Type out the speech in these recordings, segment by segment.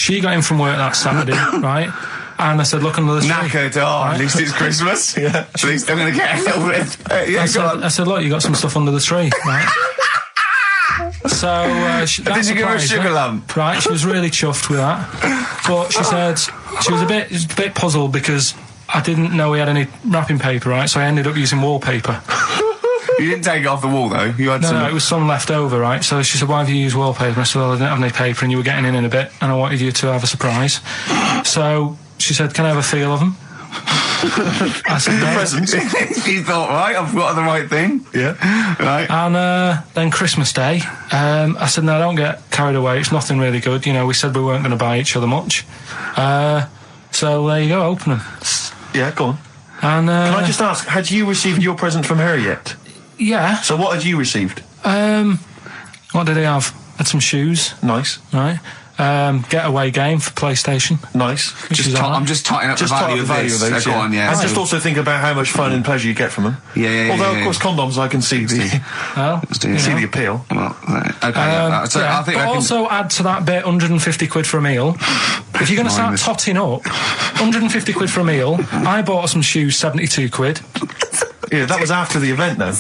she got in from work that Saturday, right? And I said, look under the tree. Knackered, right? At least it's Christmas. Yeah. At least I'm going to get a little bit. Yeah, I said, look, you got some stuff under the tree, right? So, did you give her a sugar lump? Right, she was really chuffed with that. But she said she was a bit puzzled because I didn't know we had any wrapping paper, right? So I ended up using wallpaper. You didn't take it off the wall, though? You had some... No, it was some left over, right? So she said, why have you used wallpaper? I said, well, I didn't have any paper and you were getting in a bit and I wanted you to have a surprise. So she said, can I have a feel of them? I said, no. Presents. You thought, right, I've got the right thing. Yeah. Right. And then Christmas Day, I said, no, don't get carried away. It's nothing really good. You know, we said we weren't going to buy each other much. So there you go, open them. Yeah, go on. And can I just ask, had you received your present from her yet? Yeah. So what had you received? What did he have? Had some shoes. Nice. Right. Getaway game for PlayStation. Nice. I'm just tightening up the value of those. Go on, yeah. And just also think about how much fun and pleasure you get from them. Yeah. Although, of course, condoms, I can see the appeal. Well, okay. So I think also add to that bit 150 quid for a meal. If you're going to start totting up, 150 quid for a meal. I bought some shoes, 72 quid. Yeah, that was after the event, though.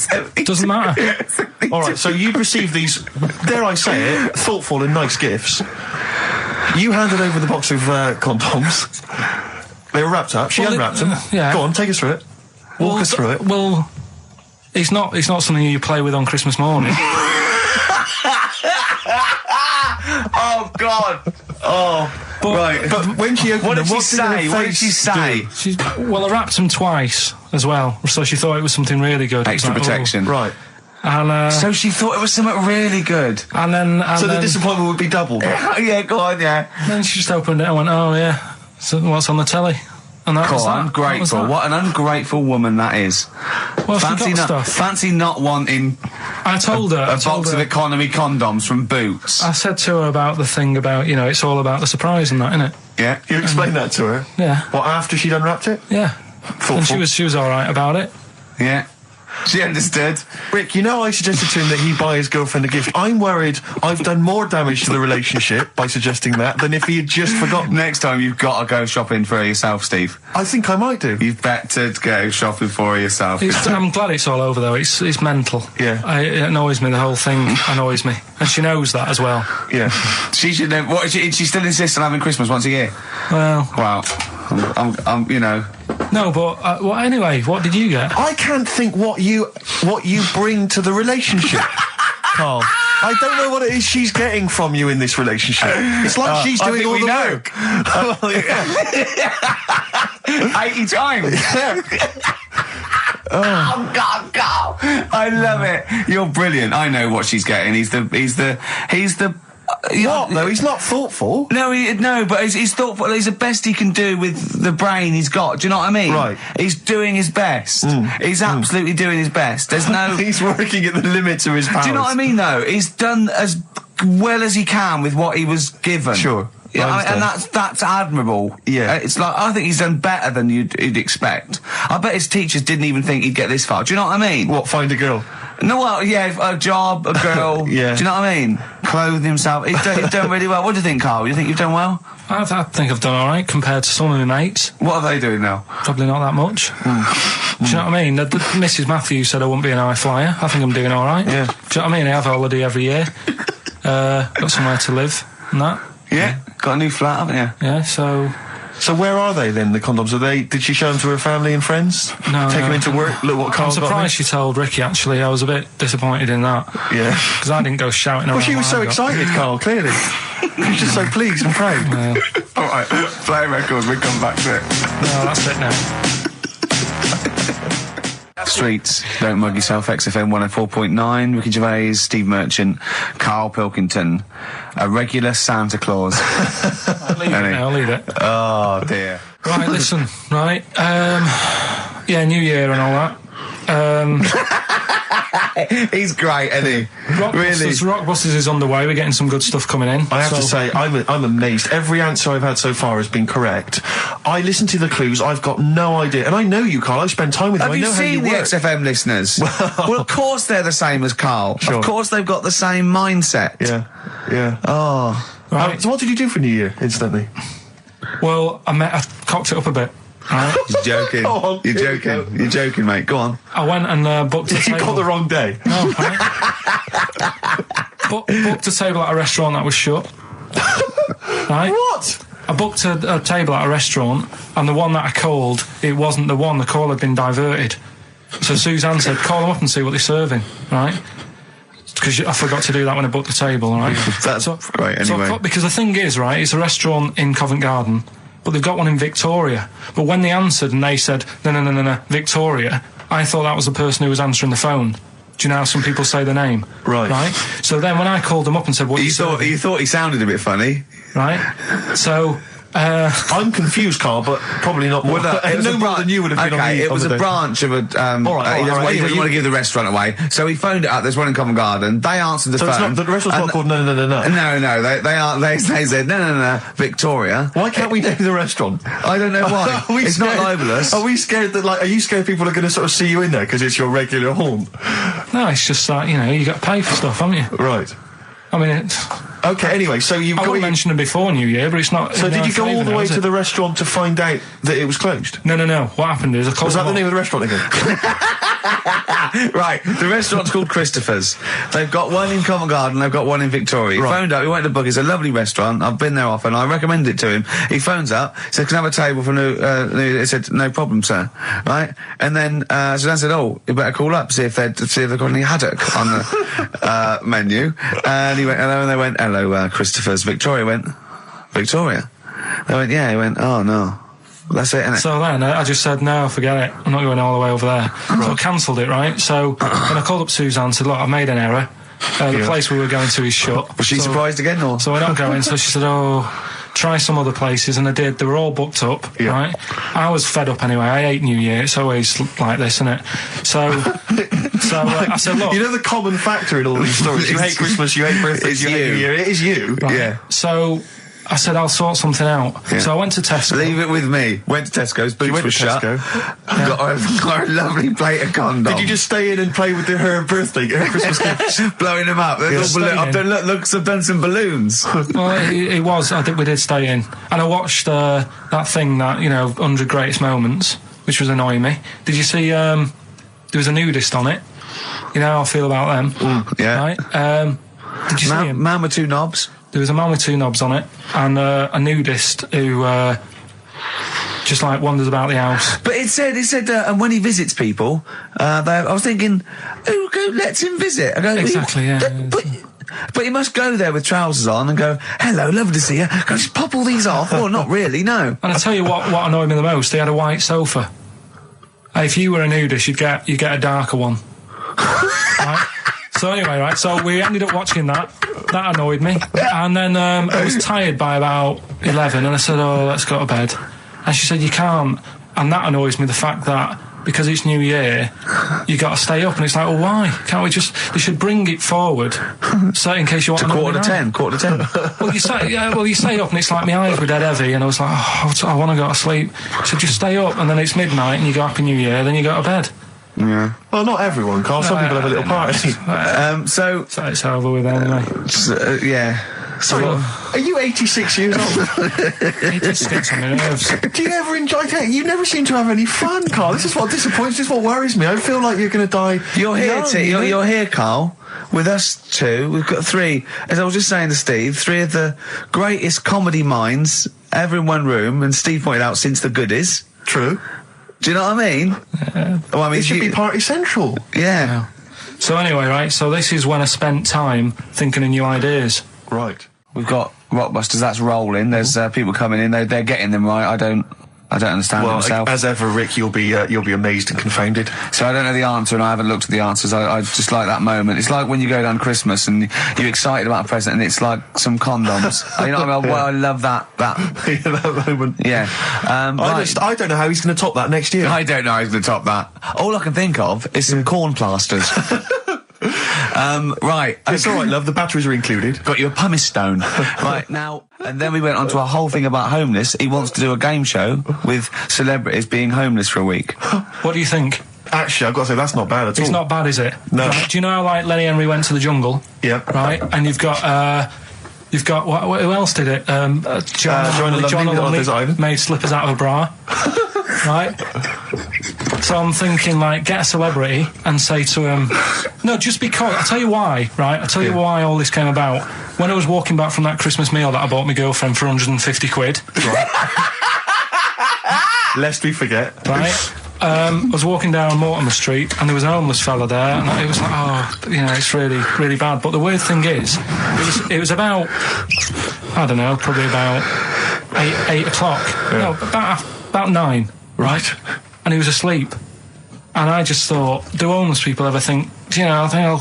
Doesn't matter. All right, so you received these, dare I say it, thoughtful and nice gifts. You handed over the box of condoms. They were wrapped up. She unwrapped them. Yeah. Go on, take us through it. Walk us through it. Well, it's not something you play with on Christmas morning. Oh, God. Oh, right. But when she opened them, what did she say? Well, I wrapped them twice as well, so she thought it was something really good. Extra protection. Right. And, so she thought it was something really good. And then... the disappointment would be doubled. Yeah, go on, yeah. Then she just opened it and went, oh, yeah, so what's on the telly? And that was that. Ungrateful. What an ungrateful woman that is. Well, fancy not wanting... I told her... A box of economy condoms from Boots. I said to her about the thing about, you know, it's all about the surprise and that, innit? Yeah. You explained that to her? Yeah. What, after she'd unwrapped it? Yeah. Thoughtful. And she was all right about it. Yeah. She understood. Rick, you know I suggested to him that he buy his girlfriend a gift. I'm worried I've done more damage to the relationship by suggesting that than if he had just forgotten. Next time you've got to go shopping for yourself, Steve. I think I might do. You've better go shopping for yourself. I'm glad it's all over, though. It's mental. Yeah. It annoys me. The whole thing annoys me. And she knows that as well. Yeah. She should know. What, she still insists on having Christmas once a year? Well... Wow. I'm you know... No, but well, anyway, what did you get? I can't think what you bring to the relationship, Carl. I don't know what it is she's getting from you in this relationship. It's like she's doing all the work. 80 times. Oh God, Carl! I love it. You're brilliant. I know what she's getting. He's the. What? No, he's not thoughtful. No, but he's thoughtful. He's the best he can do with the brain he's got. Do you know what I mean? Right. He's doing his best. He's absolutely doing his best. There's no... He's working at the limits of his powers. Do you know what I mean, though? He's done as well as he can with what he was given. Sure. Yeah, and that's admirable. Yeah. It's like, I think he's done better than you'd expect. I bet his teachers didn't even think he'd get this far. Do you know what I mean? What, find a girl? No, well, yeah, a job, a girl. Yeah. Do you know what I mean? Clothe himself. He's done really well. What do you think, Carl? You think you've done well? I think I've done all right compared to some of my mates. What are they doing now? Probably not that much. Do you know what I mean? Mrs. Matthews said I wouldn't be an high flyer. I think I'm doing all right. Yeah. Do you know what I mean? I have a holiday every year. Got somewhere to live and that. Yeah. Got a new flat, haven't you? Yeah, so where are they then, the condoms? Did she show them to her family and friends? No. Take them into work? Look what Carl got me? I'm surprised she told Ricky, actually. I was a bit disappointed in that. Yeah. Because I didn't go shouting around. Well, she was so excited, Carl, clearly. She was just so pleased and proud. Yeah. All right, play a record, we'll come back to it. No, that's it now. Streets, don't mug yourself, XFM 104.9, Ricky Gervais, Steve Merchant, Karl Pilkington, a regular Santa Claus. I'll leave it. Oh, dear. Right, listen, right, yeah, New Year and all that. He's great, isn't he? Rockbusters is on the way. We're getting some good stuff coming in. I have to say, I'm amazed. Every answer I've had so far has been correct. I listen to the clues. I've got no idea, and I know you, Carl. I spend time with you. Have you seen the XFM listeners? Well, of course they're the same as Carl. Sure. Of course they've got the same mindset. Yeah. Oh. Right? So what did you do for New Year, incidentally? Well, I cocked it up a bit. Right? You're joking. Go on, You're here we joking. go. You're joking, mate. Go on. I went and booked a You table. got the wrong day. No, right? Booked a table at a restaurant that was shut. Right? What? I booked a table at a restaurant, and the one that I called, it wasn't the one. The call had been diverted. So Suzanne said, call them up and see what they're serving, right? Because I forgot to do that when I booked the table, right? That's right, anyway. Because the thing is, right, it's a restaurant in Covent Garden, but they've got one in Victoria. But when they answered and they said, no, Victoria, I thought that was the person who was answering the phone. Do you know how some people say the name? Right. So then when I called them up and said, what You thought he sounded a bit funny. Right? So... I'm confused, Carl, but probably not more. No more than you would have been on the it was a day. branch of a... All right, he doesn't anyway, want to give the restaurant away, so he phoned it up. There's one in Covent Garden. They answered the So phone. it's not, the restaurant's not called No. No, they said, no, Victoria. Why can't we name the restaurant? I don't know why. It's not libelous. Are we scared that, are you scared people are going to sort of see you in there because it's your regular haunt? No, it's just that, you got to pay for stuff, haven't you? Right. I mean, it's... Okay, anyway, so you've I got... wouldn't mention it before New Year, but it's not... So did you go all the way to the restaurant to find out that it was closed? No. What happened is I called Was that them the name up. of the restaurant again? Right, the restaurant's called Christopher's. They've got one in Covent Garden, they've got one in Victoria. He phoned up, he went to book, it's a lovely restaurant, I've been there often, I recommend it to him. He phones up, said, can I have a table for new... He said, no problem, sir. Right? And then Suzanne said, oh, you better call up, see if they've got any haddock on the menu. And he went, hello, and they went, hello, Christopher's. Victoria went, Victoria? They went, yeah. He went, oh, no. That's it, innit? So then I just said, no, forget it. I'm not going all the way over there. So I cancelled it, right? So then I called up Suzanne and said, look, I've made an error. The place we were going to is shut. Was she surprised again, or? So we're not going. So she said, oh, try some other places. And I did. They were all booked up, right? I was fed up anyway. I hate New Year. It's always like this, isn't it? So I said, look. You know the common factor in all these stories? You hate Christmas, you hate birthdays, you hate New Year. It is you. Right? Yeah. So I said, I'll sort something out. Yeah. So I went to Tesco. Leave it with me. Went to Tesco's, boots went were to shut. Tesco. Got a lovely plate of condoms. Did you just stay in and play with her birthday, her Christmas gifts? blowing them up? I've done some balloons. Well, it was. I think we did stay in. And I watched that thing that, 100 Greatest Moments, which was annoying me. Did you see, there was a nudist on it? You know how I feel about them. Yeah. Right? Did you see him? Man with two knobs. There was a man with two knobs on it, and a nudist who just wanders about the house. But it said, and when he visits people, I was thinking, who lets him visit? I go, Exactly, yeah. But he must go there with trousers on and go, hello, lovely to see you. Can I just pop all these off? Well, not really, no. And I tell you what annoyed me the most, they had a white sofa. If you were a nudist, you'd get a darker one. Right? So anyway, right, so we ended up watching that. That annoyed me. And then I was tired by about 11, and I said, oh, let's go to bed. And she said, you can't. And that annoys me, the fact that because it's New Year, you got to stay up. And it's like, well, why? Can't we just... They should bring it forward, so in case you want to quarter to 10. Well, you stay up, and it's like my eyes were dead heavy, and I was like, oh, I want to go to sleep. So just stay up, and then it's midnight, and you go Happy New Year, then you go to bed. Yeah. Well, not everyone, Carl. Some people have a little party. So it's over with anyway. Yeah. Sorry, are you 86 years old? It just gets on my nerves. Do you ever enjoy it? You never seem to have any fun, Carl. This is what disappoints. This is what worries me. I feel like you're going to die. You're here, young, you're here, Carl. With us two, we've got three. As I was just saying to Steve, three of the greatest comedy minds ever in one room. And Steve pointed out, since the goodies. True. Do you know what I mean? Well, I mean, it should be party central. Yeah. So anyway, right, so this is when I spent time thinking of new ideas. Right. We've got Rockbusters, that's rolling. There's people coming in, they're getting them right. I don't understand it myself. As ever, Rick, you'll be amazed and confounded. So I don't know the answer, and I haven't looked at the answers. I just like that moment. It's like when you go down Christmas and you're excited about a present, and it's like some condoms. You know what I mean? Well, I love that. That moment. Yeah. I don't know how he's going to top that next year. I don't know how he's going to top that. All I can think of is some corn plasters. Right. It's all right, love. The batteries are included. Got you a pumice stone. Right, now, and then we went on to a whole thing about homeless. He wants to do a game show with celebrities being homeless for a week. What do you think? Actually, I've got to say, that's not bad at all. It's not bad, is it? No. Right, do you know how, Lenny Henry went to the jungle? Yeah. Right? And you've got, You've got who else did it? John Lumley made slippers out of a bra, right? So I'm thinking, like, get a celebrity and say to him, no, just because. I'll tell you why, right? I'll tell you why all this came about. When I was walking back from that Christmas meal that I bought my girlfriend for 150 quid, Right. Lest we forget. right? I was walking down Mortimer Street and there was a homeless fella there, and it was like, oh, it's really, really bad. But the weird thing is, it was about, I don't know, probably about 8 o'clock. Yeah. No, about 9. Right. And he was asleep. And I just thought, do homeless people ever think, I think I'll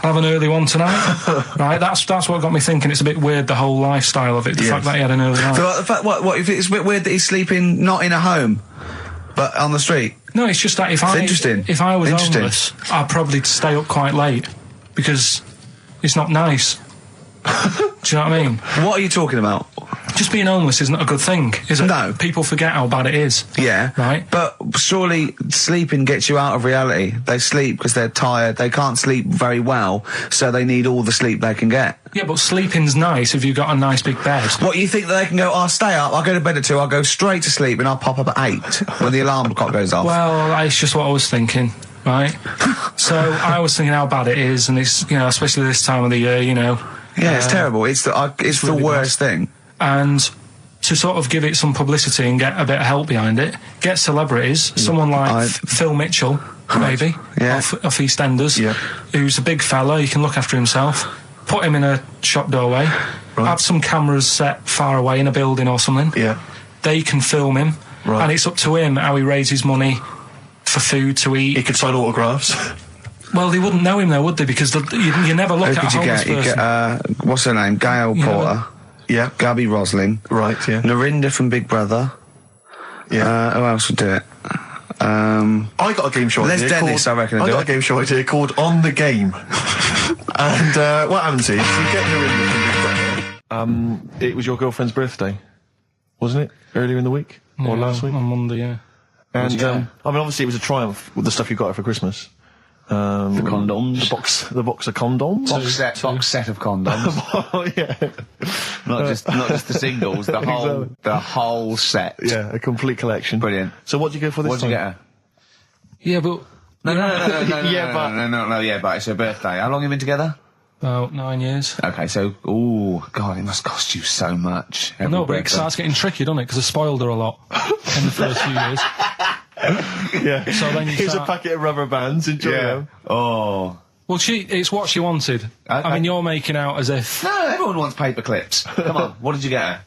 have an early one tonight? Right, that's what got me thinking. It's a bit weird, the whole lifestyle of it, the fact that he had an early night. So, the fact, what if it's a bit weird that he's sleeping not in a home, but on the street? No, it's just that if I was homeless, I'd probably stay up quite late, because it's not nice. Do you know what I mean? What are you talking about? Just being homeless isn't a good thing, is it? No. People forget how bad it is. Yeah. Right? But surely sleeping gets you out of reality. They sleep because they're tired. They can't sleep very well, so they need all the sleep they can get. Yeah, but sleeping's nice if you've got a nice big bed. What, you think that they can go, I'll stay up, I'll go to bed at 2, I'll go straight to sleep, and I'll pop up at 8 when the alarm clock goes off? Well, it's just what I was thinking, right? So I was thinking how bad it is, and it's, especially this time of the year, Yeah, it's terrible. It's the really worst thing. And to sort of give it some publicity and get a bit of help behind it, get celebrities, someone like Phil Mitchell, maybe, off EastEnders, who's a big fella, he can look after himself, put him in a shop doorway, have some cameras set far away in a building or something, they can film him, and it's up to him how he raises money for food to eat. He could sign autographs. Well, they wouldn't know him though, would they? Because you never look at a homeless person. You get, what's her name? Gail Porter. Yeah. Gabby Roslin. Right, yeah. Narinda from Big Brother. Yeah. Who else would do it? I got a game show idea. Les Dennis, I reckon. I got a game show idea called On the Game. And what happens is, you get Narinda from Big Brother. It was your girlfriend's birthday, wasn't it? Earlier in the week? Or last week? On Monday, yeah. And, I mean, obviously it was a triumph with the stuff you got her for Christmas. The condoms. The box of condoms. Box set of condoms. Oh, yeah. Not just the singles, the whole set. Yeah, a complete collection. Brilliant. So what did you go for this time? What did you get her? Yeah, but... No, but it's her birthday. How long have you been together? About 9 years. Okay, so, God, it must cost you so much. No, but it starts getting tricky, doesn't it? Because I spoiled her a lot in the first few years. Yeah. So then Here's a packet of rubber bands. Enjoy them. Oh. Well, it's what she wanted. Okay. I mean, you're making out as if... No, everyone wants paper clips. Come on, what did you get her?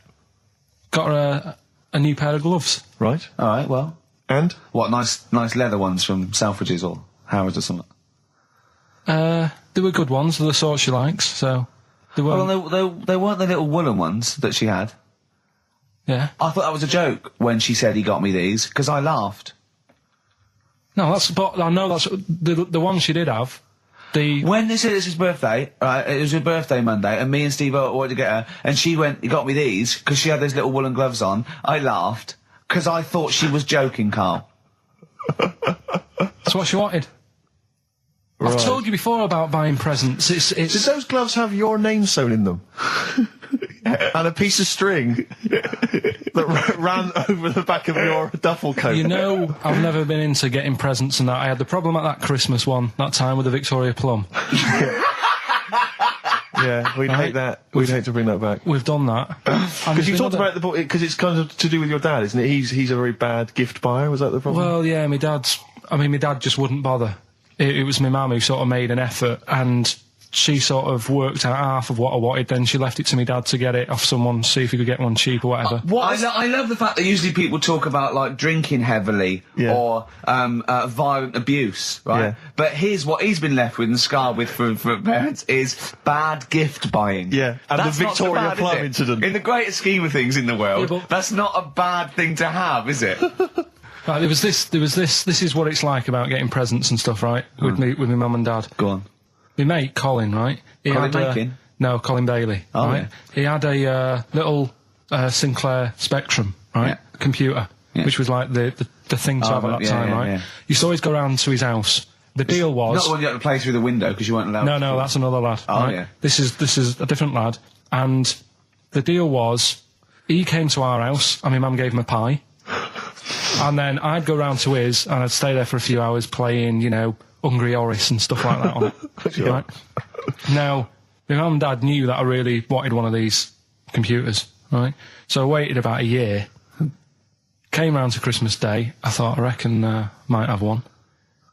Got her a new pair of gloves. Right. All right, well. And? What, nice leather ones from Selfridges or Harrods or something? They were good ones, the sort she likes, so... They weren't... Well, they weren't the little woolen ones that she had. Yeah. I thought that was a joke when she said he got me these, because I laughed. No, but I know that's the one she did have. When they said it's his birthday, it was her birthday Monday, and me and Steve wanted to get her, and she went, he got me these, because she had those little woolen gloves on. I laughed, because I thought she was joking, Carl. That's what she wanted. Right. I've told you before about buying presents. Did those gloves have your name sewn in them? And a piece of string that ran over the back of your duffel coat? I've never been into getting presents and that. I had the problem at that Christmas one, that time with the Victoria Plum. Yeah, we'd hate that. We'd hate to bring that back. We've done that. Because you talked about because it's kind of to do with your dad, isn't it? He's a very bad gift buyer, was that the problem? Well, yeah, my dad just wouldn't bother. It was my mum who sort of made an effort, and she sort of worked out half of what I wanted, then she left it to my dad to get it off someone, see if he could get one cheap or whatever. I love the fact that usually people talk about, like, drinking heavily or violent abuse, right? Yeah. But here's what he's been left with and scarred with for parents is bad gift buying. Yeah, and that's the Victoria Plum incident. In the greater scheme of things in the world, that's not a bad thing to have, is it? Right, there was this, this is what it's like about getting presents and stuff, right? With my mum and dad. Go on. My mate, Colin, right? Colin Makin? No, Colin Bailey, right? Yeah. He had a little Sinclair Spectrum, right? Yeah. Computer, which was like the thing to have at that time, right? Yeah. You used to always go round to his house. The deal was... Not the one you had to play through the window because you weren't allowed No, that's another lad. Oh, right? yeah. This is a different lad, and the deal was, he came to our house, and my mum gave him a pie. And then I'd go round to his, and I'd stay there for a few hours playing, you know, Hungry Horace and stuff like that on it. Sure. Right? Now, my mum and dad knew that I really wanted one of these computers, right? So I waited about a year. Came round to Christmas Day. I thought, I reckon might have one.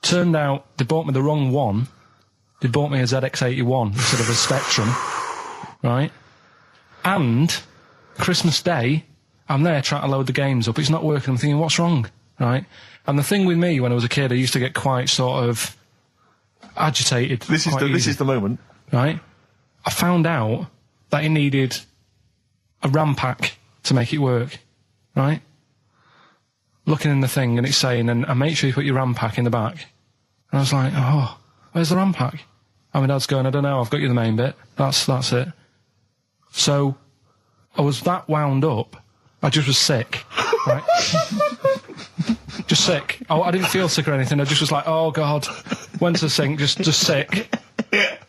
Turned out they bought me the wrong one. They bought me a ZX81 instead of a Spectrum, right? And Christmas Day, I'm there trying to load the games up. It's not working. I'm thinking, what's wrong, right? And the thing with me when I was a kid, I used to get quite sort of agitated. This is the moment, right? I found out that it needed a RAM pack to make it work, right? Looking in the thing and it's saying, and make sure you put your RAM pack in the back. And I was like, oh, where's the RAM pack? And my dad's going, I don't know, I've got you the main bit. That's it. So I was that wound up, I just was sick, right? Just sick. I didn't feel sick or anything. I just was like, oh God. Went to the sink, just sick.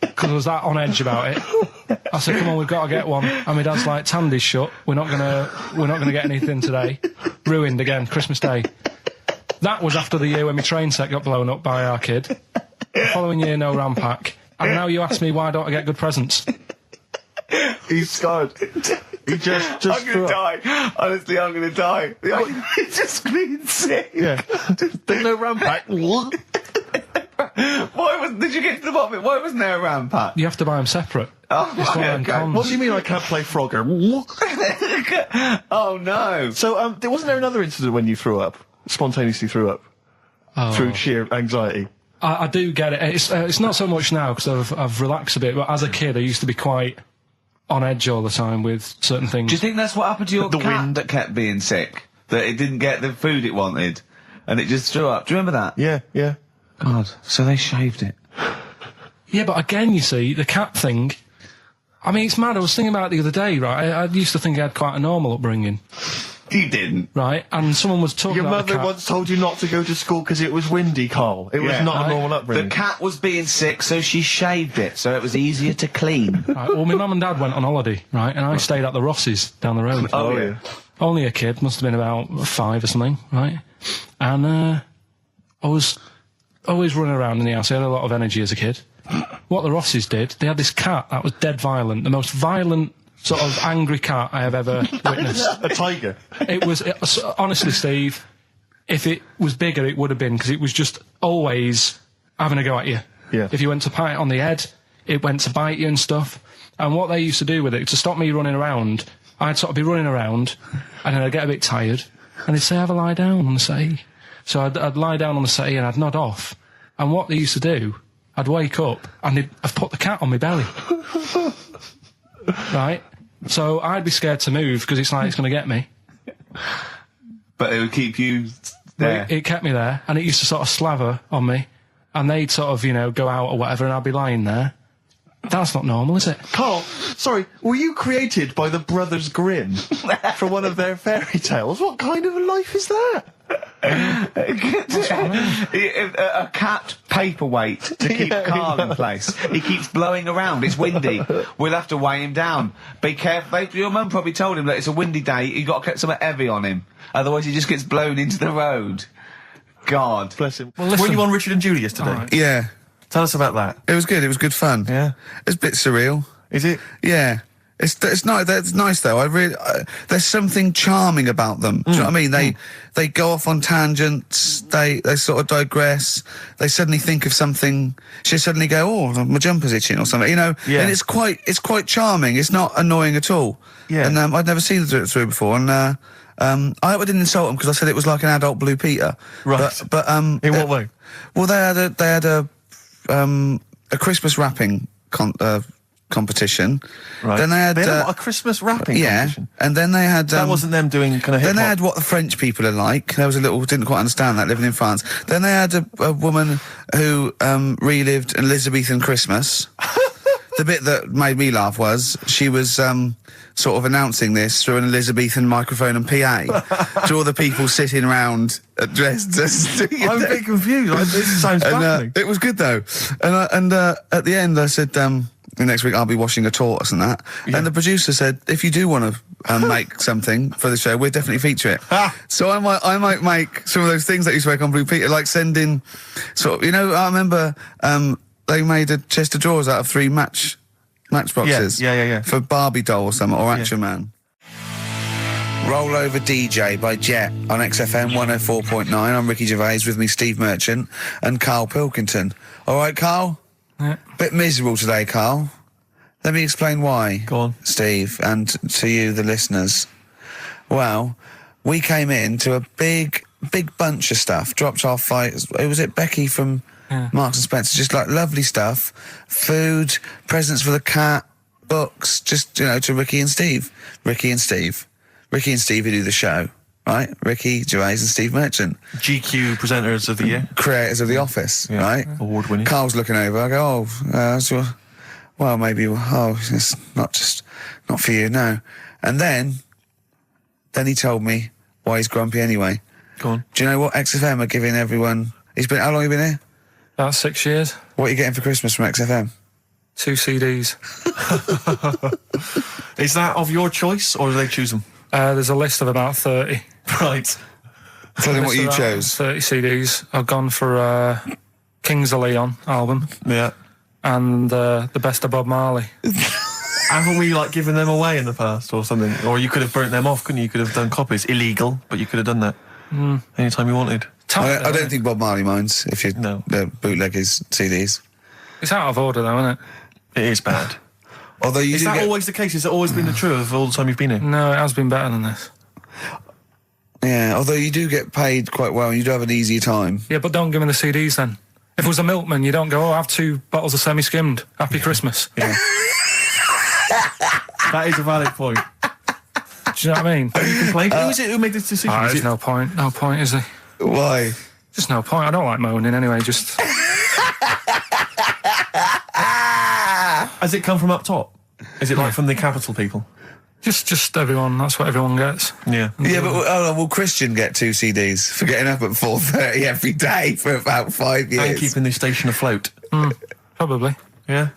Because I was that on edge about it. I said, come on, we've got to get one. And my dad's like, Tandy's shut. We're not gonna get anything today. Ruined again, Christmas Day. That was after the year when my train set got blown up by our kid. The following year, no RAM pack. And now you ask me, why don't I get good presents? he's scarred. He just I'm gonna die. Honestly, I'm gonna die. He's just being sick. Yeah. There's no RAM pack. Did you get to the bottom of it? Why wasn't there a RAM pack? You have to buy them separate. Oh, okay. What do you mean I can't play Frogger? Oh no. So, wasn't there another incident when you threw up? Spontaneously threw up? Through sheer anxiety? I do get it. It's not so much now because I've relaxed a bit, but as a kid I used to be quite on edge all the time with certain things. Do you think that's what happened to your cat that kept being sick? That it didn't get the food it wanted and it just threw up? Do you remember that? Yeah. God, so they shaved it. Yeah, but again, you see, the cat thing, I mean, it's mad. I was thinking about it the other day, right? I used to think I had quite a normal upbringing. You didn't. Right? And someone was talking Your about mother once told you not to go to school because it was windy, Carl. It was not a normal upbringing. The cat was being sick, so she shaved it, so it was easier to clean. Right, well, my mum and dad went on holiday, right? And I stayed at the Rosses down the road. Oh, yeah. Only a kid, must have been about 5 or something, right? And I was always running around in the house. I had a lot of energy as a kid. What the Rosses did, they had this cat that was dead violent, the most violent sort of angry cat I have ever witnessed. A tiger. It was honestly, Steve, if it was bigger, it would have been, because it was just always having a go at you. Yeah. If you went to pat it on the head, it went to bite you and stuff. And what they used to do with it, to stop me running around, I'd sort of be running around, and then I'd get a bit tired, and they'd say, have a lie down on the settee. So I'd lie down on the settee and I'd nod off. And what they used to do, I'd wake up and I'd put the cat on my belly. Right? So I'd be scared to move because it's like it's going to get me. But it would keep you there. It kept me there, and it used to sort of slaver on me, and they'd sort of, go out or whatever, and I'd be lying there. That's not normal, is it? Carl, sorry, were you created by the Brothers Grimm for one of their fairy tales? What kind of a life is that? A cat paperweight to keep Carl in place. He keeps blowing around. It's windy. We'll have to weigh him down. Be careful. Your mum probably told him that it's a windy day. You've got to get something heavy on him. Otherwise he just gets blown into the road. God. Bless him. Well, were you on Richard and Julie yesterday? Right. Yeah. Tell us about that. It was good. It was good fun. Yeah. It's a bit surreal. Is it? Yeah. It's nice. It's nice though. There's something charming about them. Do you know what I mean? They go off on tangents. They sort of digress. They suddenly think of something. She suddenly go, "Oh, my jumper's itching" or something. Yeah. And it's quite charming. It's not annoying at all. Yeah. And I'd never seen them through before. And I hope I didn't insult them because I said it was like an adult Blue Peter. Right. But in what way? Well, they had a Christmas wrapping competition. Right. Then they had a Christmas wrapping competition. And then they had that wasn't them doing kind of hip-hop. Then they had what the French people are like. There was didn't quite understand that living in France. Then they had a woman who relived Elizabethan Christmas. The bit that made me laugh was she was sort of announcing this through an Elizabethan microphone and PA to all the people sitting around dressed as. I'm a bit confused. This sounds baffling. It was good though. And at the end I said, next week I'll be washing a tortoise and that. Yeah. And the producer said, if you do want to make something for the show, we'll definitely feature it. So I might make some of those things that you spoke on Blue Peter, like send in sort of, you know, I remember they made a chest of drawers out of 3 matchboxes. Yeah. For Barbie doll or something, or Action Man. Roll Over DJ by Jet on XFM 104.9. I'm Ricky Gervais, with me Steve Merchant and Karl Pilkington. All right, Karl? Yeah. Bit miserable today, Karl. Let me explain why. Go on. Steve, and to you, the listeners. Well, we came in to a big bunch of stuff. Dropped off, was it Becky from Marks and Spencer? Just like lovely stuff. Food, presents for the cat, books, just, you know, to Ricky and Steve who do the show, right? Ricky Gervais and Steve Merchant. GQ presenters of the year. Creators of The Office, right? Award winning. Carl's looking over, I go, well, maybe, it's not for you, no. And then he told me why he's grumpy anyway. Go on. Do you know what XFM are giving everyone? How long have you been here? About 6 years. What are you getting for Christmas from XFM? 2 CDs. Is that of your choice, or do they choose them? There's a list of about 30. Right. Tell them what you chose. 30 CDs. I've gone for Kings of Leon album. Yeah. And the best of Bob Marley. Haven't we, like, given them away in the past or something? Or you could have burnt them off, couldn't you? You could have done copies. Illegal, but you could have done that anytime you wanted. I don't think Bob Marley minds if you bootleg his CDs. It's out of order, though, isn't it? It is bad. Although is that always the case? Has it always been the truth of all the time you've been here? No, it has been better than this. Yeah, although you do get paid quite well and you do have an easier time. Yeah, but don't give me the CDs then. If it was a milkman, you don't go, I have 2 bottles of semi-skimmed. Happy Christmas. Yeah. That is a valid point. Do you know what I mean? Don't you complain? Who is it who made this decision? There's no point. No point, is there? Why? Just no point. I don't like moaning anyway, just... Ah! Has it come from up top? Is it like from the capital people? Just everyone. That's what everyone gets. Yeah. Yeah, but will Christian get 2 CDs for getting up at 4:30 every day for about 5 years? And keeping this station afloat. Probably. Yeah.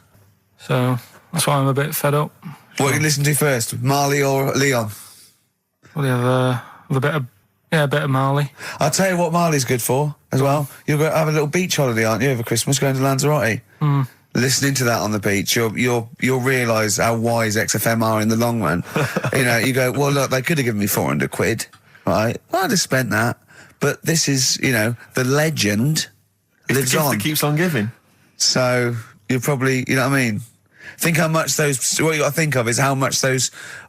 So that's why I'm a bit fed up. What you listen to first, Marley or Leon? Well, you have a bit of Marley. I'll tell you what Marley's good for as well. You're going to have a little beach holiday, aren't you, over Christmas, going to Lanzarote? Listening to that on the beach, you'll realise how wise XFM are in the long run. You know, you go, well, look, they could have given me 400 quid, right? Well, I'd have spent that. But this is, you know, the legend lives on. It keeps on giving. So you're probably, you know what I mean? Think how much what you got to think of is how much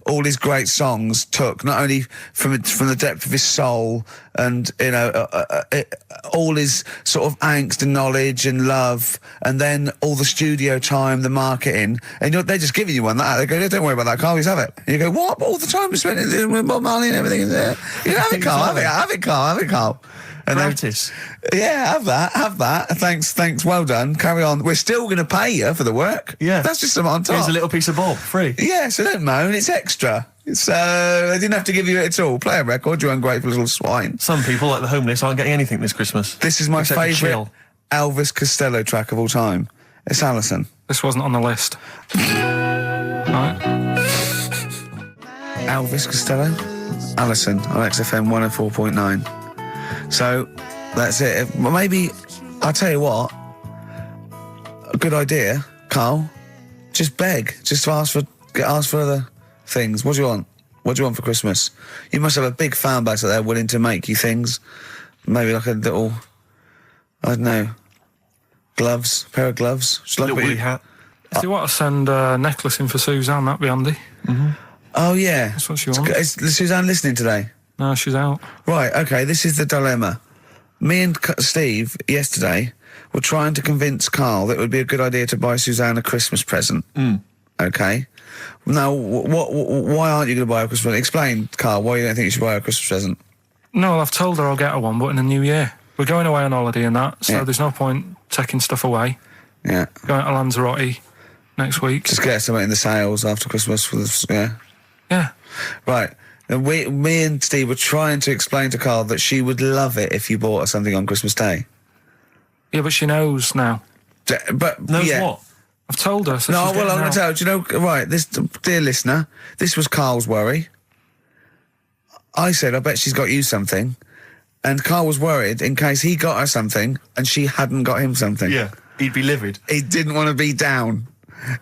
all his great songs took, not only from the depth of his soul and, you know, all his sort of angst and knowledge and love, and then all the studio time, the marketing, and they're just giving you one like that. They go, don't worry about that, Carl, just have it. And you go, what? All the time we spent with Bob Marley and everything. You know, have it, Carl, have it, Carl. And practice. Have that. Thanks, well done. Carry on. We're still going to pay you for the work. Yeah. That's just something on top. Here's a little piece of Bob, free. Yeah, so don't moan, it's extra. So they didn't have to give you it at all. Play a record, you ungrateful little swine. Some people, like the homeless, aren't getting anything this Christmas. This is my favourite Elvis Costello track of all time. It's Alison. This wasn't on the list. Right. Elvis Costello, Alison on XFM 104.9. So, that's it. Maybe, I'll tell you what, a good idea, Carl, just beg, just ask for other things. What do you want? What do you want for Christmas? You must have a big fan base out there willing to make you things. Maybe like a little, I don't know, pair of gloves. A little woolly hat. If you want to send a necklace in for Suzanne, that'd be handy. Oh, yeah. That's what she wants. Is Suzanne listening today? No, she's out. Right, okay, this is the dilemma. Me and Steve, yesterday, were trying to convince Carl that it would be a good idea to buy Suzanne a Christmas present. Okay? Now, why aren't you going to buy her a Christmas present? Explain, Carl, why you don't think you should buy her a Christmas present. No, I've told her I'll get her one, but in the new year. We're going away on holiday and that, so there's no point taking stuff away. Yeah. Going to Lanzarote next week. Just get something in the sales after Christmas for the, Yeah. Right. And me and Steve were trying to explain to Carl that she would love it if you bought her something on Christmas Day. Yeah, but she knows now. But Knows what? I've told her. So No, she's well, getting I'm going out. to tell you, do you know, right, this, dear listener, this was Carl's worry. I said, I bet she's got you something. And Carl was worried in case he got her something and she hadn't got him something. Yeah, he'd be livid. He didn't want to be down.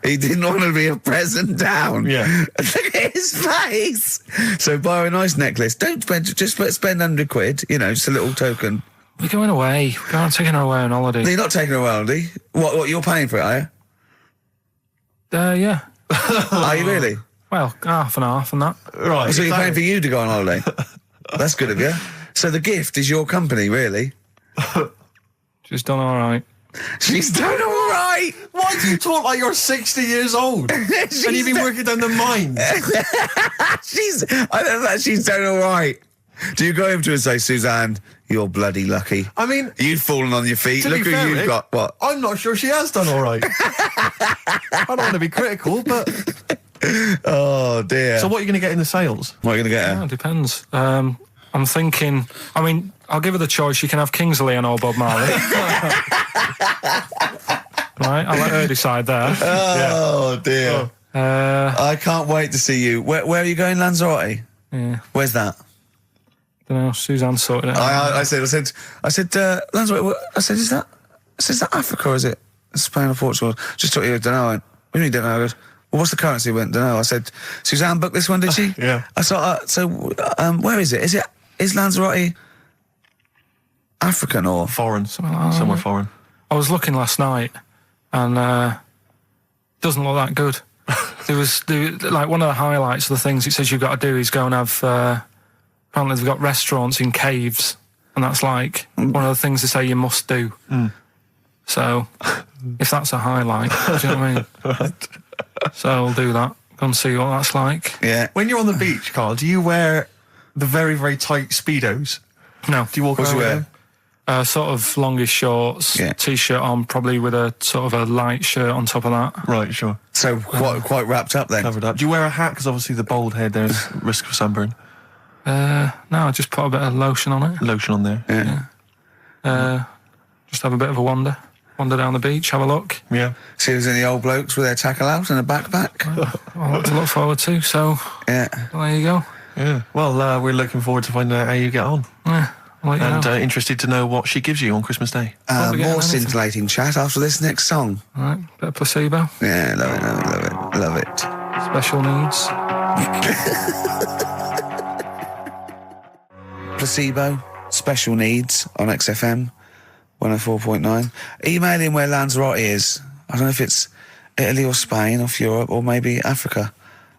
He didn't want to be a present down. Yeah. Look at his face. So buy her a nice necklace. Don't spend, just spend £100, you know, just a little token. We're going away. We're going taking her away on holiday. You're not taking her away, are you? What, you're paying for it, are you? Yeah. Are you really? Well, half and half and that. Right. So you're paying for you to go on holiday? That's good of you. So the gift is your company, really? She's done all right. She's done all right. Why do you talk like you're 60 years old? And you've been working down the mines? I don't know, she's done all right. Do you go home to her and say, Suzanne, you're bloody lucky? I mean... You've fallen on your feet. To Look be who fair, you've Rick, got. What? I'm not sure she has done all right. I don't want to be critical, but... Oh, dear. So what are you going to get in the sales? What are you going to get her? Yeah, it depends. I'm thinking... I mean, I'll give her the choice. You can have Kingsley and old Bob Marley. Right, I'll let her decide there. Oh, dear. I can't wait to see you. Where are you going, Lanzarote? Yeah. Where's that? Don't know. Suzanne sorted it out. I said, Lanzarote, I said, is that Africa or is it Spain or Portugal? Just thought you don't know. What do you mean, don't know? I goes, well, what's the currency? Went, don't know. I said, Suzanne booked this one, did she? Yeah. I thought, where is it? Is Lanzarote African or? Foreign. Somewhere foreign. I was looking last night, and doesn't look that good. There was like one of the highlights of the things it says you've got to do is go and have. Apparently they've got restaurants in caves, and that's like one of the things they say you must do. So, if that's a highlight, do you know what I mean? Right. So I'll do that. Go and see what that's like. Yeah. When you're on the beach, Carl, do you wear the very, very tight Speedos? No. Do you walk What do around you with wear? them? Sort of longish shorts, Yeah. t-shirt on, probably with a sort of a light shirt on top of that. Right, sure. So quite wrapped up then. Covered up. Do you wear a hat? Because obviously the bald head, there's risk of sunburn. No, I just put a bit of lotion on it. Lotion on there. Yeah. Just have a bit of a wander down the beach, have a look. Yeah. See if there's any old blokes with their tackle out and a backpack. A lot to look forward to, so Yeah. there you go. Yeah. Well, we're looking forward to finding out how you get on. Yeah, I'll let you And know. interested to know what she gives you on Christmas Day. Probably getting More anything. scintillating chat after this next song. All right, bit of placebo, Yeah, love it. special needs. Placebo, special needs on XFM 104.9. Email in where Lanzarote is. I don't know if it's Italy or Spain or Europe or maybe Africa.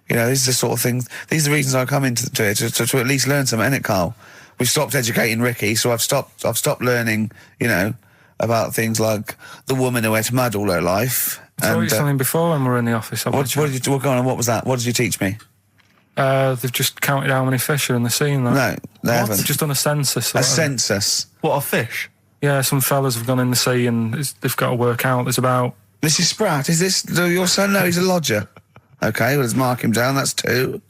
You know, these are the sort of things, these are the reasons I come into it, to at least learn something, innit, Carl? We've stopped educating Ricky, so I've stopped learning, you know, about things like the woman who ate mud all her life. I told you something before when we were in the office. What was that? What did you teach me? They've just counted how many fish are in the sea and that. No, they haven't. They've just done a census. A census. What, a fish? Yeah, some fellas have gone in the sea and they've got to work out. There's about... Mrs. Spratt, is this your son? No, he's a lodger. Okay, well, let's mark him down. That's 2.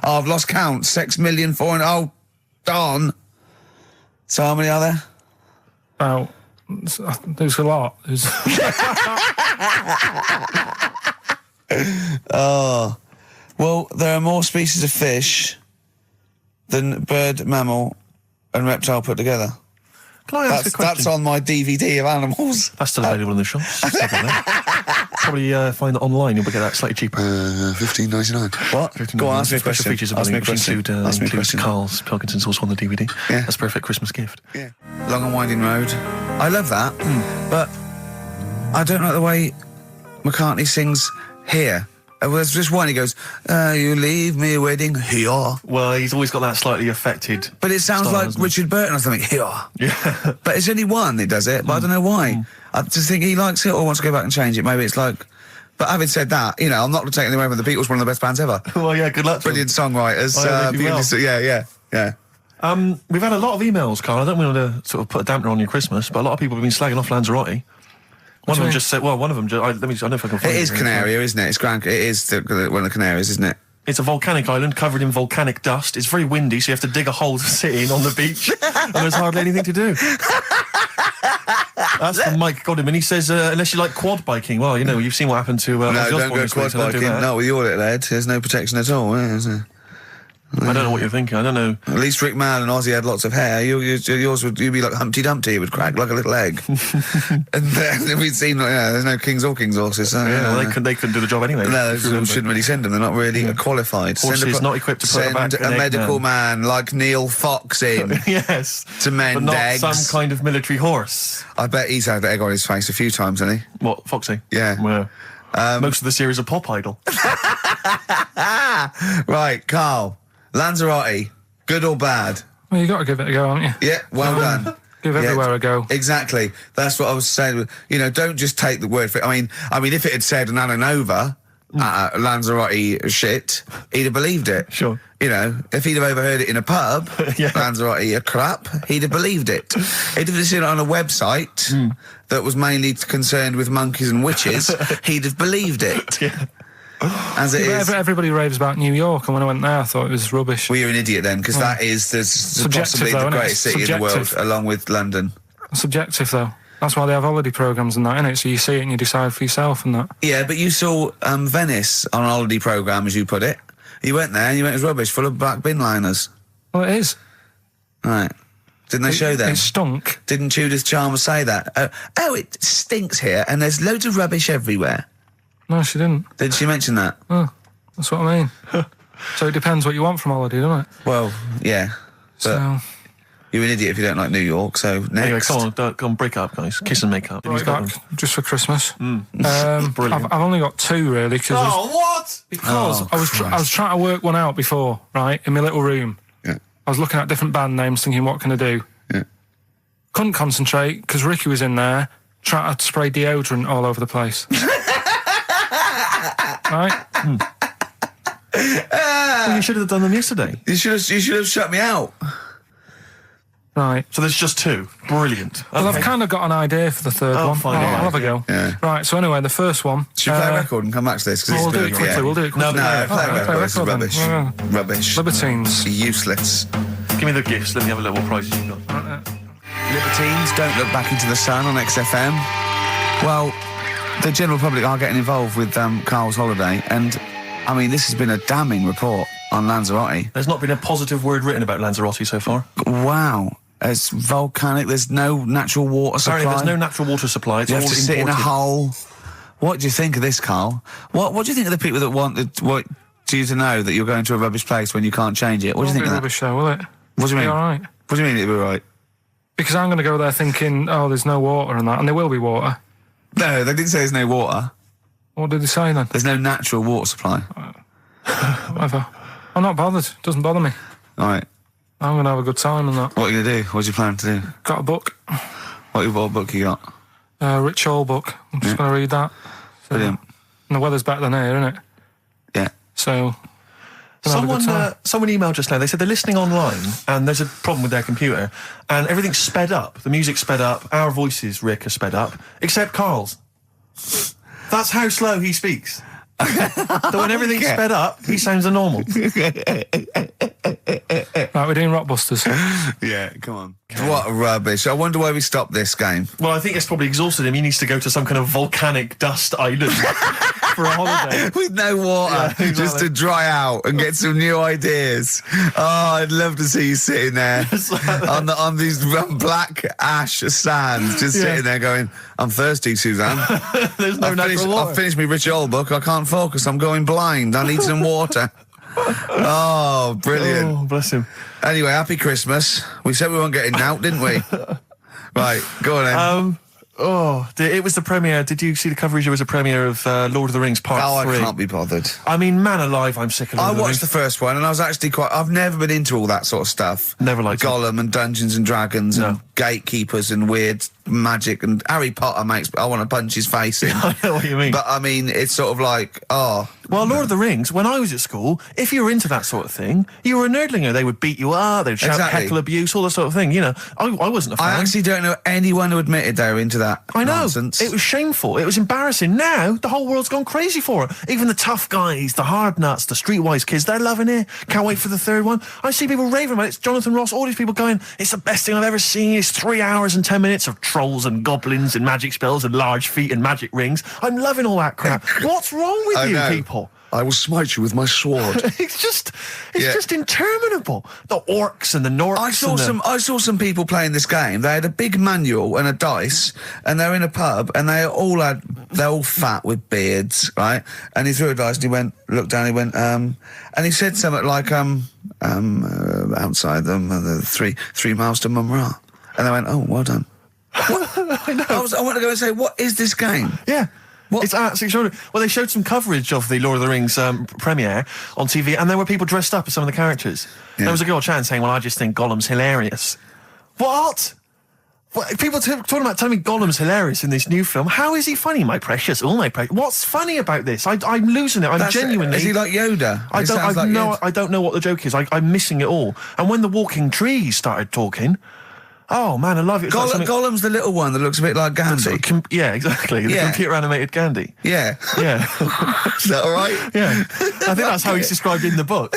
Oh, I've lost count. 6 million, 4 and... Oh, darn. So how many are there? About... There's a lot. There's... Oh. Well, there are more species of fish than bird, mammal and reptile put together. Can I ask a question? That's on my DVD of animals. That's still available in the shops. Probably find it online. You'll get that slightly cheaper. $15.99. What? Go on, ask me a Special question. features Ask me a which question. include Ask me a question. Karl's Pilkington's also on the DVD. Yeah. That's a perfect Christmas gift. Yeah. Long and Winding Road. I love that, but I don't like the way McCartney sings here. There's just one, he goes, you leave me waiting here. Well, he's always got that slightly affected. But it sounds style, like doesn't it? Richard Burton or something, here. Yeah. But it's only one that does it, but I don't know why. I just think he likes it or wants to go back and change it. Maybe it's like... But having said that, you know, I'm not taking away from the Beatles, one of the best bands ever. Well, yeah, good luck to Brilliant songwriters. Oh, yeah, they do well. Yeah. We've had a lot of emails, Karl. I don't want to sort of put a dampener on your Christmas, but a lot of people have been slagging off Lanzarote. One of them just said, well, one of them just, I don't know if I can find It is Canaria, isn't it? It is one of the Canaries, isn't it? It's a volcanic island covered in volcanic dust. It's very windy, so you have to dig a hole to sit in on the beach, and there's hardly anything to do. That's from Mike Godham, he says, unless you like quad biking. Well, you know, you've seen what happened to No, Ozzy don't Osbourne go this quad week, so don't do biking. that. Not with your little head. There's no protection at all, is there? I don't know what you're thinking. I don't know. At least Rick Mann and Ozzy had lots of hair. Yours would be like Humpty Dumpty. It would crack like a little egg. And then we'd seen, there's no kings or kings horses. So, Well, they couldn't do the job anyway. No, shouldn't really send them. They're not really qualified. Horses not equipped to put send back an a egg medical man. man like Neil Fox in Yes. to mend But not eggs. some kind of military horse. I bet he's had egg on his face a few times, hasn't he? What, Foxy? Yeah. Most of the series are Pop Idol. Right, Carl. Lanzarote, good or bad? Well, you got to give it a go, haven't you? Yeah, well done. Give everywhere a go. Exactly. That's what I was saying. Don't just take the word for it. I mean, if it had said an Alanova, Lanzarote shit, he'd have believed it. Sure. If he'd have overheard it in a pub, Yeah. Lanzarote a crap, he'd have believed it. He'd have seen it on a website that was mainly concerned with monkeys and witches, he'd have believed it. Yeah. As it is. Everybody raves about New York, and when I went there, I thought it was rubbish. Well, you're an idiot then, because that is possibly though, the isn't it? greatest city in the world, Subjective. along with London. Subjective, though. That's why they have holiday programmes and that, innit? So you see it and you decide for yourself and that. Yeah, but you saw Venice on a holiday programme, as you put it. You went there and you went, it was rubbish, full of black bin liners. Well, it is. Right. Didn't they show them? It stunk. Didn't Judith Chalmers say that? Oh, it stinks here and there's loads of rubbish everywhere. No, she didn't. Did she mention that? Oh, that's what I mean. So it depends what you want from holiday, doesn't it? Well, yeah. But So, you're an idiot if you don't like New York, so next. Anyway, come on, break up, guys. Kiss and make up. right back, just for Christmas. Brilliant. I've only got two, really, because what? I was trying to work one out before, right, in my little room. Yeah. I was looking at different band names, thinking, what can I do? Yeah. Couldn't concentrate, because Ricky was in there, trying to spray deodorant all over the place. Right? Well, you should have done them yesterday. You should have shut me out. Right. So there's just two. Brilliant. Well, I've kind of got an idea for the third one. fine, I'll yeah. have a go. Yeah. Right, so anyway, the first one... Should we play a record and come back to this? We'll do it quickly, yeah. we'll do it quickly. No, play a Alright, record. This is then. rubbish. Yeah. Rubbish. Libertines. Useless. Give me the gifts. Let me have a look what prizes you've got. Libertines, Don't Look Back Into the Sun on XFM. Well, the general public are getting involved with Carl's holiday, and, I mean, this has been a damning report on Lanzarote. There's not been a positive word written about Lanzarote so far. Wow. It's volcanic, there's no natural water supply. Apparently there's no natural water supply. It's You all have to sit in a imported. hole. What do you think of this, Carl? What do you think of the people that want you to know that you're going to a rubbish place when you can't change it? What do you think of that? Rubbish though, will it? What do you mean? Be all right. What do you mean it'll be right? Because I'm going to go there thinking, oh, there's no water and that, and there will be water. No, they didn't say there's no water. What did they say then? There's no natural water supply. Whatever. I'm not bothered. Doesn't bother me. All right. I'm going to have a good time and that. What are you going to do? What's your plan to do? Got a book. What book you got? Rich Hall book. I'm just going to read that. So, Brilliant. and the weather's better than here, isn't it? Yeah. So... gonna have a good time. Someone emailed just now. They said they're listening online and there's a problem with their computer and everything's sped up. The music's sped up. Our voices, Rick, are sped up, except Carl's. That's how slow he speaks. So when everything's sped up, he sounds a normal. Right, we're doing Rockbusters. Yeah, come on. What rubbish. I wonder why we stopped this game. Well, I think it's probably exhausted him. He needs to go to some kind of volcanic dust island for a holiday. With no water, Yeah, exactly. just to dry out and get some new ideas. Oh, I'd love to see you sitting there on these black ash sands, just sitting there going, I'm thirsty, Suzanne. There's no natural water. I've finished my Rich Old book. I can't focus. I'm going blind. I need some water. Oh, brilliant. Oh, bless him. Anyway, happy Christmas. We said we weren't getting out, didn't we? Right, go on then. It was the premiere. Did you see the coverage? It was a premiere of Lord of the Rings Part 3. I can't be bothered. I mean, man alive, I'm sick of Lord I of the watched Rings. the first one and I was actually I've never been into all that sort of stuff. Never liked it. Gollum and Dungeons and Dragons and gatekeepers and weird magic and Harry Potter I want to punch his face in. I know what you mean. But I mean, it's sort of like, Well, Lord of the Rings, when I was at school, if you were into that sort of thing, you were a nerdlinger. They would beat you up, they'd shout Exactly. heckle abuse, all that sort of thing. You know, I wasn't a fan. I actually don't know anyone who admitted they were into that I know. nonsense. It was shameful. It was embarrassing. Now, the whole world's gone crazy for it. Even the tough guys, the hard nuts, the streetwise kids, they're loving it. Can't wait for the third one. I see people raving about it. It's Jonathan Ross, all these people going, it's the best thing I've ever seen. It's It's 3 hours and 10 minutes of trolls and goblins and magic spells and large feet and magic rings. I'm loving all that crap. What's wrong with you people? I will smite you with my sword. It's just interminable. The orcs and the Norks. I saw some people playing this game. They had a big manual and a dice, and they're in a pub, and they're all fat with beards, right? And he threw a dice, and he looked down, and he said something like, outside them, the 3 miles to Mumra. And they went, oh, well done. I know. I want to go and say, what is this game? Yeah. What? It's absolutely extraordinary. Well, they showed some coverage of the Lord of the Rings premiere on TV, and there were people dressed up as some of the characters. Yeah. There was a girl chatting saying, well, I just think Gollum's hilarious. What? People talking about telling me Gollum's hilarious in this new film. How is he funny, my precious? Oh, my precious. What's funny about this? I'm losing it. I'm genuinely... Is he like Yoda? I don't know what the joke is. I'm missing it all. And when the walking trees started talking... Oh, man, I love it. Gollum's the little one that looks a bit like Gandhi. Yeah, exactly. The computer-animated Gandhi. Yeah. Yeah. Is that all right? Yeah. I think that's how he's described in the book.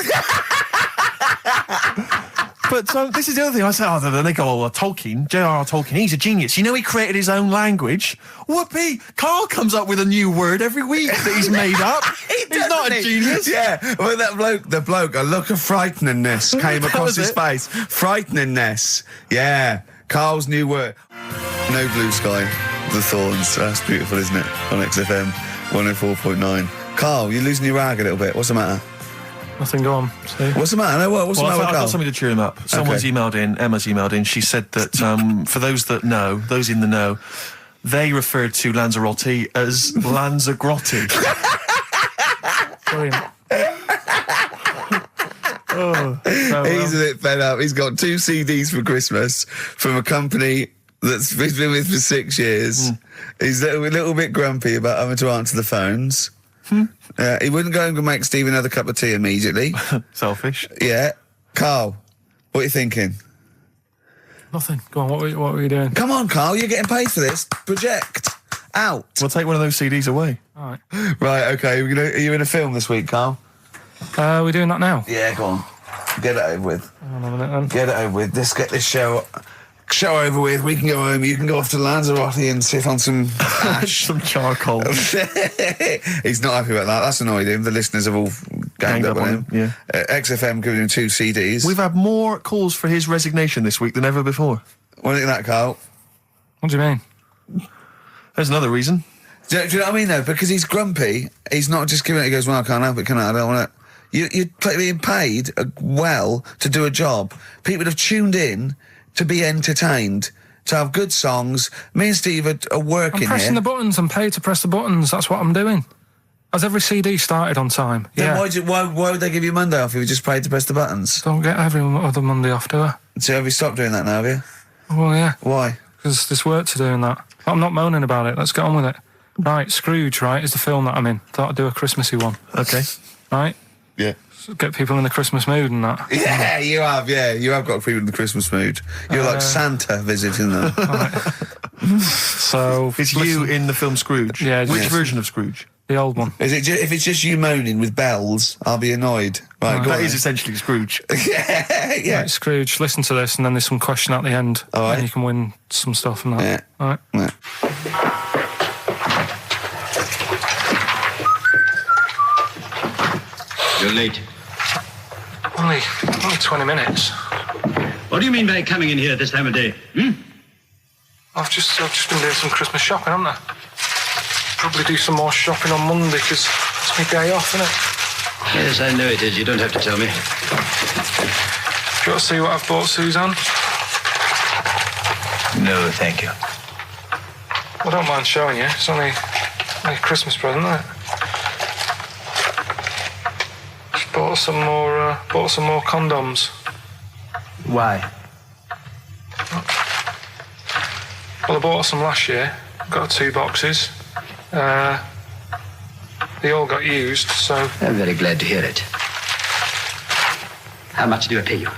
But this is the other thing. I say, then they go, Tolkien, J.R.R. Tolkien, he's a genius. You know he created his own language? Whoopee! Carl comes up with a new word every week that he's made up. He's not a genius. Yeah, well, the bloke, a look of frighteningness came across his face. Frighteningness. Yeah, Carl's new word. No Blue Sky, The Thorns. That's beautiful, isn't it? On XFM 104.9. Carl, you're losing your rag a little bit. What's the matter? Nothing, go on. See? What's the matter? What's the matter with Carl? I've got something to cheer him up. Someone's emailed in, Emma's emailed in, she said that for those that know, those in the know, they referred to Lanzarote as Lanzagrotte. Brilliant. He's a bit fed up. He's got 2 CDs for Christmas from a company that's been with for 6 years. He's a little bit grumpy about having to answer the phones. He wouldn't go and make Steve another cup of tea immediately. Selfish. Yeah. Carl, what are you thinking? Nothing. Go on, what were you doing? Come on, Carl, you're getting paid for this. Project. Out. We'll take one of those CDs away. All right. Right, okay. Are you in a film this week, Carl? We're doing that now? Yeah, go on. Get it over with. Hang on a minute, then. Get it over with. Let's get this show over with. We can go home. You can go off to Lanzarote and sit on some ash. Some charcoal. He's not happy about that. That's annoyed him. The listeners have all ganged up on him. Yeah. XFM giving him 2 CDs. We've had more calls for his resignation this week than ever before. What do you think of that, Carl? What do you mean? There's another reason. Do you know what I mean, though? Because he's grumpy. He's not just giving it. He goes, well, I can't help it, can I? I don't want it. You're being paid well to do a job. People have tuned in to be entertained, to have good songs. Me and Steve are working here. I'm pressing the buttons. I'm paid to press the buttons. That's what I'm doing. Has every CD started on time? Then why would they give you Monday off if you just paid to press the buttons? Don't get every other Monday off, do I? So have you stopped doing that now, have you? Well, yeah. Why? Because there's work to do in that. I'm not moaning about it. Let's get on with it. Right, Scrooge, right, is the film that I'm in. Thought I'd do a Christmassy one. Okay. Right? Yeah. Get people in the Christmas mood and that. Yeah, you have. Yeah, you have got people in the Christmas mood. You're like Santa visiting them. Right. So it's you in the film Scrooge. Yeah. Which version of Scrooge? The old one. Is it? If it's just you moaning with bells, I'll be annoyed. Right, that is essentially Scrooge. Yeah. Right, Scrooge. Listen to this, and then there's some question at the end, all right. and you can win some stuff and that. Yeah. All right. Yeah. You're late. Only 20 minutes. What do you mean by coming in here at this time of day? I've just been doing some Christmas shopping, haven't I? Probably do some more shopping on Monday because it's my day off, isn't it? Yes, I know it is. You don't have to tell me. Do you want to see what I've bought, Suzanne? No, thank you. I don't mind showing you. It's only a Christmas present, isn't it? Just bought some more condoms. Why? Well, I bought some last year. Got 2 boxes. They all got used, so... I'm very glad to hear it. How much do I pay you?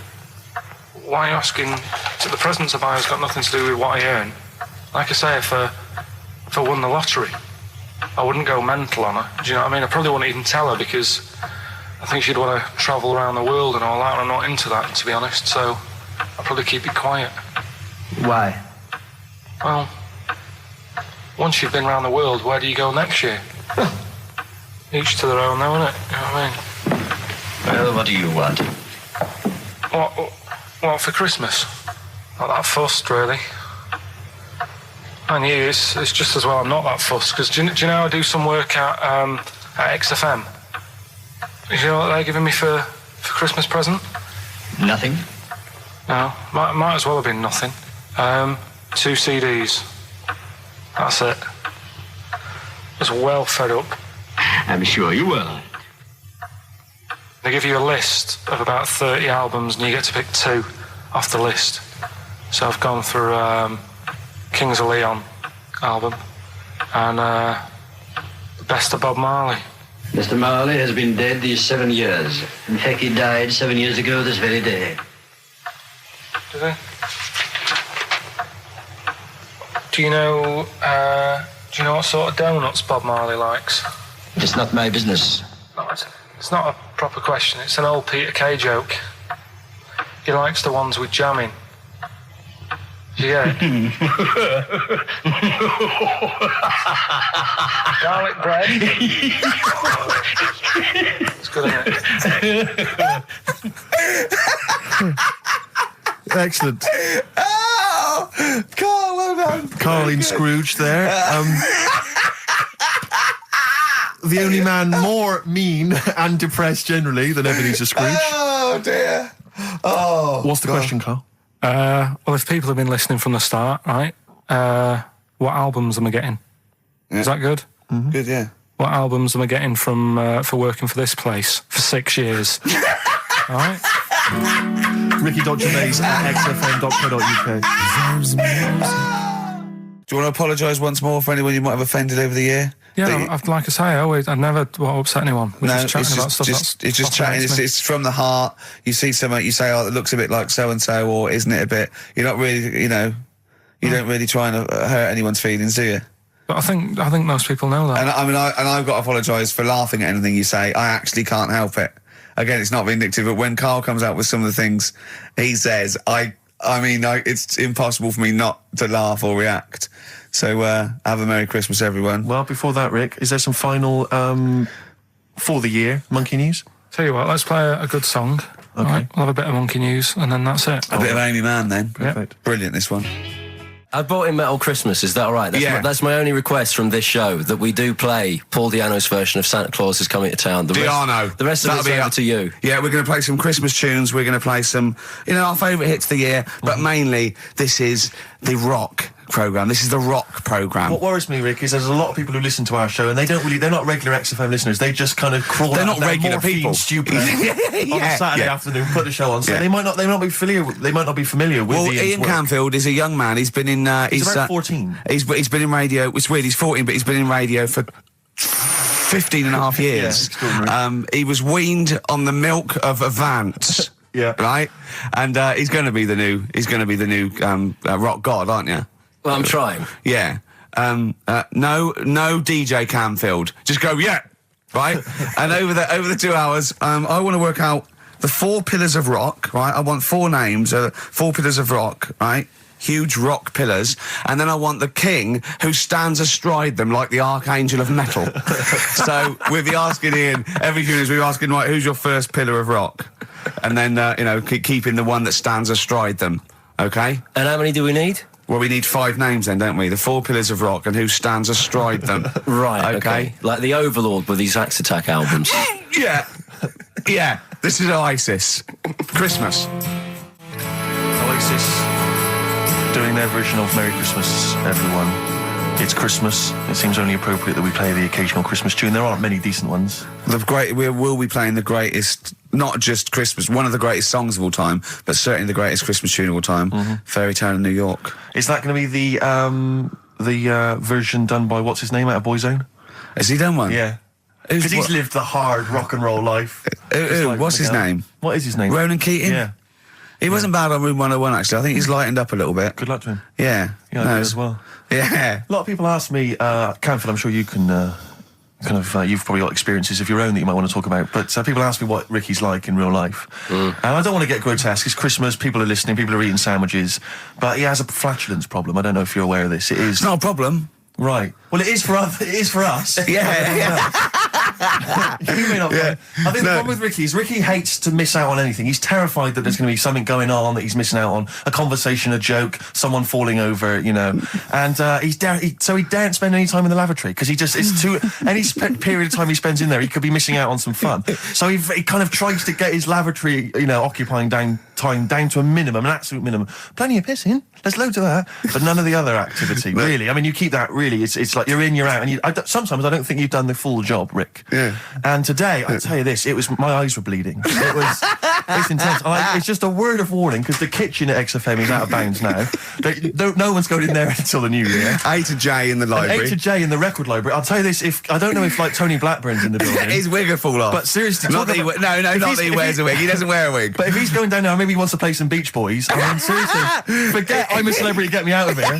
Why are you asking? So the presents I buy has got nothing to do with what I earn. Like I say, if I won the lottery, I wouldn't go mental on her. Do you know what I mean? I probably wouldn't even tell her because I think she'd want to travel around the world and all that, and I'm not into that, to be honest, so I'd probably keep it quiet. Why? Well, once you've been around the world, where do you go next year? Each to their own, though, innit? You know what I mean? Well, what do you want? What for Christmas? Not that fussed, really. And you, it's just as well I'm not that fussed, because do you know I do some work at XFM? Do you know what they're giving me for Christmas present? Nothing? No, might as well have been nothing. 2 CDs. That's it. I was well fed up. I'm sure you will. They give you a list of about 30 albums and you get to pick 2 off the list. So I've gone for Kings of Leon album and the best of Bob Marley. Mr. Marley has been dead these 7 years. In fact, he died 7 years ago this very day. Did he? Do you know what sort of donuts Bob Marley likes? It's not my business. No, it's not a proper question. It's an old Peter Kay joke. He likes the ones with jam in. Do you get it? Garlic bread. It's good, isn't it? Excellent. Oh, Carl, well done. Carl in Scrooge there. The only man more mean and depressed generally than Ebenezer Scrooge. Oh dear. Oh. What's the question, Carl? Well, if people have been listening from the start, right? What albums am I getting? Yeah. Is that good? Mm-hmm. Good, yeah. What albums am I getting from for working for this place for 6 years? All right. Ricky.Gervais at xfm.co.uk. Do you want to apologise once more for anyone you might have offended over the year? Yeah, like I say, I never want to upset anyone. We're just chatting about stuff. It's just chatting. It's from the heart. You see something, you say, "Oh, it looks a bit like so and so," or "Isn't it a bit?" You're not really, you don't really try and hurt anyone's feelings, do you? But I think most people know that. And I've got to apologise for laughing at anything you say. I actually can't help it. Again, it's not vindictive, but when Carl comes out with some of the things he says, it's impossible for me not to laugh or react. So, have a Merry Christmas, everyone. Well, before that, Rick, is there some final, for the year, Monkey News? Tell you what, let's play a good song. Okay. Right, we'll have a bit of Monkey News, and then that's it. A bit of Amy Mann, then. Perfect. Yep. Brilliant, this one. I brought in Metal Christmas, is that all right? That's my only request from this show, that we do play Paul Di'Anno's version of Santa Claus is Coming to Town. The rest of it's over to you. Yeah, we're going to play some Christmas tunes, we're going to play some, our favourite hits of the year, but mainly, this is the rock programme. This is the rock programme. What worries me, Rick, is there's a lot of people who listen to our show and they're not regular XFM listeners. They just kind of crawl They're out not of their regular morphine people. stupid on a Saturday afternoon, put the show on. So they might not be familiar with Ian work. Canfield is a young man. He's been in he's about 14. He's been in radio. It's weird, he's 14, but he's been in radio for 15 and a half years. He was weaned on the milk of Avant. Yeah. Right? And he's going to be the new rock god, aren't you? Well, I'm trying. Yeah. No DJ Canfield. Just go, yeah. Right? And over the 2 hours, I want to work out the 4 pillars of rock, right? I want 4 names, 4 pillars of rock, right? Huge rock pillars. And then I want the king who stands astride them like the archangel of metal. So we'll be asking Ian, every few minutes we're asking, right, who's your first pillar of rock? And then, keeping the one that stands astride them. Okay? And how many do we need? Well, we need 5 names then, don't we? The 4 pillars of rock and who stands astride them. Right, okay. Like the Overlord with these Axe Attack albums. Yeah. Yeah. This is Oasis. Christmas. Oasis doing their version of Merry Christmas, everyone. It's Christmas. It seems only appropriate that we play the occasional Christmas tune. There aren't many decent ones. We will be playing the greatest, not just Christmas, one of the greatest songs of all time, but certainly the greatest Christmas tune of all time, Fairy Tale in New York. Is that going to be the version done by, what's his name, out of Boyzone? Has he done one? Yeah. Because he's lived the hard rock and roll life. What's his name? What is his name? Ronan Keating? Yeah. He wasn't bad on Room 101, actually. I think he's lightened up a little bit. Good luck to him. Yeah. Yeah, I do as well. Yeah. A lot of people ask me, Canfield, I'm sure you can kind of, you've probably got experiences of your own that you might want to talk about, but people ask me what Ricky's like in real life. And I don't want to get grotesque. It's Christmas, people are listening, people are eating sandwiches, but he has a flatulence problem. I don't know if you're aware of this. It is... It's not a problem. Right. Well, it is for us. Yeah. You may not. Yeah. I think the problem with Ricky is Ricky hates to miss out on anything. He's terrified that there's going to be something going on that he's missing out on, a conversation, a joke, someone falling over, you know. And so he daren't spend any time in the lavatory because it's too any period of time he spends in there, he could be missing out on some fun. So he kind of tries to get his lavatory, you know, occupying time down to a minimum, an absolute minimum. Plenty of pissing. There's loads of that, but none of the other activity. Really, I mean, you keep that. Really, it's like you're in, you're out, and sometimes I don't think you've done the full job, Rick. Yeah. And today, I tell you this, my eyes were bleeding. It's intense. It's just a word of warning because the kitchen at XFM is out of bounds now. No one's going in there until the new year. A to J in the library. A to J in the record library. I'll tell you this: I don't know if like Tony Blackburn's in the building. His wig will fall off. But seriously, not that he wears a wig. He doesn't wear a wig. But if he's going down now, maybe he wants to play some Beach Boys. I mean, seriously, forget I'm a Celebrity, get me out of here.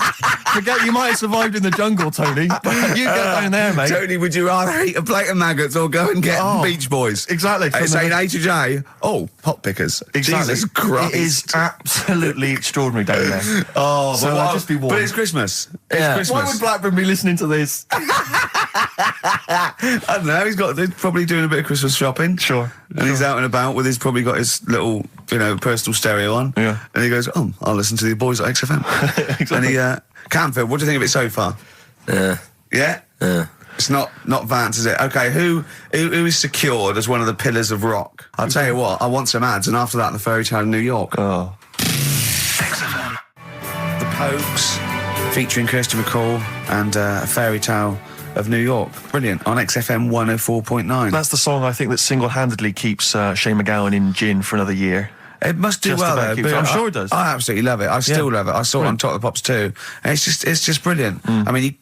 Forget you might have survived in the jungle, Tony. But you get down there, mate. Tony, would you rather eat a plate of maggots or go and get Beach Boys? Exactly. It's saying A to J. Oh, pot pickers. Exactly. Jesus Christ. It is absolutely extraordinary down there. So I'll just be warned. But it's Christmas. Yeah. Christmas. Why would Blackburn be listening to this? I don't know. He's probably doing a bit of Christmas shopping. Sure. And he's out and about with probably got his little, personal stereo on. Yeah. And he goes, I'll listen to the boys at XFM. Exactly. And Camfield, what do you think of it so far? Yeah. Yeah? Yeah. It's not Vance, is it? Okay, who is secured as one of the pillars of rock? I'll tell you what, I want some ads, and after that, the Fairy Tale of New York. Oh. XFM. The Pokes, featuring Kirsty McCall, and a Fairy Tale of New York. Brilliant. On XFM 104.9. That's the song I think that single-handedly keeps Shane MacGowan in gin for another year. It must do well, though. But I'm sure it does. I absolutely love it. I still love it. I saw it on Top of the Pops too. And it's just brilliant. I mean,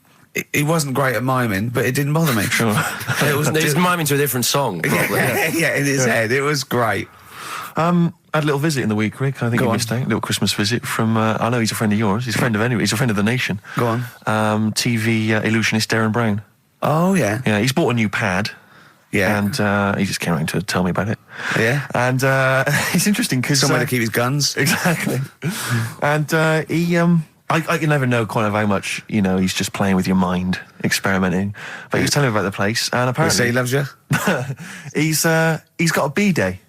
he wasn't great at miming, but it didn't bother me. Sure. It was miming to a different song, probably. In his head. It was great. I had a little visit in the week, Rick. I think you missed out. A little Christmas visit from, I know he's a friend of yours. He's a friend of He's a friend of the nation. Go on. TV illusionist Darren Brown. Oh, yeah. Yeah, he's bought a new pad. Yeah. And he just came around to tell me about it. Yeah. And it's interesting because... Somewhere to keep his guns. Exactly. And he... I can never know kind of how much, he's just playing with your mind, experimenting. But he was telling me about the place, and apparently... He loves you? he's got a B-day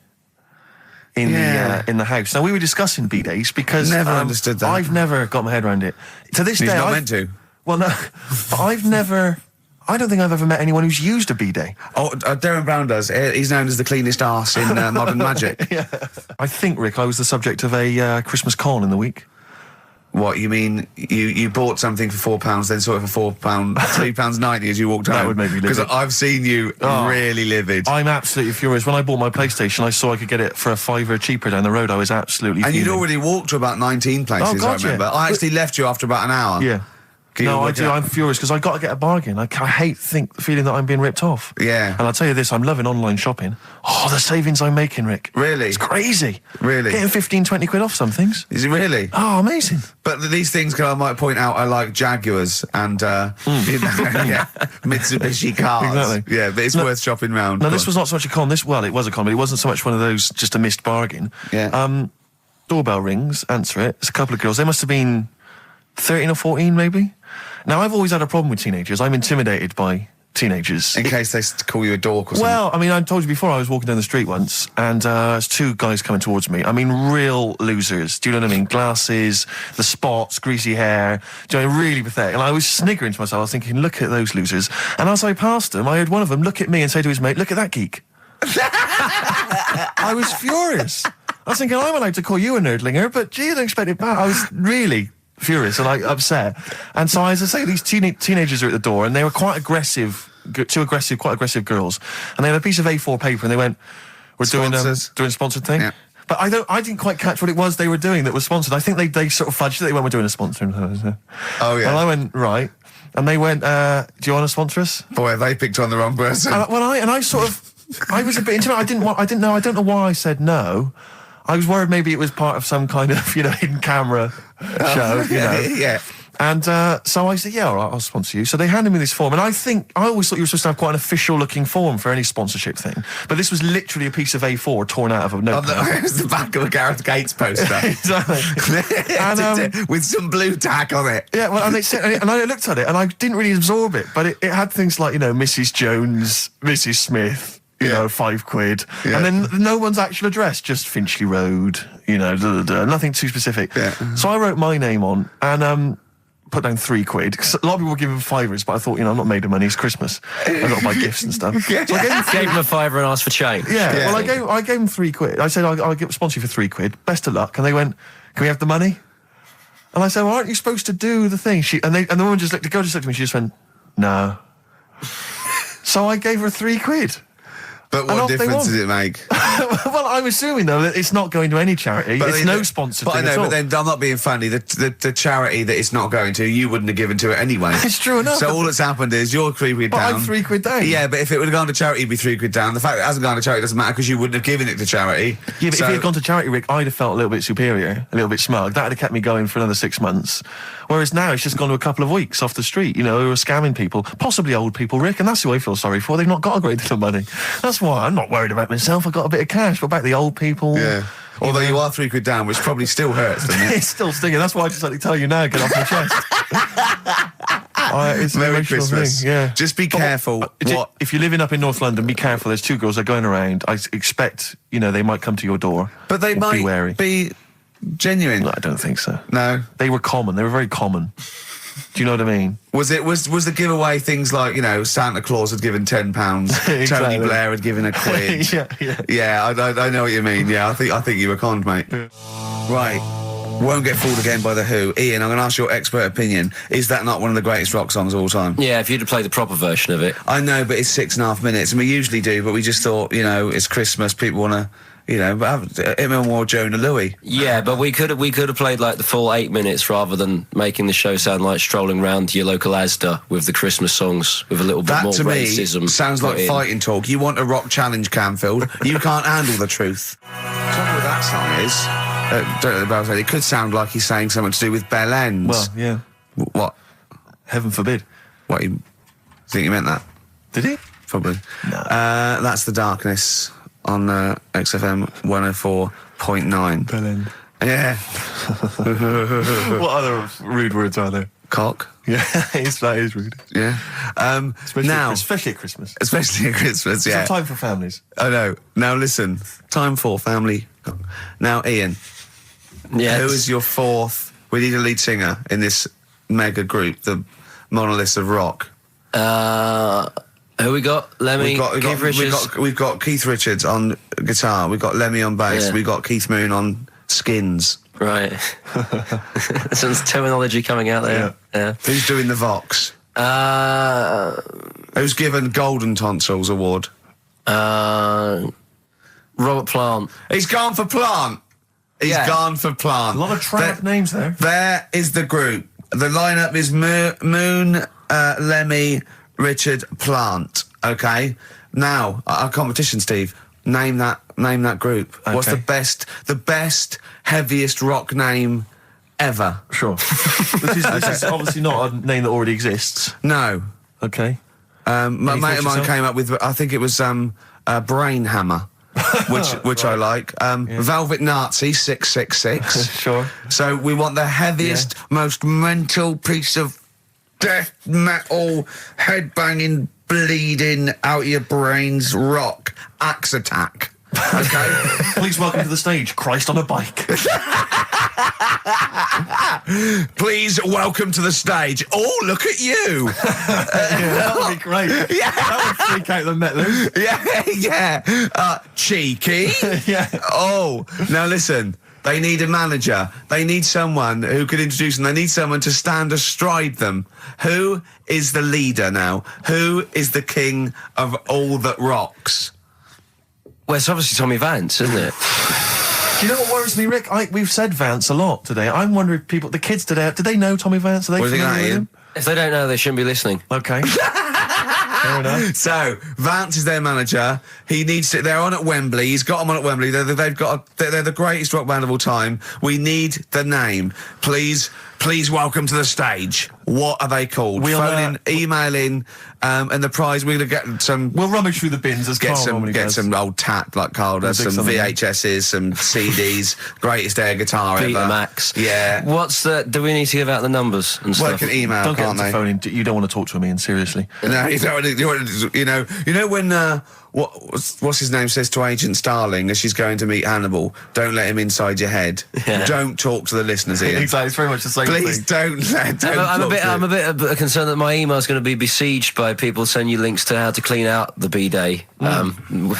in the house. Now, we were discussing B-days because... Never understood that. I've never got my head around it. To this day... He's not meant to. Well, no. But I don't think I've ever met anyone who's used a B-day. Oh, Darren Brown does. He's known as the cleanest arse in Modern Magic. Yeah. I think, Rick, I was the subject of a Christmas con in the week. What, you mean you bought something for £4, then saw it for £3.90 as you walked home? That would make me livid. Because I've seen you really livid. I'm absolutely furious. When I bought my PlayStation, I saw I could get it for £5 cheaper down the road. I was absolutely fuming. And you'd already walked to about 19 places, I remember. Yeah. I actually left you after about an hour. Yeah. No, I do. I'm furious because I got to get a bargain. I hate feeling that I'm being ripped off. Yeah. And I'll tell you this, I'm loving online shopping. Oh, the savings I'm making, Rick. Really? It's crazy. Really? Getting 15, 20 quid off some things. Is it really? Oh, amazing. But these things, I might point out, are like Jaguars and Mitsubishi cars. Exactly. Yeah, but it's worth shopping round. No, this was not so much a con. It was a con, but it wasn't so much one of those just a missed bargain. Yeah. Doorbell rings, answer it. It's a couple of girls. They must have been 13 or 14, maybe. Now, I've always had a problem with teenagers. I'm intimidated by teenagers. In case they call you a dork or something. Well, I mean, I told you before, I was walking down the street once, and there's two guys coming towards me. I mean, real losers. Do you know what I mean? Glasses, the spots, greasy hair. Do you know, really pathetic. And I was sniggering to myself. I was thinking, look at those losers. And as I passed them, I heard one of them look at me and say to his mate, look at that geek. I was furious. I was thinking, I'm allowed to call you a nerdlinger, but gee, I didn't expect it back. I was really... furious and upset. And so, as I say, these teenagers are at the door, and they were quite aggressive, quite aggressive girls. And they had a piece of A4 paper, and they went, "We're doing a sponsored thing." Yeah. But I didn't quite catch what it was they were doing that was sponsored. I think they sort of fudged it. They went, "We're doing a sponsor." Oh yeah. And I went, right. And they went, "Do you want to sponsor us?" Boy, they picked on the wrong person. I was a bit intimidated. I don't know why I said no. I was worried maybe it was part of some kind of, hidden camera show, Yeah. And so I said, yeah, all right, I'll sponsor you. So they handed me this form, and I always thought you were supposed to have quite an official-looking form for any sponsorship thing. But this was literally a piece of A4 torn out of a notepad. It was the back of a Gareth Gates poster. Exactly. And, with some blue tack on it. Yeah, well, and I looked at it, and I didn't really absorb it, but it had things like, Mrs. Jones, Mrs. Smith, £5. Yeah. And then no one's actual address, just Finchley Road, nothing too specific. Yeah. So I wrote my name on, and put down £3. 'Cause a lot of people were giving £5s, but I thought, I'm not made of money. It's Christmas. I've got to buy gifts and stuff. So I gave him a £5 and asked for change. Yeah. Well, I gave him £3. I said I'll sponsor you for £3. Best of luck. And they went, "Can we have the money?" And I said, "Well, aren't you supposed to do the thing?" And the woman the girl just looked at me. She just went, "No." So I gave her £3. But what difference does it make? Well, I'm assuming, though, that it's not going to any charity. It's no sponsored thing at all. But then I'm not being funny. The charity that it's not going to, you wouldn't have given to it anyway. It's true enough. So all that's happened is you're £3 down. I'm £3 down. Yeah, but if it would have gone to charity, it'd be £3 down. The fact that it hasn't gone to charity doesn't matter because you wouldn't have given it to charity. Yeah, but if it had gone to charity, Rick, I'd have felt a little bit superior, a little bit smug. That would have kept me going for another 6 months. Whereas now it's just gone to a couple of weeks off the street, who are scamming people, possibly old people, Rick, and that's who I feel sorry for. They've not got a great deal of money. That's why I'm not worried about myself. I've got a bit of cash. What about the old people? Yeah. Although you are £3 down, which probably still hurts, doesn't it? It's still stinging. That's why I just like to tell you now, get off my chest. It's Merry Christmas. Thing, yeah. Just be careful. If you're living up in North London, be careful. There's 2 girls that are going around. I expect, they might come to your door. But they might be wary. Be genuine. No, I don't think so. No. They were common. They were very common. Do you know what I mean? Was the giveaway things like, Santa Claus had given £10, Exactly. Tony Blair had given £1? Yeah, I know what you mean. Yeah, I think you were conned, mate. Yeah. Right. Won't Get Fooled Again by The Who. Ian, I'm going to ask your expert opinion. Is that not one of the greatest rock songs of all time? Yeah, if you'd have played the proper version of it. I know, but it's 6.5 minutes, and we usually do, but we just thought, it's Christmas, people want to... but have him or Jonah Louis. Yeah, but we could have played like the full 8 minutes rather than making the show sound like strolling round your local Asda with the Christmas songs with a little bit more racism. That to me sounds like fighting talk. You want a rock challenge, Canfield. You can't handle the truth. The trouble with that song is, don't know about it could sound like he's saying something to do with Bell Ends. Well, yeah. What? Heaven forbid. What? You think he meant that? Did he? Probably. No. That's The Darkness on XFM 104.9. Bellend. Yeah. What other rude words are there? Cock. Yeah, that is rude. Yeah. Especially at Christmas. Especially at Christmas, yeah. It's time for families. I know. Now listen, time for family. Now, Ian. Yes. Who is your fourth? We need a lead singer in this mega group, the monoliths of rock. Who we got? Lemmy, Keith Richards. We've got Keith Richards on guitar. We've got Lemmy on bass. Yeah. We've got Keith Moon on skins. Right. Some terminology coming out there. Yeah. Who's doing the Vox? Who's given Golden Tonsils Award? Robert Plant. He's gone for Plant. He's gone for Plant. A lot of trap names there. There is the group. The lineup is Moon, Lemmy, Richard, Plant. Okay. Now, our competition, Steve. Name that group. Okay. What's the best, heaviest rock name ever? Sure. This is obviously not a name that already exists. No. Okay. My mate of mine came up with, I think it was Brain Hammer, which I like. Velvet Nazi 666. Sure. So we want the heaviest, most mental piece of death metal, headbanging, bleeding out your brains rock. Axe Attack. Okay. Please welcome to the stage, Christ on a Bike. Please welcome to the stage. Oh, look at you. That would be great. Yeah. That would freak out the metalers. Yeah. Cheeky. Yeah. Oh, now listen. They need a manager. They need someone who could introduce them. They need someone to stand astride them. Who is the leader now? Who is the king of all that rocks? Well, it's obviously Tommy Vance, isn't it? Do you know what worries me, Rick? We've said Vance a lot today. I'm wondering if the kids today, do they know Tommy Vance? Are they familiar with him? If they don't know, they shouldn't be listening. Okay. Fair enough. So, Vance is their manager. He needs to... They're on at Wembley. He's got them on at Wembley. They're the greatest rock band of all time. We need the name. Please please welcome to the stage. What are they called? Phone in, email in, and the prize, we're going to get some... We'll rummage through the bins as Carl normally does. Get some old tat like Carl does, some VHSs, some CDs, greatest air guitar ever. Betamax. Yeah. Do we need to give out the numbers and stuff? Well, you can email, don't can't get them to phone in. You don't want to talk to him, Ian, seriously. No, you don't want to, you know when, what's his name says to Agent Starling as she's going to meet Hannibal, don't let him inside your head. Yeah. Don't talk to the listeners, Ian. Exactly, it's very much the same Please thing. I'm a bit concerned that my email's going to be besieged by people sending you links to how to clean out the B-Day. Well,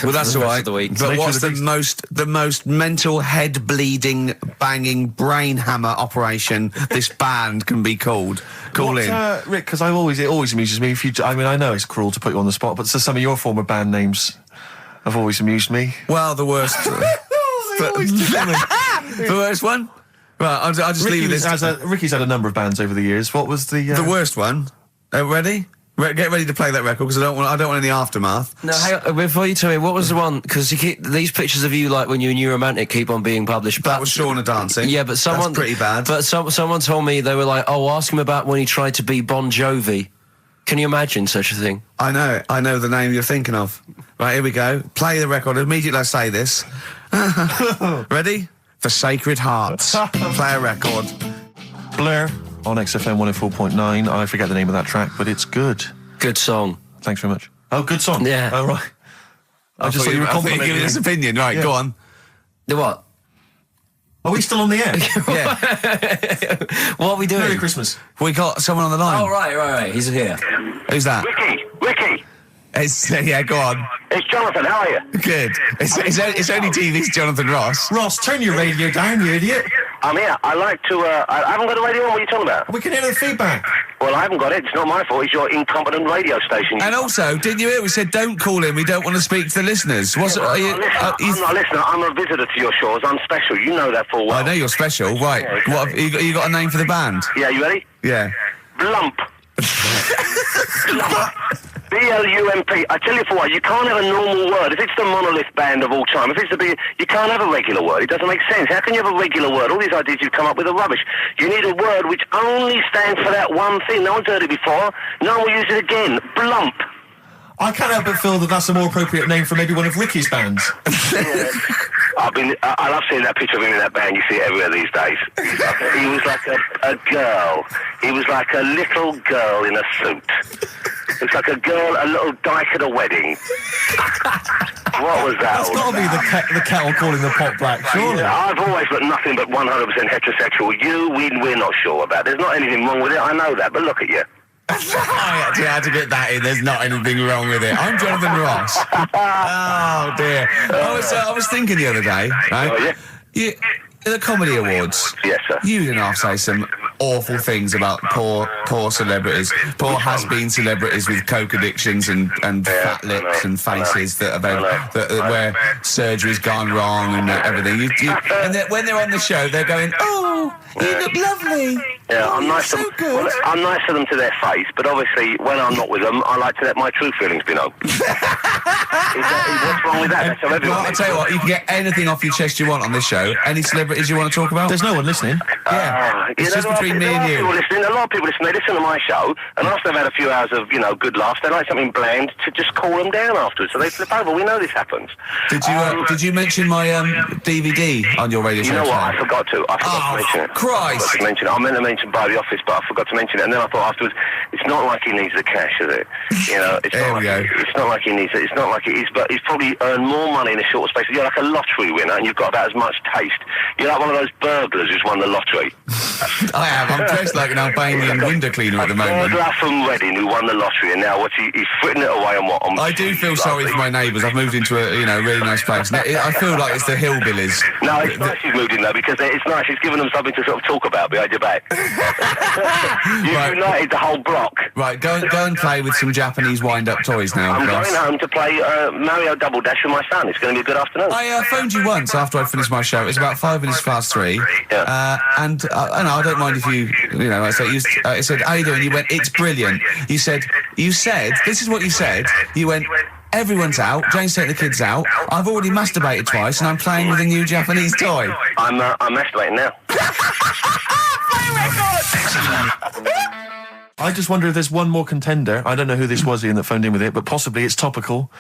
that's all right. But what's the most mental head bleeding, banging brain hammer operation this band can be called? Call in, Rick. Because it always amuses me. I know it's cruel to put you on the spot, but some of your former band names have always amused me. Well, the worst. The worst one. Right, I'll just leave this. Ricky's had a number of bands over the years. What was the worst one? Ready? Get ready to play that record because I don't want any aftermath. No, hang on, before you tell me, what was the one? Because these pictures of you, like when you were New Romantic, keep on being published. That was Shauna dancing. Yeah, but someone... That's pretty bad. But someone told me, they were like, oh, ask him about when he tried to be Bon Jovi. Can you imagine such a thing? I know the name you're thinking of. Right, here we go. Play the record. Immediately I say this. Ready? The Sacred Hearts. Play a record. Blur on XFM 104.9. I forget the name of that track, but it's good. Good song. Thanks very much. Oh, good song. Yeah. Oh, right. I just thought you were complimenting giving his opinion. Right, go on. The what? Are we still on the air? Yeah. What are we doing? Merry Christmas. We got someone on the line. Oh, right. He's here. Who's that? Ricky. Yeah, go on. It's Jonathan. How are you? Good. It's only TV's Jonathan Ross. Ross, turn your radio down, you idiot. I'm here. I like to, I haven't got a radio on. What are you talking about? We can hear the feedback. Well, I haven't got it. It's not my fault. It's your incompetent radio station. And also, didn't you hear we said don't call in, we don't want to speak to the listeners? I'm not a listener. I'm a visitor to your shores. I'm special. You know that full well. I know you're special. Right. Yeah, exactly. What have you got a name for the band? Yeah, you ready? Yeah. Blump. B-L-U-M-P. I tell you for what, you can't have a normal word. If it's the monolith band of all time, if it's the big, you can't have a regular word. It doesn't make sense. How can you have a regular word? All these ideas you've come up with are rubbish. You need a word which only stands for that one thing. No one's heard it before. No one will use it again. Blump. I can't help but feel that that's a more appropriate name for maybe one of Ricky's bands. Yeah. I love seeing that picture of him in that band. You see it everywhere these days. He was like a girl. He was like a little girl in a suit. It's like a little dyke at a wedding. What was that? That's got to be the kettle calling the pot black, surely. I've always got nothing but 100% heterosexual. We're not sure about. There's not anything wrong with it. I know that, but look at you. I actually had to get that in. There's not anything wrong with it. I'm Jonathan Ross. Oh dear. I was thinking the other day, right? Oh, yeah? The Comedy Awards. Yes, sir. You didn't have to say some awful things about poor celebrities, poor has-been celebrities with coke addictions and fat lips and faces that where surgery's gone wrong and everything. And when they're on the show, they're going, "Oh, you look lovely." Yeah, I'm nice to them. Well, I'm nice to them to their face, but obviously when I'm not with them, I like to let my true feelings be known. What's wrong with that? That's how everyone. Well, I'll tell you what, you can get anything off your chest you want on this show. Any celebrities you want to talk about? There's no one listening. Yeah, it's just between me and you. A lot of people listen. They listen to my show, and after they've had a few hours of good laughs, they like something bland to just cool them down afterwards. So they flip over. We know this happens. Did you mention my DVD on your radio show? You know what? I forgot to mention it. Christ! I meant to mention by the office, but I forgot to mention it. And then I thought afterwards, it's not like he needs the cash, is it? It's not like he needs it. It's not like it is, but he's probably earned more money in a short space. You're like a lottery winner, and you've got about as much taste. You're like one of those burglars who's won the lottery. I am. I'm dressed like an Albanian window cleaner at the moment. Burglar from Reading who won the lottery, and now he's fritting it away on what? I do feel sorry for my neighbours. I've moved into a really nice place. I feel like it's the hillbillies. No, it's nice he's moved in though, because it's nice. He's given them something to sort of talk about behind your back. You've united the whole block. Right, go and play with some Japanese wind-up toys now. I'm going home to play Mario Double Dash with my son. It's going to be a good afternoon. I phoned you once after I finished my show. It was about 5 minutes past 3. Yeah. And I don't mind if you I said, how you doing? You went, it's brilliant. You said, this is what you said. You went, everyone's out. Jane's taking the kids out. I've already masturbated twice, and I'm playing with a new Japanese toy. I'm masturbating now. Play record! I just wonder if there's one more contender. I don't know who this was, Ian, that phoned in with it, but possibly it's topical.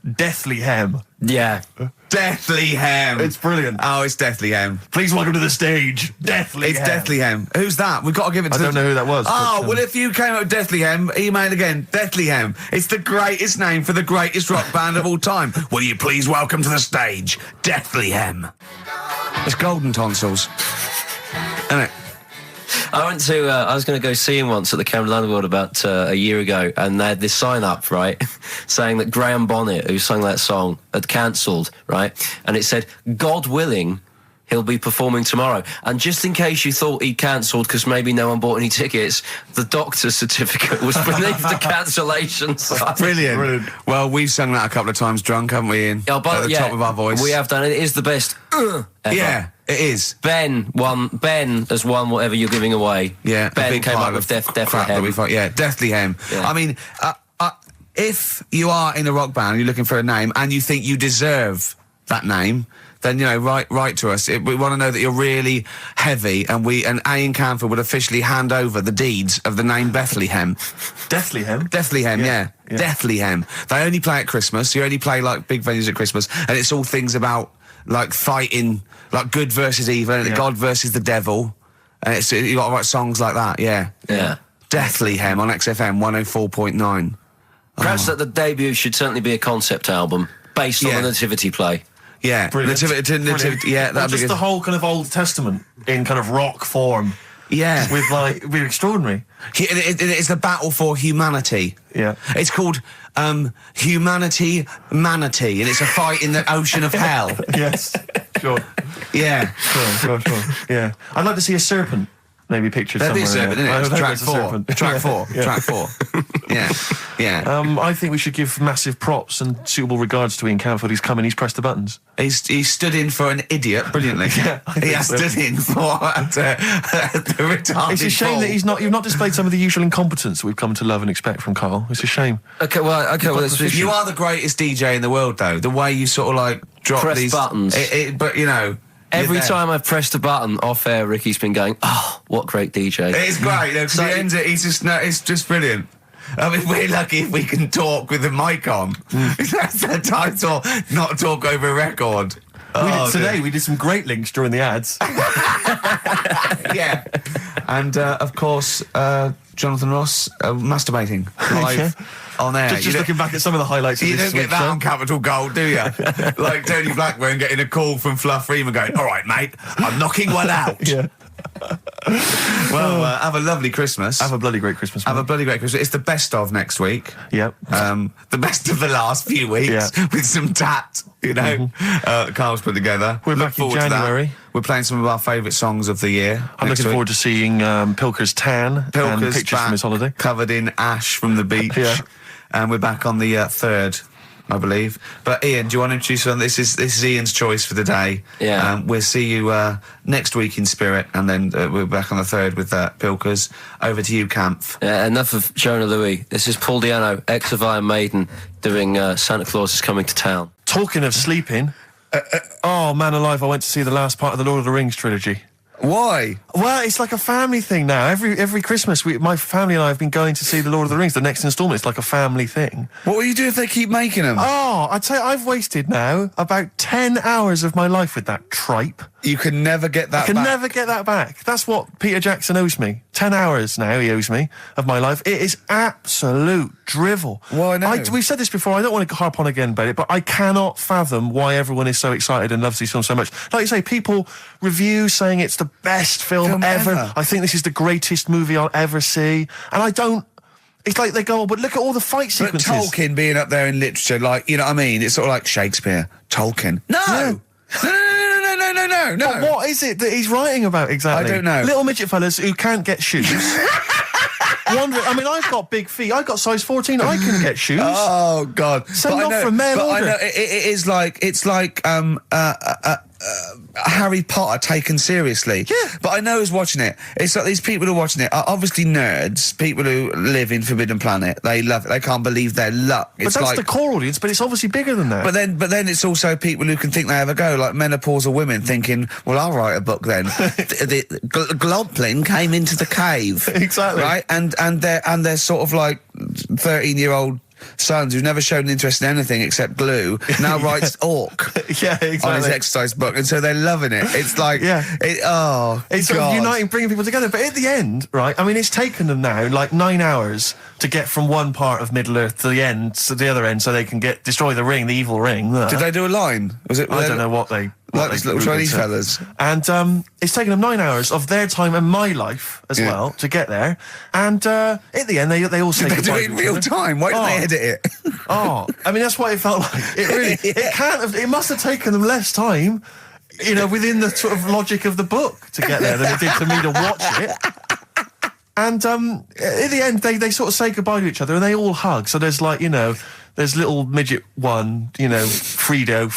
Deathly Hem. Yeah. Deathly Hem. It's brilliant. Oh, it's Deathly Hem. Please welcome to the stage, Deathly Hem. It's Deathly Hem. Who's that? We've got to give it to I don't know who that was. Oh, but, well, if you came up with Deathly Hem, email again. Deathly Hem. It's the greatest name for the greatest rock band of all time. Will you please welcome to the stage, Deathly Hem? It's golden tonsils. Isn't it? I went to, I was going to go see him once at the Camden Underworld about a year ago, and they had this sign up, right, saying that Graham Bonnet, who sang that song, had cancelled, right, and it said, God willing, he'll be performing tomorrow. And just in case you thought he cancelled because maybe no one bought any tickets, the doctor's certificate was beneath the cancellation sign. Brilliant. Well, we've sung that a couple of times drunk, haven't we, Ian? Oh, but, at the top of our voice. We have done it. It is the best ever. Yeah, it is. Ben has won whatever you're giving away. Yeah. Ben came up with Deathly Hem. Yeah, Deathly Hem. Yeah. I mean, if you are in a rock band and you're looking for a name and you think you deserve that name, then, you know, write to us. We want to know that you're really heavy, and Ian Camphor would officially hand over the deeds of the name Bethlehem. Deathly Hem? Deathly Hem, yeah. Deathly Hem. They only play at Christmas. You only play, like, big venues at Christmas, and it's all things about, like, fighting, like, good versus evil, and God versus the devil, and you got to write songs like that, yeah. Deathly Hem on XFM 104.9. Perhaps that the debut should certainly be a concept album based on the Nativity play. Yeah, Nativity, yeah, that'd be just good. the whole kind of Old Testament in kind of rock form. Yeah. With, like, it'd be extraordinary. It's the battle for humanity. Yeah. It's called Humanity Manatee, and it's a fight in the ocean of hell. Yes, sure. Yeah. Sure. Yeah. I'd like to see a serpent. Maybe pictured There'd somewhere. Be a serpent, in isn't it? it? Track four. Track four. Yeah. I think we should give massive props and suitable regards to Ian Camphor. He's come in, he's pressed the buttons. He stood in for an idiot brilliantly. He has stood in for the retarded. It's a shame that you've not displayed some of the usual incompetence that we've come to love and expect from Karl. It's a shame. Okay, well, you are the greatest DJ in the world, though. The way you sort of like drop press these buttons, but you know. Every time I've pressed a button off air, Ricky's been going, "Oh, what great DJ!" It's great because he ends it. It's just brilliant. I mean, we're lucky if we can talk with the mic on. That's the title. Not talk over a record. We did some great links during the ads. Yeah, and of course, Jonathan Ross masturbating live. On air. Just looking back at some of the highlights of this week's show. You don't get that on Capital Gold, do you? Like Tony Blackburn getting a call from Fluff Freeman going, "All right, mate, I'm knocking one out." Yeah. Well, have a lovely Christmas. Have a bloody great Christmas. Have a bloody great Christmas. It's the best of next week. Yep. The best of the last few weeks with some tat, you know, Carl's put together. We're back in January. We're playing some of our favourite songs of the year. I'm looking forward to seeing Pilker's tan and pictures from his holiday. Covered in ash from the beach. Yeah. And we're back on the 3rd, I believe. But Ian, do you want to introduce one? This is Ian's choice for the day. Yeah. We'll see you next week in spirit, and then we're back on the 3rd with Pilkers. Over to you, Kampf. Enough of Jonah Louis. This is Paul Di'Anno, ex of Iron Maiden, doing Santa Claus is Coming to Town. Talking of sleeping, oh man alive, I went to see the last part of the Lord of the Rings trilogy. Why? Well, it's like a family thing now. Every Christmas, my family and I have been going to see the Lord of the Rings, the next instalment. It's like a family thing. What will you do if they keep making them? Oh, I'd say I've wasted now about 10 hours of my life with that tripe. You can never get that back. I can never get that back. That's what Peter Jackson owes me. 10 hours now he owes me of my life. It is absolute drivel. Well, I know. We've said this before. I don't want to harp on again about it, but I cannot fathom why everyone is so excited and loves these films so much. Like you say, people review saying it's the best film ever. I think this is the greatest movie I'll ever see. And I don't... It's like they go, oh, but look at all the fight sequences. But Tolkien being up there in literature, like, you know what I mean? It's sort of like Shakespeare, Tolkien. No! Yeah. No. But what is it that he's writing about exactly? I don't know. Little midget fellas who can't get shoes. I mean, I've got big feet. I've got size 14. I can get shoes. Oh God! Send off from mail order. I know it's like Harry Potter taken seriously. Yeah. But I know who's watching it. It's like these people who are watching it are obviously nerds, people who live in Forbidden Planet. They love it. They can't believe their luck. But It's that's like, the core audience, but it's obviously bigger than that. but then it's also people who can think they have a go, like menopausal women thinking, well, I'll write a book then. the Globplin came into the cave. Exactly. Right? And they're sort of like 13-year-old sons who've never shown interest in anything except glue, now writes Orc Yeah, exactly. on his exercise book, and so they're loving it. It's like, It's sort of uniting, bringing people together. But at the end, right, I mean, it's taken them now like 9 hours to get from one part of Middle-earth to the end, to the other end, so they can destroy the ring, the evil ring. Did they do a line? Was it? I don't know what they... Like those little Chinese fellas. And it's taken them 9 hours of their time and my life as well to get there. And at the end, they all say They goodbye do it in to each real other. time. Why didn't they edit it? I mean, that's what it felt like. It really, it can't have, it must have taken them less time, you know, within the sort of logic of the book to get there than it did for me to watch it. And at the end, they sort of say goodbye to each other and they all hug. So there's like, you know, there's little midget one, you know, Frida,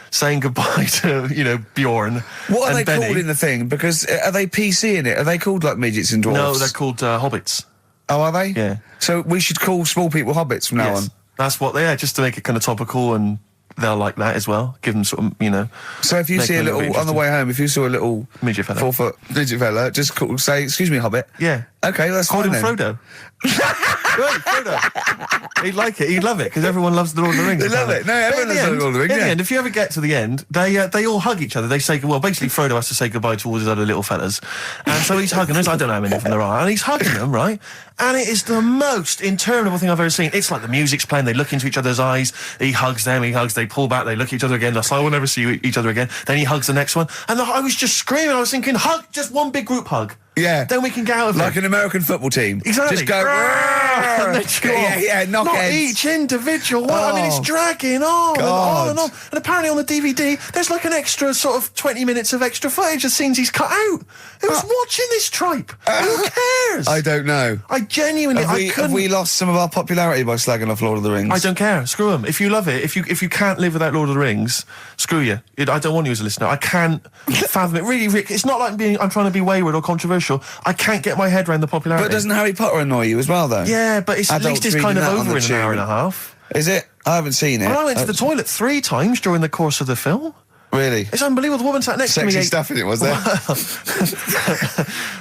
saying goodbye to, you know, Bjorn. What are they Benny. called in the thing? Because are they PC in it? Are they called like midgets and dwarfs? No, they're called hobbits. Oh, are they? Yeah. So we should call small people hobbits from now on. That's what they are, just to make it kind of topical, and they'll like that as well. Give them sort of, you know. So if you make see a them little, on the interesting. way home, if you saw a little Midget fella. 4 foot midget fella, just say, excuse me, hobbit. Yeah. Okay, that's Call fine him then. Frodo. Right, Frodo. He'd like it. He'd love it because everyone loves the Lord of the Rings. They love it. No, everyone loves the Lord of the Rings, In yeah. the end, if you ever get to the end, they all hug each other. They say, well, basically Frodo has to say goodbye to all his other little fellas, and so he's hugging them. I don't know how many of them there are, and he's hugging them, right? And it is the most interminable thing I've ever seen. It's like the music's playing. They look into each other's eyes. He hugs them. He hugs. They pull back. They look at each other again. That's like, we'll never see each other again. Then he hugs the next one, and I was just screaming. I was thinking, hug, just one big group hug. Yeah. Then we can get out of Like it. an American football team. Exactly. Just go, And then go off. knock Not heads. each individual one. I mean, it's dragging on and on and on. And apparently on the DVD, there's like an extra sort of 20 minutes of extra footage of scenes he's cut out. Who's watching this tripe? Who cares? I don't know. I genuinely, Have we lost some of our popularity by slagging off Lord of the Rings? I don't care. Screw them. If you love it, if you can't live without Lord of the Rings, screw you. I don't want you as a listener. I can't fathom it. Really, Rick, it's not like I'm trying to be wayward or controversial. I can't get my head around the popularity. But doesn't Harry Potter annoy you as well, though? Yeah, but at Adults least it's reading kind of that on over the in an hour tube. and a half. Is it? I haven't seen it. And I went to the toilet 3 times during the course of the film. Really? It's unbelievable. The woman sat next to me. Sexy stuff in it, was there?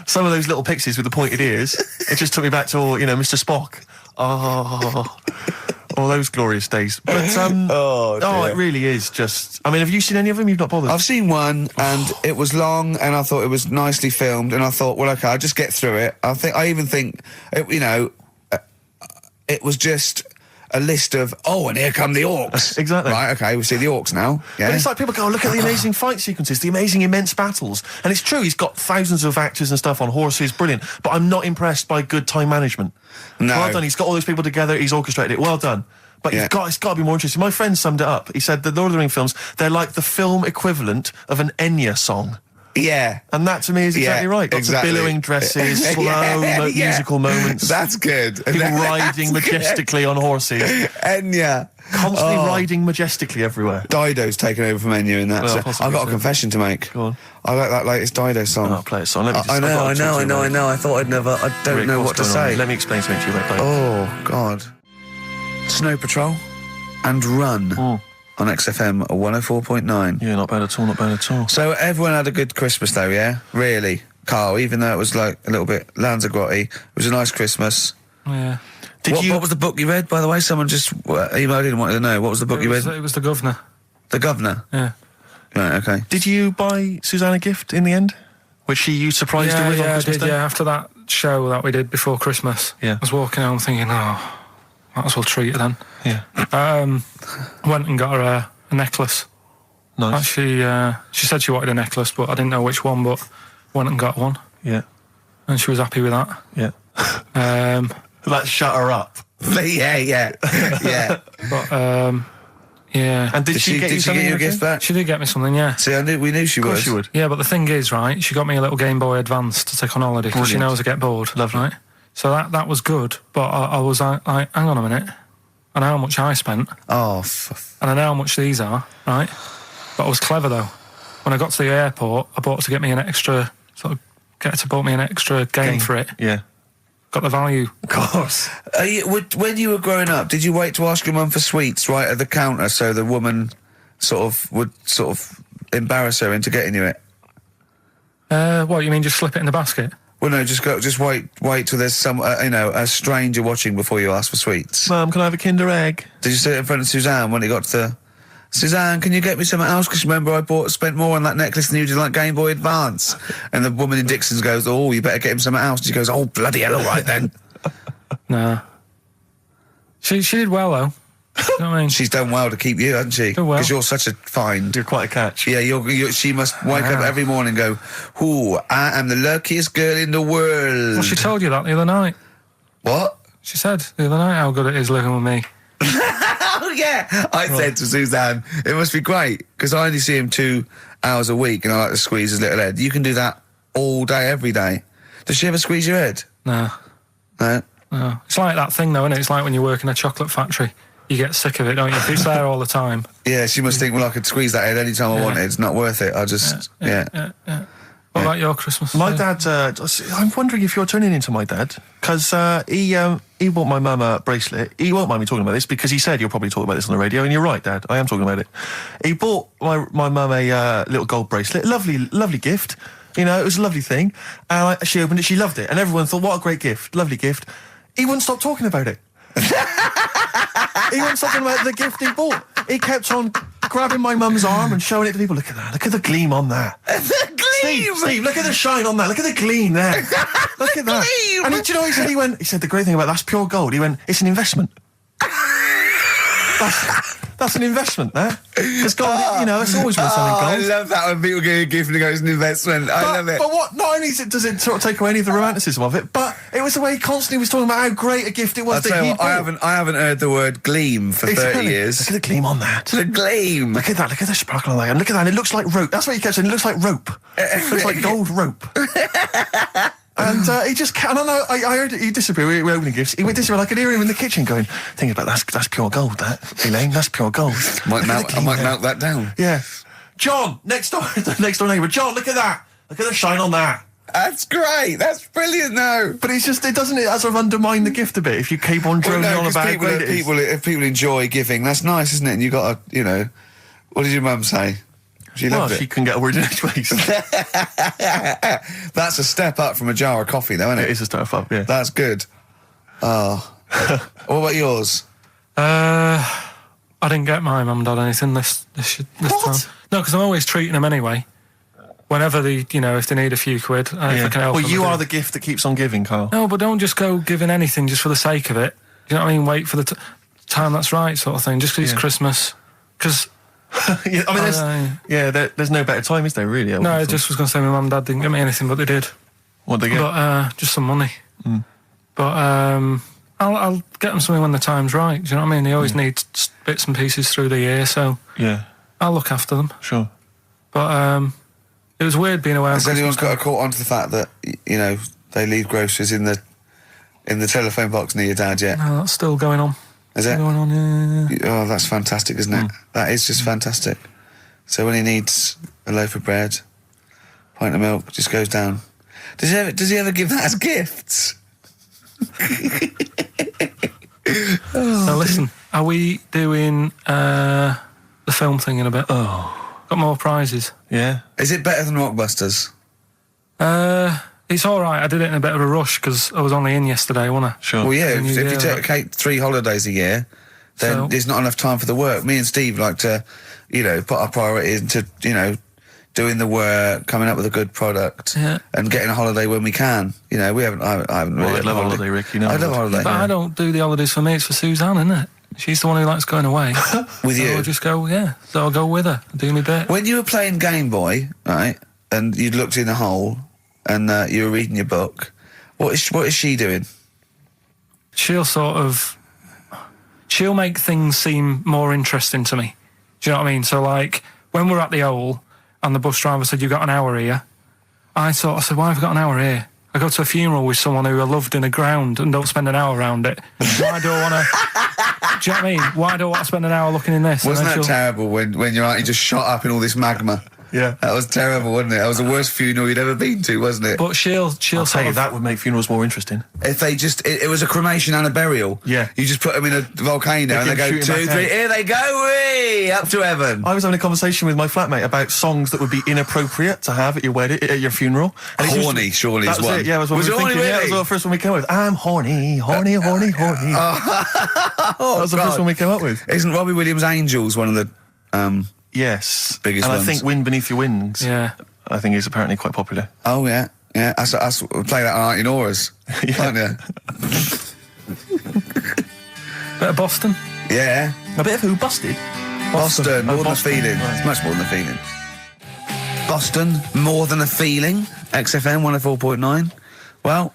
Some of those little pixies with the pointed ears. It just took me back to, you know, Mr. Spock. Oh, all those glorious days. But it really is just. I mean, have you seen any of them? You've not bothered. I've seen one, and it was long, and I thought it was nicely filmed, and I thought, well, okay, I'll just get through it. I even think, you know, it was just a list of, and here come the orcs. Exactly. Right, okay, we see the orcs now. Yeah. But it's like people go, look at the amazing fight sequences, the amazing immense battles. And it's true, he's got thousands of actors and stuff on horses, brilliant. But I'm not impressed by good time management. No. Well done, he's got all those people together, he's orchestrated it, well done. But Yeah. it's got to be more interesting. My friend summed it up. He said the Lord of the Rings films, they're like the film equivalent of an Enya song. Yeah. And that to me is exactly right. Lots of billowing dresses, slow musical moments. That's good. People riding majestically on horses. Enya. Constantly riding majestically everywhere. Dido's taken over from Enya in that. Well, So possibly I've got so. a confession to make. Go on. I like that latest Dido song. Oh, play a song. Let me just, I I've got to talk to you about it. I thought I'd never. I don't Rick, know what's what to going on? say. Let me explain something to you about Dido. Oh, God. Snow Patrol and Run on XFM 104.9. Yeah, not bad at all, not bad at all. So everyone had a good Christmas, though, yeah? Really? Carl, even though it was like a little bit Lanzagrotti, it was a nice Christmas. Yeah. What was the book you read, by the way? Someone just emailed in and wanted to know. What was the book you read? It was The Governor. The Governor? Yeah. Right, okay. Did you buy Susanna a gift in the end? Which you surprised her with on Christmas Day? Yeah, after that show that we did before Christmas. Yeah. I was walking home thinking, might as well treat her then. Yeah. Went and got her a necklace. Nice. Actually, she said she wanted a necklace, but I didn't know which one, but went and got one. Yeah. And she was happy with that. Yeah. That shut her up. yeah. But, yeah. And did she get you something? a gift back? She did get me something, yeah. See, we knew she Of course would. she would. Yeah, but the thing is, right, she got me a little Game Boy Advance to take on holiday because she Brilliant. knows I get bored. Lovely. Right? So that was good, but I was like, hang on a minute. I know how much I spent, Oh, and I know how much these are, right? But I was clever though. When I got to the airport, I bought her to get me an extra bought me an extra game for it. Yeah. Got the value. Of course. When you were growing up, did you wait to ask your mum for sweets right at the counter so the woman would embarrass her into getting you it? What, you mean just slip it in the basket? Well, no, just wait till there's some, a stranger watching before you ask for sweets. Mum, can I have a Kinder Egg? Did you sit in front of Suzanne when it got to Suzanne, can you get me something else? Because remember I spent more on that necklace than you did like Game Boy Advance. And the woman in Dixon's goes, oh, you better get him something else. And she goes, oh, bloody hell, all right then. Nah. She did well, though. You know what I mean? She's done well to keep you, hasn't she? Done well. Because you're such a find. You're quite a catch. Yeah, she must wake up every morning and go, ooh, I am the luckiest girl in the world. Well, she told you that the other night. What? She said the other night how good it is living with me. Oh, yeah. I said to Suzanne, it must be great, because I only see him 2 hours a week and I like to squeeze his little head. You can do that all day, every day. Does she ever squeeze your head? No. No? No. It's like that thing, though, isn't it? It's like when you work in a chocolate factory. You get sick of it, don't you? If it's there all the time. Yeah, she must think, well, I could squeeze that head any time I wanted. It's not worth it. I just, yeah. What about your Christmas? My dad, I'm wondering if you're turning into my dad, because he bought my mum a bracelet. He won't mind me talking about this, because he said you'll probably talk about this on the radio, and you're right, Dad, I am talking about it. He bought my mum a little gold bracelet, lovely gift, you know, it was a lovely thing, and she opened it, she loved it, and everyone thought, what a great gift, lovely gift. He wouldn't stop talking about it. He wouldn't stop talking about the gift he bought. He kept on grabbing my mum's arm and showing it to people. Look at that. Look at the gleam on that. The gleam! Steve, look at the shine on that. Look at the gleam there. Look at that. Gleam! And do you know what he said, the great thing about that's pure gold. He went, it's an investment. That's an investment, there. It's gold, you know, it's always worth something gold. I love that when people get a gift and it goes, an investment. I love it. But what, not only does it sort of take away any of the romanticism of it, but it was the way he constantly was talking about how great a gift it was that he bought. I haven't heard the word gleam for 30 years. Look at the gleam on that. The gleam. Look at that, look at the sparkle on that. And look at that, it looks like rope. That's what he kept saying, it looks like rope. It looks like gold rope. And he just can't. I don't know. I heard he disappeared. We were opening gifts. He went disappear. I could hear him in the kitchen going, thinking about that's pure gold. That Elaine, that's pure gold. I might melt that down. Yeah. John, next door neighbour. John, look at that. Look at the shine on that. That's great. That's brilliant, though. But it doesn't sort of undermine the gift a bit if you keep on droning on about how great it is. If people enjoy giving, that's nice, isn't it? And you got to, you know, what did your mum say? She loved it. She couldn't get a word in edgeways. That's a step up from a jar of coffee, though, isn't it? It is a step up, yeah. That's good. Oh. What about yours? I didn't get my mum and dad anything this time. No, because I'm always treating them anyway. Whenever if they need a few quid, if I can help them. Well, you are the gift that keeps on giving, Carl. No, but don't just go giving anything just for the sake of it. You know what I mean? Wait for the time that's right, sort of thing. Just because it's Christmas. Because... yeah, I mean, there's no better time, is there, really? No, I just was going to say my mum and dad didn't get me anything, but they did. What did they get? But, just some money. Mm. But, I'll get them something when the time's right, do you know what I mean? They always need bits and pieces through the year, so... Yeah. I'll look after them. Sure. But, it was weird being away on Christmas. Has anyone got caught onto the fact that, you know, they leave groceries in the telephone box near your dad yet? No, that's still going on. Is it? Going on, yeah. Oh, that's fantastic, isn't it? That is just fantastic. So when he needs a loaf of bread, pint of milk, just goes down. Does he ever give that as gifts? Now listen, are we doing the film thing in a bit? Oh. Got more prizes. Yeah. Is it better than Rockbusters? It's all right. I did it in a bit of a rush because I was only in yesterday, wasn't I? Sure. Well, yeah, if you take 3 holidays a year, then there's not enough time for the work. Me and Steve like to, you know, put our priority into, you know, doing the work, coming up with a good product, and getting a holiday when we can. You know, I haven't really. I'd love a holiday, Rick. You know, I love a holiday. But I don't do the holidays for me. It's for Suzanne, isn't it? She's the one who likes going away. With you? I'll just go, so I'll go with her, do me bit. When you were playing Game Boy, right, and you'd looked in a hole, and you were reading your book, what is she doing? She'll make things seem more interesting to me. Do you know what I mean? So, like, when we're at the Owl, and the bus driver said, you've got an hour here, I said, why have I got an hour here? I go to a funeral with someone who I loved in the ground and don't spend an hour around it. Why do I want to... Do you know what I mean? Why do I want to spend an hour looking in this? Wasn't that terrible when your auntie just shot up in all this magma? Yeah. That was terrible, wasn't it? That was the worst funeral you'd ever been to, wasn't it? But she'll I'll tell you, that would make funerals more interesting. If they just... It was a cremation and a burial. Yeah. You just put them in a volcano and they go 2, 3, here they go, whee, up to heaven. I was having a conversation with my flatmate about songs that would be inappropriate to have at your wedding, at your funeral. And Horny, surely is one. It, yeah, was what we were thinking. Really? Yeah, that was the first one we came up with. I'm horny, horny, horny, horny. That was the first one we came up with. Isn't Robbie Williams' Angels one of the... Yes. Biggest and ones. I think Wind Beneath Your Wings, Yeah. I think is apparently quite popular. Oh, yeah. Yeah, I play that on Auntie Nora's, can't you? Bit of Boston. Yeah. A bit of who? Busted? Boston, more than a Boston, feeling. right. It's much more than a feeling. Boston, more than a feeling. XFM 104.9. Well,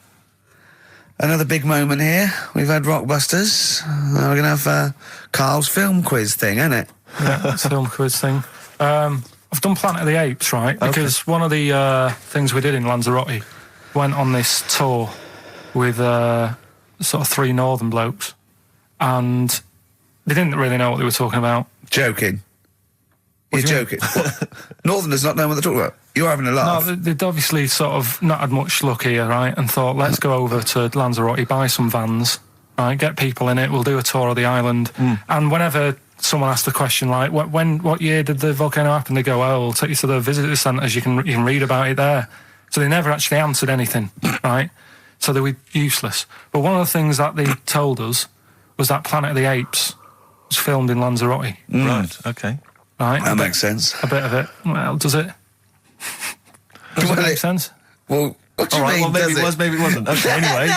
another big moment here. We've had Rockbusters. Now we're going to have Carl's film quiz thing, isn't it? Yeah, it's a film quiz thing. I've done Planet of the Apes, right? Because one of the things we did in Lanzarote, went on this tour with sort of 3 northern blokes, and they didn't really know what they were talking about. Joking. You're joking. What? Northerners not knowing what they're talking about. You're having a laugh. No, they'd obviously sort of not had much luck here, right? And thought, let's go over to Lanzarote, buy some vans, right? Get people in it. We'll do a tour of the island. And whenever someone asked the question, like, what year did the volcano happen? They go, oh, we'll take you to the visitor centres. You can read about it there. So they never actually answered anything, right? So they were useless. But one of the things that they told us was that Planet of the Apes was filmed in Lanzarote. Right, okay. Right? That makes sense. A bit of it. Well, does it? Does it make sense? Well, what do you All right, mean, well, maybe does it was, maybe it wasn't. Okay, anyway.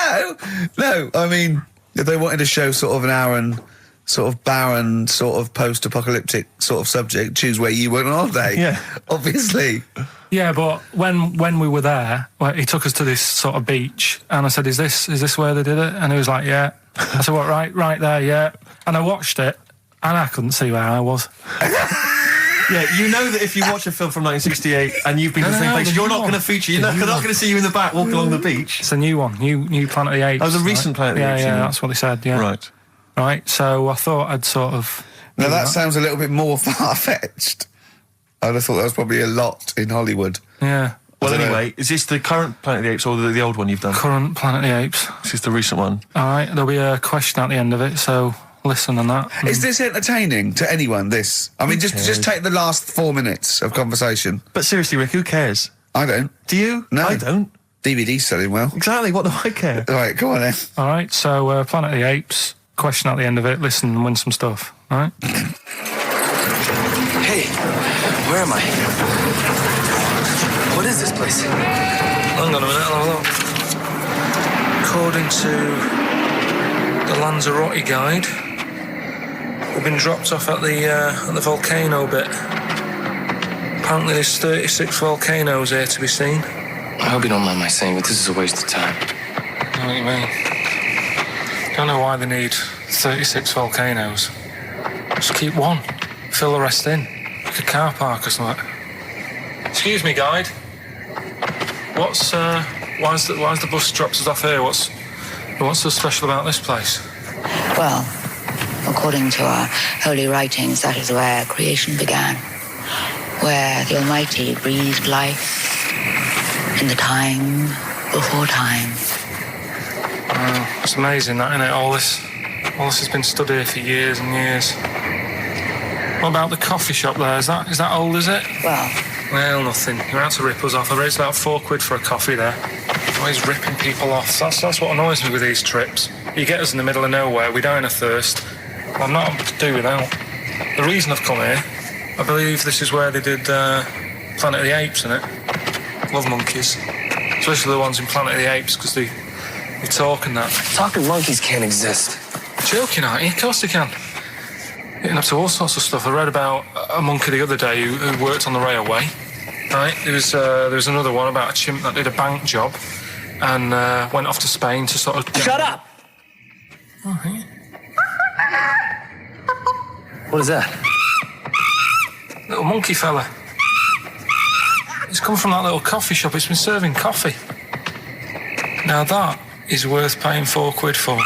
No, I mean, if they wanted to show sort of an Aaron, sort of barren, sort of post-apocalyptic sort of subject, choose where you went on holiday. Yeah. Obviously. Yeah, but when we were there, well, he took us to this sort of beach, and I said, "Is this where they did it?" And he was like, "Yeah." I said, "What? Right there, yeah." And I watched it, and I couldn't see where I was. Yeah, you know that if you watch a film from 1968 and you've been to the same place, you're not going to feature. You're not going to see you in the back walking along the beach. It's a new one, new Planet of the Apes. Oh, the recent Planet of the Apes. Yeah, that's what they said. Yeah, right. So I thought I'd sort of. Now that sounds a little bit more far-fetched. I'd have thought that was probably a lot in Hollywood. Yeah. Well, anyway, is this the current Planet of the Apes or the old one you've done? Current Planet of the Apes. This is the recent one. All right, there'll be a question at the end of it, so listen on that. Is this entertaining to anyone, this? I mean, just take the last 4 minutes of conversation. But seriously, Rick, who cares? I don't. Do you? No. I don't. DVD's selling well. Exactly, what do I care? All right, go on then. All right, so Planet of the Apes, question at the end of it, listen and win some stuff, all right? Hey, where am I? What is this place? Hang on a minute, I'll have a look. According to the Lanzarote guide, we've been dropped off at the volcano bit. Apparently there's 36 volcanoes here to be seen. I hope you don't mind my saying, but this is a waste of time. I know what you mean. Don't know why they need 36 volcanoes. Just keep one. Fill the rest in. Like a car park or something. Excuse me, guide. Why's the bus dropped us off here? What's so special about this place? Well, according to our holy writings, that is where creation began, where the Almighty breathed life in the time before time. Wow, it's amazing, that, isn't it? All this has been stood here for years and years. What about the coffee shop there? Is that old, is it? Well, nothing. You're out to rip us off. I raised about £4 for a coffee there. Always ripping people off. That's what annoys me with these trips. You get us in the middle of nowhere, we die of thirst. Well, I'm not able to do without. The reason I've come here, I believe this is where they did Planet of the Apes, innit? Love monkeys. Especially the ones in Planet of the Apes, because they talk and that. Talking monkeys can't exist. Joking, aren't you? Of course they can. Getting up to all sorts of stuff. I read about a monkey the other day who worked on the railway. Right, there was another one about a chimp that did a bank job and went off to Spain to sort of... Shut up! Oh, yeah. What is that? Little monkey fella. It's come from that little coffee shop. It's been serving coffee. Now that is worth paying £4 for.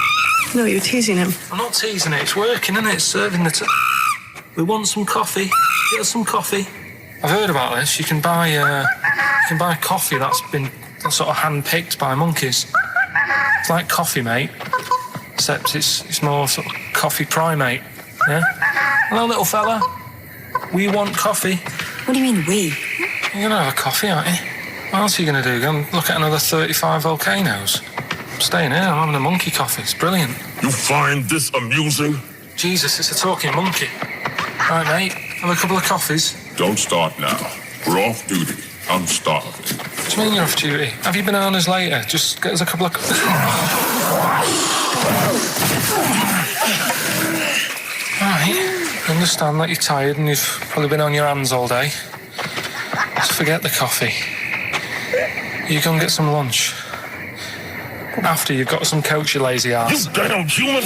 No, you're teasing him. I'm not teasing it, it's working, isn't it? It's serving the we want some coffee. Get us some coffee. I've heard about this. You can buy coffee that's been sort of hand-picked by monkeys. It's like Coffee Mate, except it's more sort of coffee primate, yeah? Hello, little fella. We want coffee. What do you mean, we? You're gonna have a coffee, aren't you? What else are you gonna do? Go and look at another 35 volcanoes? I'm staying here, I'm having a monkey coffee. It's brilliant. You find this amusing? Jesus, it's a talking monkey. Right, mate, have a couple of coffees. Don't start now. We're off duty. I'm starving. What do you mean you're off duty? Have you bananas later? Just get us a couple of... Right, I understand that you're tired and you've probably been on your hands all day. Just forget the coffee. You go and get some lunch. After you've got some coach, you lazy ass. You damn human!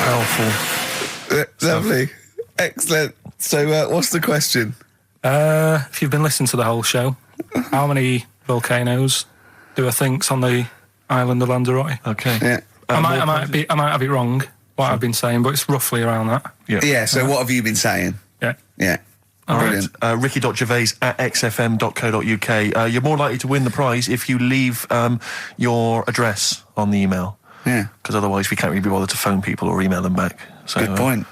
Powerful. Lovely. Excellent. So, what's the question? If you've been listening to the whole show, how many volcanoes do I think's on the island of Lanzarote? Okay. Yeah. I might have it wrong, what I've been saying, but it's roughly around that. Yeah, so what have you been saying? Yeah. Yeah. All Brilliant. right. Ricky.gervais@xfm.co.uk. You're more likely to win the prize if you leave your address on the email. Yeah. Because otherwise we can't really be bothered to phone people or email them back. So, Good point.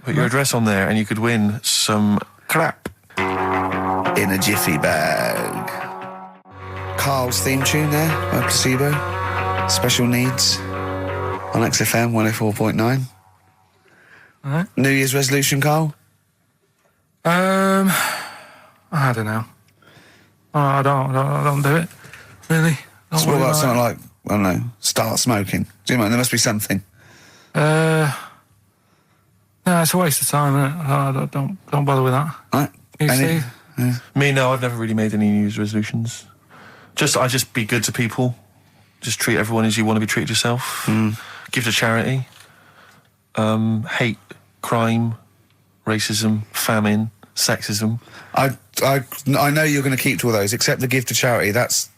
Put your address on there and you could win some crap. In a jiffy bag. Carl's theme tune there by Placebo. Special Needs on XFM 104.9. Alright. New Year's resolution, Carl? I don't know. I don't do it. Really. So what about something like, I don't know, start smoking? Do you know, there must be something. No, it's a waste of time, isn't it? Don't bother with that. Right. You, Steve? Yeah. Me, no, I've never really made any New Year's resolutions. I just be good to people. Just treat everyone as you want to be treated yourself. Give to charity. Hate crime, racism, famine, sexism. I know you're going to keep to all those, except the give to charity. That's...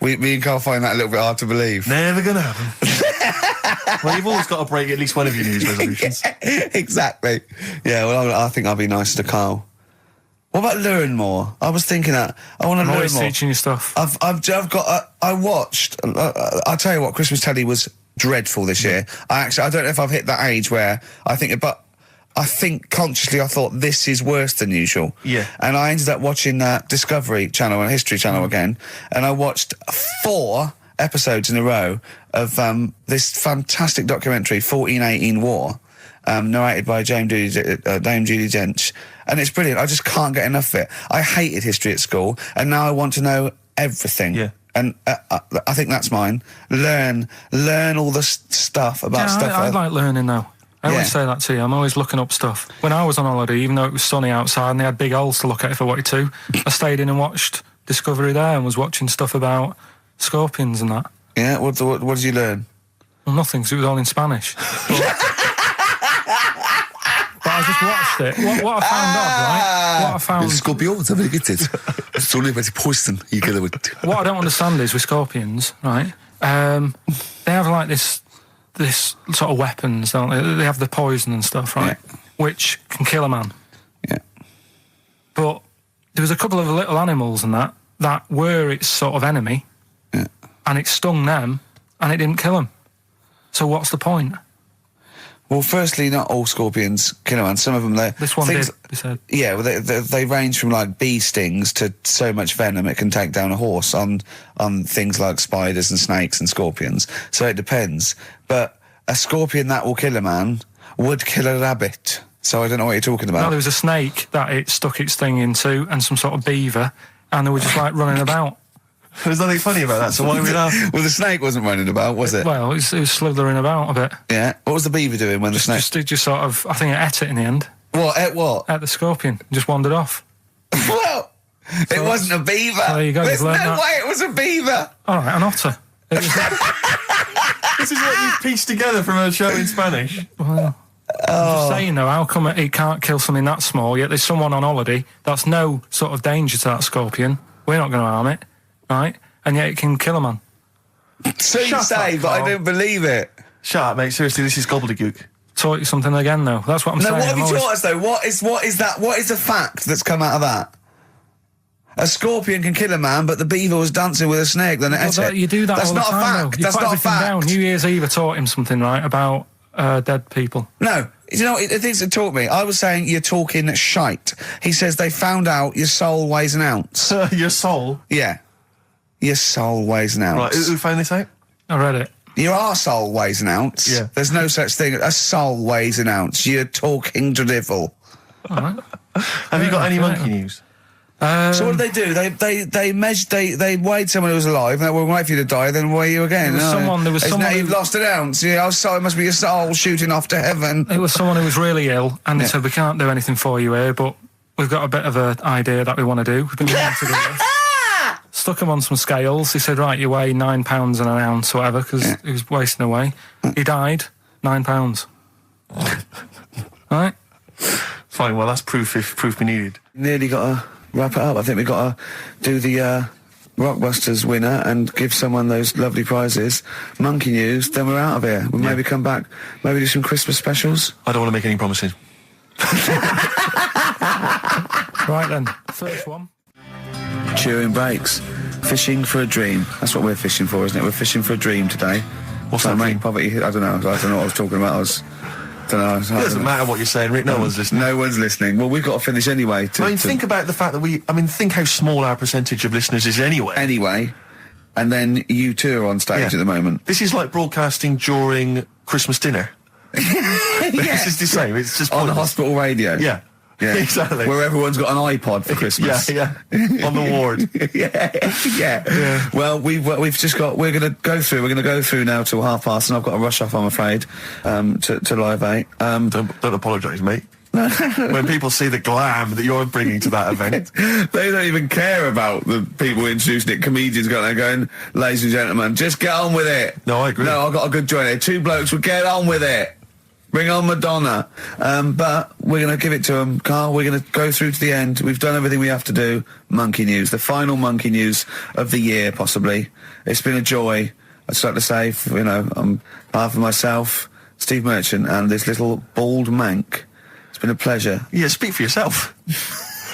me and Carl find that a little bit hard to believe. Never going to happen. Well, you've always got to break at least one of your New Year's resolutions. Yeah, exactly. Yeah, well, I think I'll be nicer to Carl. What about learn more? I was thinking that. I want to learn more. I'm always teaching you stuff. I watched... I'll tell you what, Christmas telly was dreadful this year. I don't know if I've hit that age where I think... But I think consciously I thought this is worse than usual. Yeah. And I ended up watching Discovery Channel and History Channel again, and I watched 4 episodes in a row of this fantastic documentary, 1418 War, narrated by Dame Judi Dench, and it's brilliant. I just can't get enough of it. I hated history at school, and now I want to know everything. Yeah. And I think that's mine. Learn all the stuff about stuff. I like learning though. I always Yeah. say that to you. I'm always looking up stuff. When I was on holiday, even though it was sunny outside and they had big holes to look at if I wanted to, I stayed in and watched Discovery there and was watching stuff about scorpions and that. Yeah, what did you learn? Well, nothing, because it was all in Spanish. But I just watched it. What I found out, right? What I found... Scorpions, I'm get it. It's only about poison you get with. What I don't understand is with scorpions, right? They have like this sort of weapons, don't they? They have the poison and stuff, right? Yeah. Which can kill a man. Yeah. But there was a couple of little animals and that were its sort of enemy. Yeah. And it stung them and it didn't kill them. So what's the point? Well, firstly, not all scorpions kill a man. Some of them, This one did, they said. Yeah, well, they range from like bee stings to so much venom it can take down a horse on things like spiders and snakes and scorpions. So it depends. But a scorpion that will kill a man would kill a rabbit. So I don't know what you're talking about. No, there was a snake that it stuck its thing into and some sort of beaver, and they were just like running about. There's nothing funny about that, so why are we laughing? Well, the snake wasn't running about, was it? Well, it was slithering about a bit. Yeah. What was the beaver doing when the snake... Just sort of, I think it ate it in the end. What? Ate what? Ate the scorpion. Just wandered off. Well, it wasn't a beaver. There you go, There's you've no learned that. way it was a beaver. All right, an otter. This is what you've pieced together from a show in Spanish. Well, I'm just saying though, how come he can't kill something that small, yet there's someone on holiday that's no sort of danger to that scorpion. We're not going to harm it, right? And yet it can kill a man. So you say, but I don't believe it. Shut up, mate. Seriously, this is gobbledygook. Taught you something again, though. That's what I'm saying. No, what have you taught us, though? What is that? What is the fact that's come out of that? A scorpion can kill a man, but the beaver was dancing with a snake. Then you do that That's all the not time, a fact. though. That's put not a everything fact. Down. New Year's Eve taught him something, right, about dead people. No. You know, the things that taught me, I was saying you're talking shite. He says they found out your soul weighs an ounce. Your soul? Yeah. Your soul weighs an ounce. Right, who found this out? I read it. Your arsehole weighs an ounce. Yeah. There's no such thing. A soul weighs an ounce. You're talking drivel. All right. Have you got any monkey news? So what did they do? They measured. They weighed someone who was alive. And they will wait for you to die, then weigh you again. There was someone You've lost an ounce. Yeah, oh, so it must be your soul shooting off to heaven. It was someone who was really ill, and they said, we can't do anything for you here, but we've got a bit of an idea that we want to do. We've been wanting to do this. Stuck him on some scales. He said, right, you weigh 9 pounds and an ounce, or whatever, because he was wasting away. He died, 9 pounds. Right? Fine, well, that's proof if proof be needed. Nearly got to wrap it up. I think we've got to do the Rockbusters winner and give someone those lovely prizes. Monkey news, then we're out of here. We'll maybe come back, maybe do some Christmas specials. I don't want to make any promises. Right then, first one. Chewing breaks. Fishing for a dream. That's what we're fishing for, isn't it? We're fishing for a dream today. What's that mean? Poverty. I don't know. I don't know what I was talking about. It doesn't matter what you're saying, Rick. No one's listening. No one's listening. Well, we've got to finish anyway. Think about the fact that think how small our percentage of listeners is anyway. Anyway. And then you two are on stage at the moment. This is like broadcasting during Christmas dinner. This is the same. It's just on the hospital radio. Yeah. Yeah, exactly. Where everyone's got an iPod for Christmas. Yeah. On the ward. yeah. Well, we've just got. We're going to go through. We're going to go through now till 12:30, and I've got to rush off. I'm afraid to Live 8. Don't apologise, mate. When people see the glam that you're bringing to that event, they don't even care about the people introducing it. Comedians going, ladies and gentlemen, just get on with it. No, I agree. No, I've got a good joint here. Two blokes will get on with it. Bring on Madonna. But we're going to give it to them, Carl. We're going to go through to the end. We've done everything we have to do. Monkey news. The final monkey news of the year, possibly. It's been a joy. I'd just like to say, on behalf of myself, Steve Merchant, and this little bald mank, it's been a pleasure. Yeah, speak for yourself.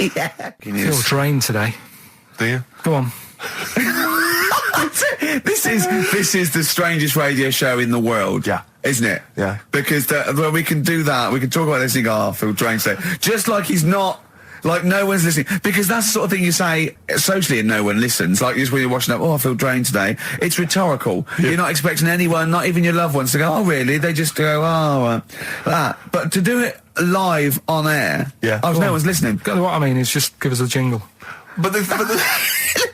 Yeah. I feel drained today. Do you? Go on. This is the strangest radio show in the world. Yeah. Isn't it? Yeah. Because when we can do that, we can talk about this and go, I feel drained today. Just like he's not, like no one's listening. Because that's the sort of thing you say socially and no one listens. Like just when you're watching up, I feel drained today. It's rhetorical. Yeah. You're not expecting anyone, not even your loved ones, to go, oh really? They just go, that. But to do it live on air, no one's listening. What I mean is just give us a jingle. But the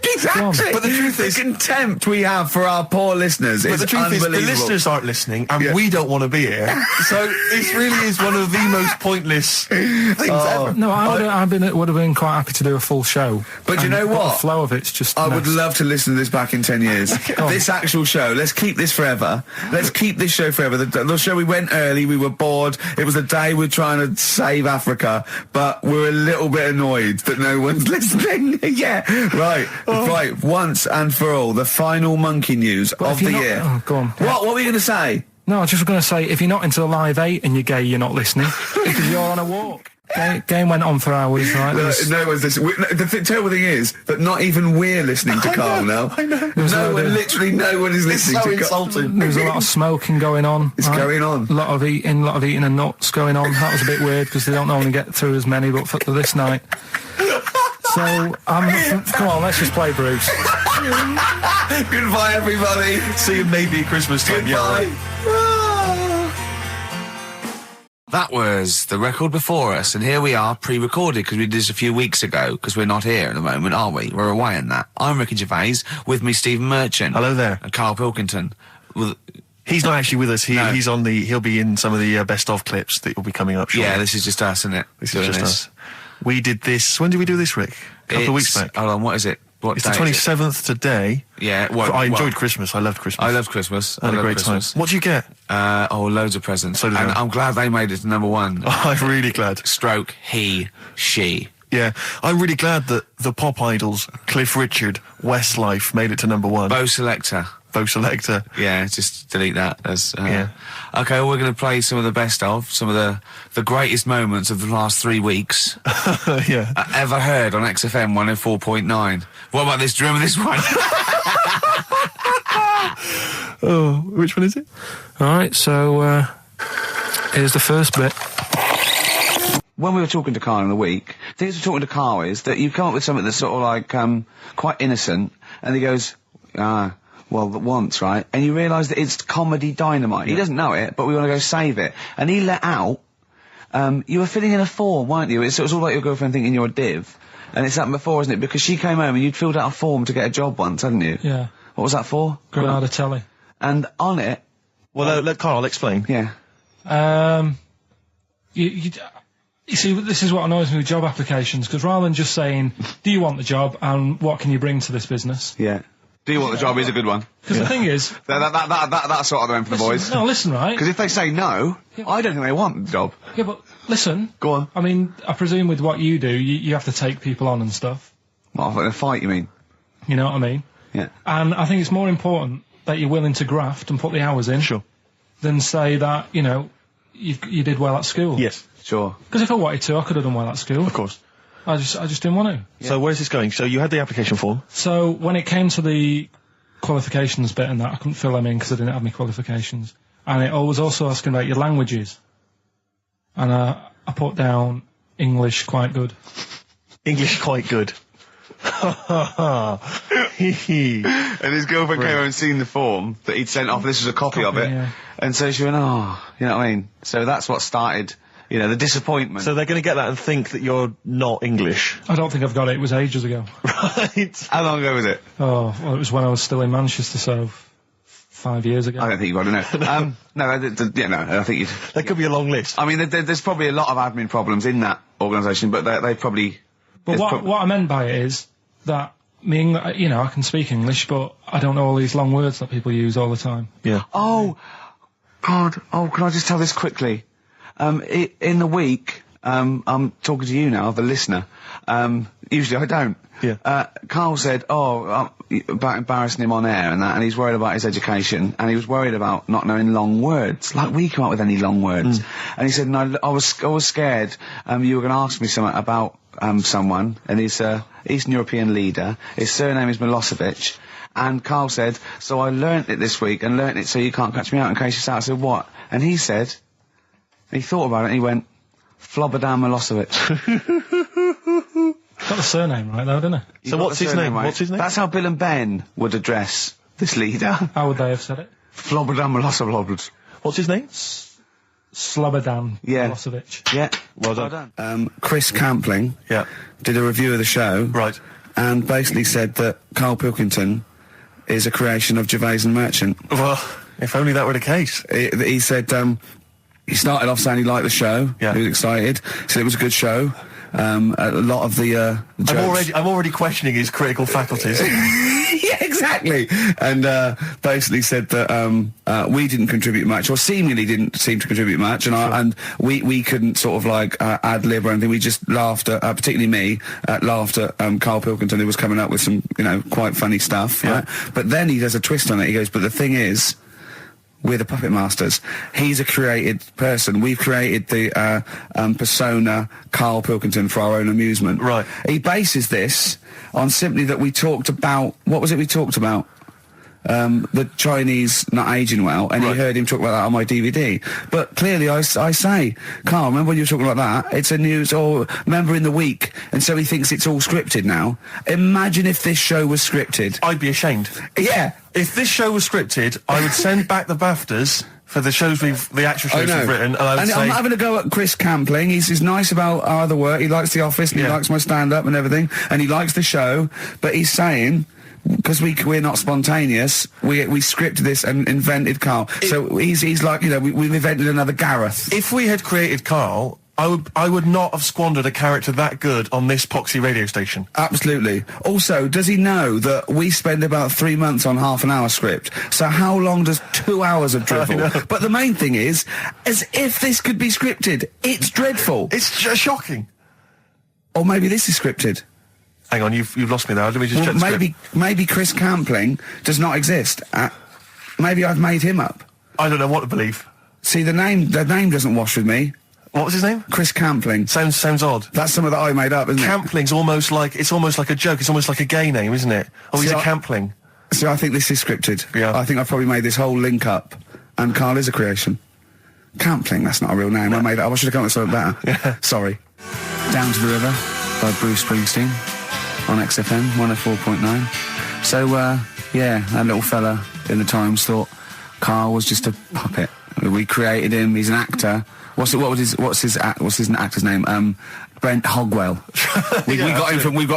exactly. But the truth is, the contempt we have for our poor listeners is unbelievable. But the truth is, the listeners aren't listening, and we don't want to be here. So this really is one of the most pointless things ever. No, I would have been quite happy to do a full show. But you know what? The flow of it's just. I would love to listen to this back in 10 years. This actual show. Let's keep this forever. Let's keep this show forever. The show we went early. We were bored. It was a day we're trying to save Africa, but we're a little bit annoyed that no one's listening. Yeah, right. Right, once and for all, the final monkey news of the year. Oh, go on. What were you going to say? No, I was just going to say, if you're not into the Live 8 and you're gay, you're not listening. Because you're on a walk. Game went on for hours, right? No one's listening. The terrible thing is that not even we're listening to Carl now. I know. Literally no one is listening to Carl. Insulting. There was a lot of smoking going on. It's going on. A lot of eating and nuts going on. That was a bit weird because they don't normally get through as many, but for this night. So, come on, let's just play Bruce. Goodbye, everybody. See you maybe at Christmas time. Goodbye. That was the record before us, and here we are, pre-recorded, because we did this a few weeks ago, because we're not here at the moment, are we? We're away on that. I'm Ricky Gervais, with me Stephen Merchant. Hello there. And Karl Pilkington. He's not actually with us. He'll be in some of the best of clips that will be coming up shortly. Yeah, this is just us, isn't it? This is just us. We did this. When did we do this, Rick? A couple of weeks back. Hold on, what is it? What It's the day? 27th today. Yeah, I enjoyed Christmas. I loved Christmas. I loved Christmas. I had a great time. What do you get? Loads of presents. So did and I. I'm glad they made it to number one. I'm really glad. Stroke, he, she. Yeah, I'm really glad that the pop idols, Cliff Richard, Westlife, made it to number one. Bo Selector. Yeah, just delete that. Yeah. Okay, well, we're going to play some of the best of, some of the greatest moments of the last 3 weeks. Yeah. Ever heard on XFM 104.9. What about this? Do you remember this one? Oh, which one is it? All right, so here's the first bit. When we were talking to Karl in the week, things we're talking to Karl is that you come up with something that's sort of like, quite innocent, and he goes, well, once, right? And you realise that it's comedy dynamite. He doesn't know it, but we want to go save it. And he let out, you were filling in a form, weren't you? It was all like your girlfriend thinking you're a div. And it's happened before, isn't it? Because she came home and you'd filled out a form to get a job once, hadn't you? Yeah. What was that for? Granada Telly. And on it... Well, let Karl explain. Yeah. You see, this is what annoys me with job applications, because rather than just saying, do you want the job and what can you bring to this business? Yeah. Do you want the job is a good one. Because the thing is... That's sort of the one for the boys. No, listen, right? Because if they say no, I don't think they want the job. Yeah, but listen. Go on. I mean, I presume with what you do, you have to take people on and stuff. What, in a fight, you mean? You know what I mean? Yeah. And I think it's more important that you're willing to graft and put the hours in. Sure. Than say that, you know, you did well at school. Yes. Sure. Because if I wanted to, I could have done well at school. Of course. I just didn't want to. Yeah. So where's this going? So you had the application form. So when it came to the qualifications bit and that, I couldn't fill them in because I didn't have my qualifications. And it was also asking about your languages. And I put down English quite good. English quite good. And his girlfriend came over and seen the form that he'd sent off. This was a copy of it. Yeah. And so she went, oh, you know what I mean? So that's what started, you know, the disappointment. So they're going to get that and think that you're not English. I don't think I've got it. It was ages ago. Right. How long ago was it? Oh, well, it was when I was still in Manchester, so 5 years ago. I don't think you've got to know. I think you'd... There could be a long list. I mean, there's probably a lot of admin problems in that organisation, but they probably... But what I meant by it is that I can speak English, but I don't know all these long words that people use all the time. Yeah. Oh, God. Oh, can I just tell this quickly? In the week, I'm talking to you now, the listener. Usually I don't. Yeah. Karl said, about embarrassing him on air and that, and he's worried about his education, and he was worried about not knowing long words. Like, we come up with any long words. And he said, no, I was scared, you were going to ask me something about, someone, and he's a Eastern European leader. His surname is Milosevic. And Karl said, so I learnt it this week, and learnt it so you can't catch me out in case you start. I said, what? And he said, he thought about it, and he went, Flobodan Milosevic. Got the surname right, though, didn't he? So what's his name? Right? What's his name? That's how Bill and Ben would address this leader. How would they have said it? Flobodan Milosevic. What's his name? Slobodan Milosevic. Yeah. Well done. Chris Campling did a review of the show. Right. And basically said that Karl Pilkington is a creation of Gervais and Merchant. Well, if only that were the case. He said he started off saying he liked the show. Yeah. He was excited. Said it was a good show. A lot of the jokes... I'm already questioning his critical faculties. Yeah, exactly. And basically said that we didn't contribute much, or seemingly didn't seem to contribute much, and we couldn't sort of like ad lib or anything. We just laughed at, particularly me, laughed at Karl Pilkington, who was coming up with some, quite funny stuff. Yeah. Right? But then he does a twist on it. He goes, but the thing is, we're the puppet masters. He's a created person. We've created the persona Karl Pilkington for our own amusement. Right. He bases this on simply that we talked about... What was it we talked about? The Chinese not aging well, and he heard him talk about that on my DVD. But clearly I say, Karl, remember when you were talking about that? It's a news, or remember in the week, and so he thinks it's all scripted now. Imagine if this show was scripted. I'd be ashamed. Yeah. If this show was scripted, I would send back the BAFTAs for the actual shows we've written, and I would say... I'm not having a go at Chris Campling. He's nice about our other work. He likes The Office, and he likes my stand-up and everything, and he likes the show, but he's saying... Because we're not spontaneous, we scripted this and invented Karl. So he's like, we've invented another Gareth. If we had created Karl, I would not have squandered a character that good on this poxy radio station. Absolutely. Also, does he know that we spend about 3 months on half an hour script? So how long does 2 hours of drivel? But the main thing is, as if this could be scripted, it's dreadful. It's shocking. Or maybe this is scripted. Hang on, you've lost me there. Let me just check the script. Maybe Chris Campling does not exist. Maybe I've made him up. I don't know what to believe. See, the name doesn't wash with me. What was his name? Chris Campling. Sounds odd. That's something that I made up, isn't it? Campling's almost like a joke. It's almost like a gay name, isn't it? Oh, he's a Campling. So I think this is scripted. Yeah. I think I've probably made this whole link up, and Karl is a creation. Campling, that's not a real name. No. I made it up. I should have come up with something better. Yeah. Sorry. Down to the River by Bruce Springsteen on XFM 104.9. So, that little fella in the Times thought Karl was just a puppet. We created him. He's an actor. What's his actor's name? Brent Hogwell. we got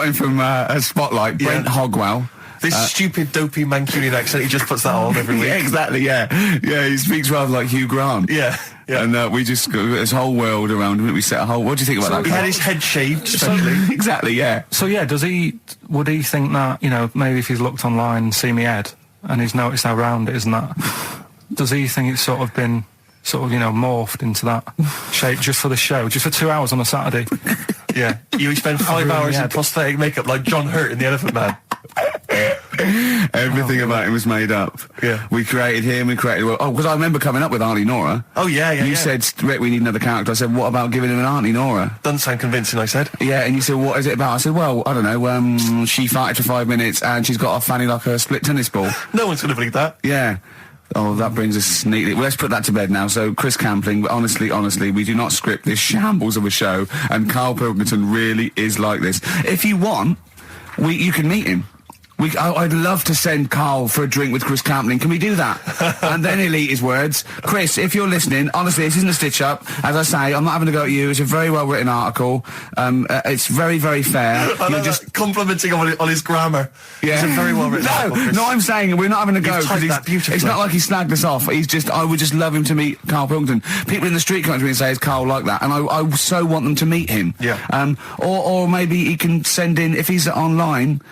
him from Spotlight. Brent Hogwell. This stupid, dopey Mancunian accent, he just puts that on every week. Yeah, exactly, yeah. Yeah, he speaks rather like Hugh Grant. Yeah. And we just got this whole world around him. We set a whole... What do you think about that? He had his head shaved, especially. Exactly, yeah. So, yeah, would he think that, maybe if he's looked online and seen me head, and he's noticed how round it is and that, does he think it's sort of been... morphed into that shape just for the show, just for 2 hours on a Saturday? Yeah. You spend 5 hours in prosthetic makeup like John Hurt in The Elephant Man. Everything about him was made up. Yeah. We created him, because I remember coming up with Auntie Nora. Oh, yeah. You said, Rick, we need another character. I said, what about giving him an Auntie Nora? Doesn't sound convincing, I said. Yeah, and you said, what is it about? I said, well, I don't know, she farted for 5 minutes and she's got a fanny like a split tennis ball. No one's going to believe that. Yeah. Oh, that brings us neatly... Well, let's put that to bed now. So, Chris Campling, but honestly, we do not script this shambles of a show, and Karl Pilkington really is like this. If you want, you can meet him. I'd love to send Karl for a drink with Chris Campling. Can we do that? And then he'll eat his words. Chris, if you're listening, honestly, this isn't a stitch-up. As I say, I'm not having to go at you. It's a very well-written article. It's very, very fair. You're just complimenting him on his grammar. Yeah. It's a very well-written article. No, I'm saying we're not having to go. Beautifully. It's not like he snagged us off. I would just love him to meet Karl Pilkington. People in the street come to me and say, is Karl like that? And I so want them to meet him. Yeah. Or maybe he can send in, if he's online,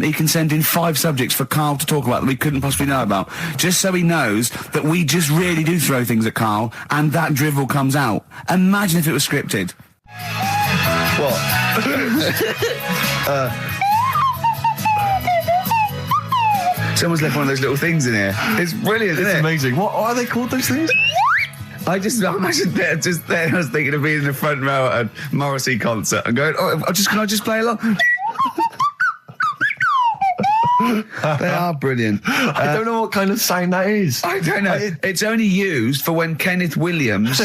he can send in 5 subjects for Karl to talk about that we couldn't possibly know about, just so he knows that we just really do throw things at Karl and that drivel comes out. Imagine if it was scripted. What? Someone's left one of those little things in here. It's brilliant, isn't it? It's amazing. What are they called, those things? I imagine they're just there. I was thinking of being in the front row at a Morrissey concert and going, can I just play along? They are brilliant. I don't know what kind of sound that is. I don't know. It's only used for when Kenneth Williams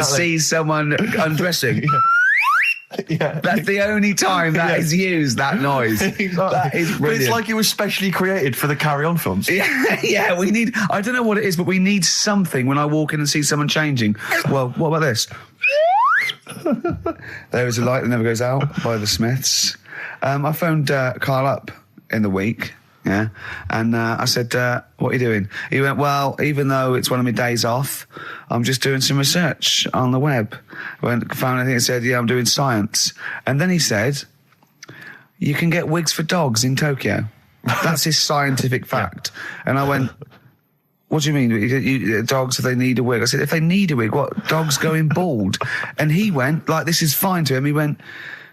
sees someone undressing. Yeah. That's the only time that is used, that noise. Exactly. That is brilliant. But it's like it was specially created for the Carry On films. Yeah, we need... I don't know what it is, but we need something when I walk in and see someone changing. Well, what about this? There is a Light That Never Goes Out by the Smiths. I phoned Karl up in the week, and I said, what are you doing? He went, well, even though it's one of my days off, I'm just doing some research on the web. Found anything that said, I'm doing science. And then he said, you can get wigs for dogs in Tokyo. That's his scientific fact. And I went, what do you mean? Dogs, if they need a wig? I said, if they need a wig, what? Dogs going bald? And he went, like, this is fine to him. He went,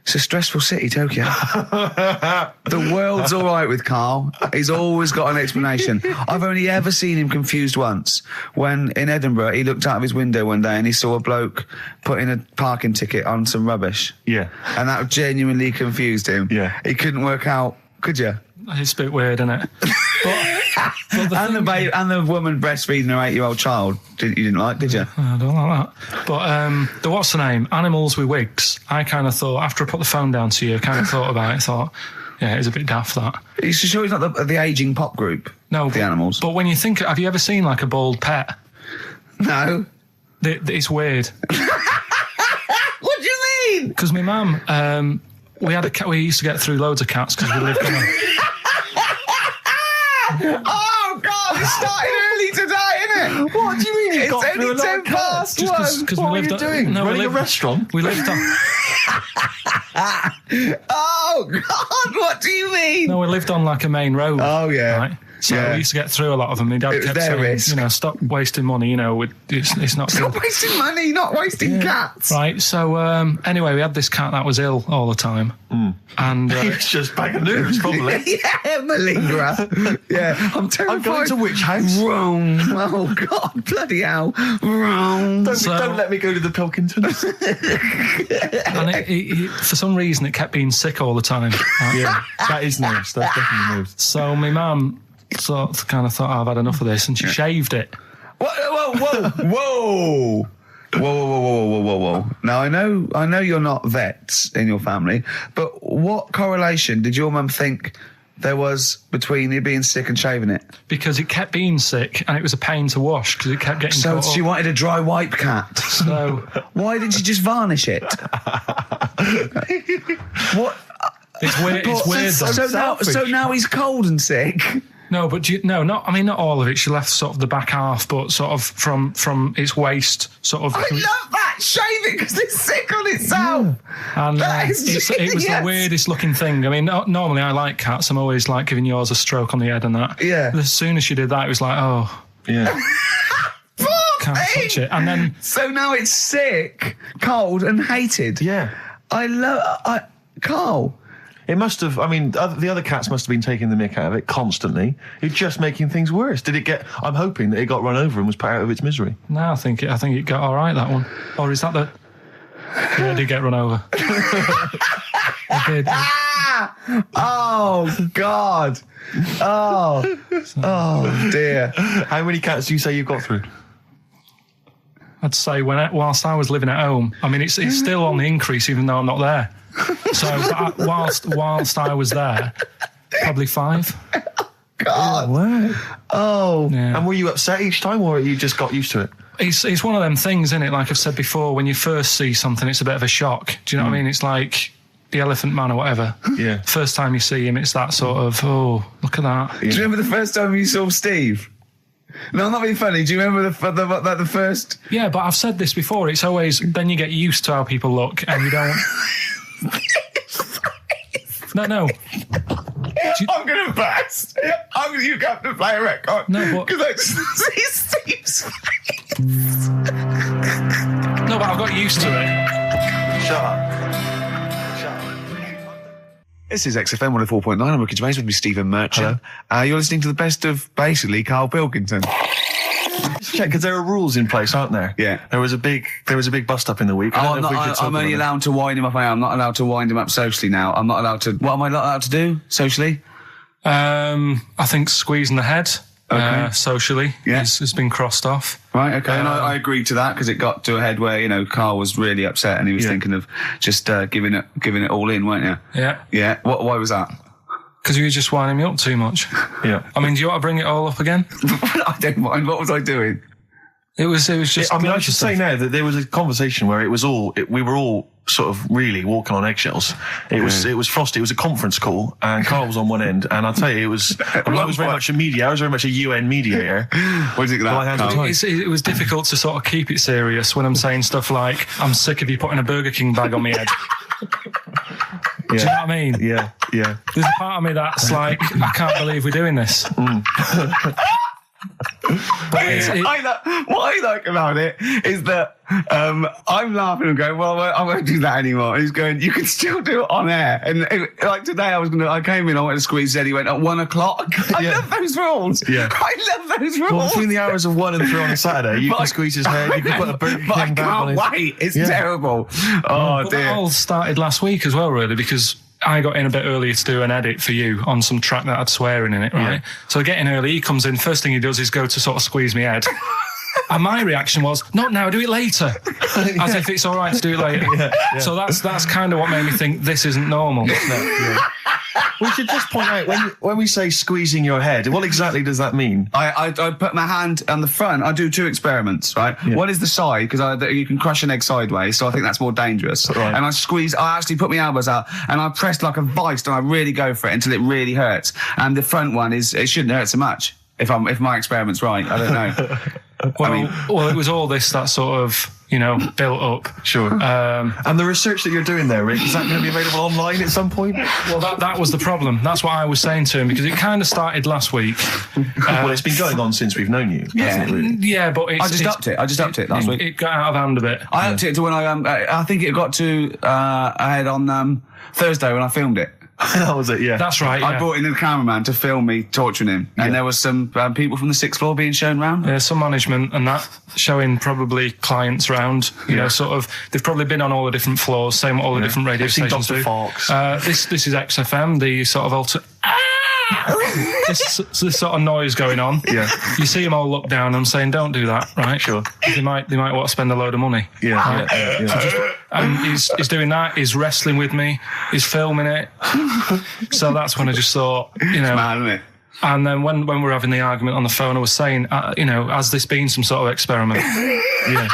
it's a stressful city, Tokyo. The world's all right with Karl. He's always got an explanation. I've only ever seen him confused once. When in Edinburgh, he looked out of his window one day and he saw a bloke putting a parking ticket on some rubbish. Yeah. And that genuinely confused him. Yeah. He couldn't work out, could you? It's a bit weird, isn't it? And the woman breastfeeding her 8-year-old child, you didn't like, did you? I don't like that. But the what's the name? Animals with wigs. I kind of thought, after I put the phone down to you, I kind of thought about it, thought, yeah, it's a bit daft, that. Are you sure he's not the ageing pop group? No. The Animals? But when you think, have you ever seen, like, a bald pet? No. It's weird. What do you mean? Because my mum, we had a cat, we used to get through loads of cats because we lived on a... Oh, God, it started early today, isn't it? What do you mean? It's only 10 past one. Because What are you doing? Running a restaurant? We lived on. Oh God! What do you mean? No, we lived on like a main road. Oh yeah. Right? So we used to get through a lot of them. My dad It was kept their saying, risk. you know, stop wasting money. You know, it's not Stop good. wasting money, not wasting cats. Right. So anyway, we had this cat that was ill all the time, and It's just bag of news, probably. Yeah, malingerer. Yeah, I'm terrified. I'm going to which house? Rome. Oh God, bloody hell, Rome. Don't let me go to the Pilkingtons. and it, for some reason, it kept being sick all the time. Right? Yeah, that is news. That's definitely news. So my mum kind of thought, I've had enough of this, and she shaved it. Whoa. Whoa. Now I know you're not vets in your family, but what correlation did your mum think there was between you being sick and shaving it? Because it kept being sick, and it was a pain to wash because it kept getting So caught she up. wanted a dry wipe cat. So Why didn't she just varnish it? What? it's weird. It's weird. though. So now he's cold and sick. No, but not all of it. She left sort of the back half, but sort of from its waist, sort of. I love that. Shave it because it's sick on itself. And That is it was the genius. weirdest looking thing. I mean, normally I like cats. I'm always like giving yours a stroke on the head and that. Yeah. But as soon as she did that, it was like, oh, Yeah. can't touch it. And then So now it's sick, cold, and hated. Yeah. Carl. It must have, I mean, the other cats must have been taking the mick out of it constantly. It's just making things worse. Did it get, I'm hoping that it got run over and was put out of its misery. no, I think it got all right, that one. Or is that the? Yeah, it did get run over. It did. Oh God. Oh dear. How many cats do you say you've got through? I'd say whilst I was living at home, I mean, it's still on the increase even though I'm not there. So whilst I was there, probably 5. God. Wow. Oh. Yeah. And were you upset each time, or you just got used to it? It's one of them things, isn't it? Like I've said before, when you first see something, it's a bit of a shock. Do you know what I mean? It's like the Elephant Man or whatever. Yeah. First time you see him, it's that sort of, oh, look at that. Do you remember the first time you saw Steve? No, I'm not being funny. Do you remember the first? Yeah, but I've said this before. It's always, then you get used to how people look and you don't... No. I'm going to burst. You have to play a record. No, but... Because I just see Steve's face. No, but I've got used to it. Shut up. This is XFM 104.9. I'm Ricky Gervais with me, Stephen Merchant. You're listening to the best of, basically, Karl Pilkington. Just check, because there are rules in place, aren't there? Yeah. There was a big bust up in the week. I'm only allowed to wind him up. I'm not allowed to wind him up socially now. I'm not allowed to... What am I not allowed to do socially? I think squeezing the head socially has been crossed off. Right, okay. And I agreed to that because it got to a head where, you know, Carl was really upset and he was thinking of just giving it all in, weren't you? Yeah. Yeah. Why was that? Because you were just winding me up too much. Yeah. I mean, do you want to bring it all up again? I don't mind. What was I doing? It was just... I mean, I should say now that there was a conversation where we were all sort of really walking on eggshells. It was frosty. It was a conference call, and Carl was on one end. And I'll tell you, I was very much a media. I was very much a UN mediator. What do you think of that, Carl? It was difficult to sort of keep it serious when I'm saying stuff like, I'm sick of you putting a Burger King bag on my head. Do you know what I mean? Yeah. There's a part of me that's like, I can't believe we're doing this. What I like about it is that I'm laughing and going, well, I won't do that anymore. And he's going, you can still do it on air. And like today, I came in, I went to squeeze Eddie, went at 1 o'clock. I love those rules. Yeah. I love those rules. Well, between the hours of 1 and 3 on a Saturday, you can squeeze his head, you can put a Burger King bag on his... I can't wait. It's terrible. Oh, but dear. that all started last week as well, really, because I got in a bit earlier to do an edit for you on some track that had swearing in it, right? Yeah. So I get in early, he comes in, first thing he does is go to sort of squeeze me head. And my reaction was, not now, do it later. As if it's all right to do it later. Yeah. So that's kind of what made me think this isn't normal. We should just point out, when we say squeezing your head, what exactly does that mean? I put my hand on the front. I do 2 experiments, right? Yeah. One is the side, because you can crush an egg sideways, so I think that's more dangerous. Right. And I actually put my elbows out, and I pressed like a vice, and I really go for it until it really hurts. And the front one it shouldn't hurt so much. If my experiment's right, I don't know. Well, it was all this that sort of, built up. Sure. And the research that you're doing there, Rick, is that going to be available online at some point? Well, that was the problem. That's what I was saying to him, because it kind of started last week. Well, it's been going on since we've known you. Yeah, really? Yeah, but I just upped it last week. It got out of hand a bit. I upped it to when I think it got to ahead on Thursday when I filmed it. That was it, yeah. That's right, yeah. I brought in a cameraman to film me torturing him, and there was some people from the 6th floor being shown round. Yeah, some management and that, showing probably clients round, sort of, they've probably been on all the different floors, same what all the different radio stations do. Fox. This is XFM, the sort of this sort of noise going on. Yeah. You see them all look down and saying, don't do that, right? Sure. They might want to spend a load of money. Yeah. Right? Yeah. And he's doing that, he's wrestling with me, he's filming it. So that's when I just thought, It's mad, isn't it? And then when we were having the argument on the phone, I was saying, has this been some sort of experiment? Yeah.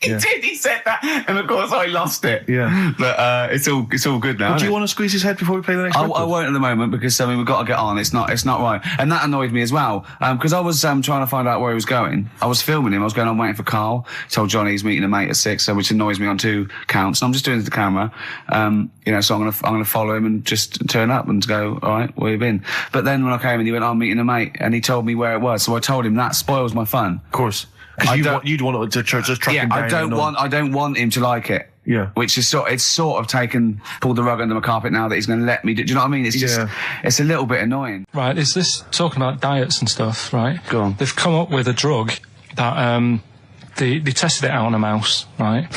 He did. He said that, and of course I lost it. Yeah, but it's all good now. Do you want to squeeze his head before we play the next record? I won't at the moment, because we've got to get on. It's not right, and that annoyed me as well. Because I was trying to find out where he was going. I was filming him. I was going on waiting for Karl. Told Johnny he's meeting a mate at 6, which annoys me on 2 counts. And I'm just doing it to the camera. So I'm gonna follow him and just turn up and go, all right, where you been? But then when I came in, he went, I'm meeting a mate, and he told me where it was. So I told him that spoils my fun. Of course. Because you'd want to just track him down. I don't want him to like it. Yeah. Which is pulled the rug under my carpet now that he's going to let me do. Do you know what I mean? It's just, it's a little bit annoying. Right, is this talking about diets and stuff, right? Go on. They've come up with a drug that, they tested it out on a mouse, right?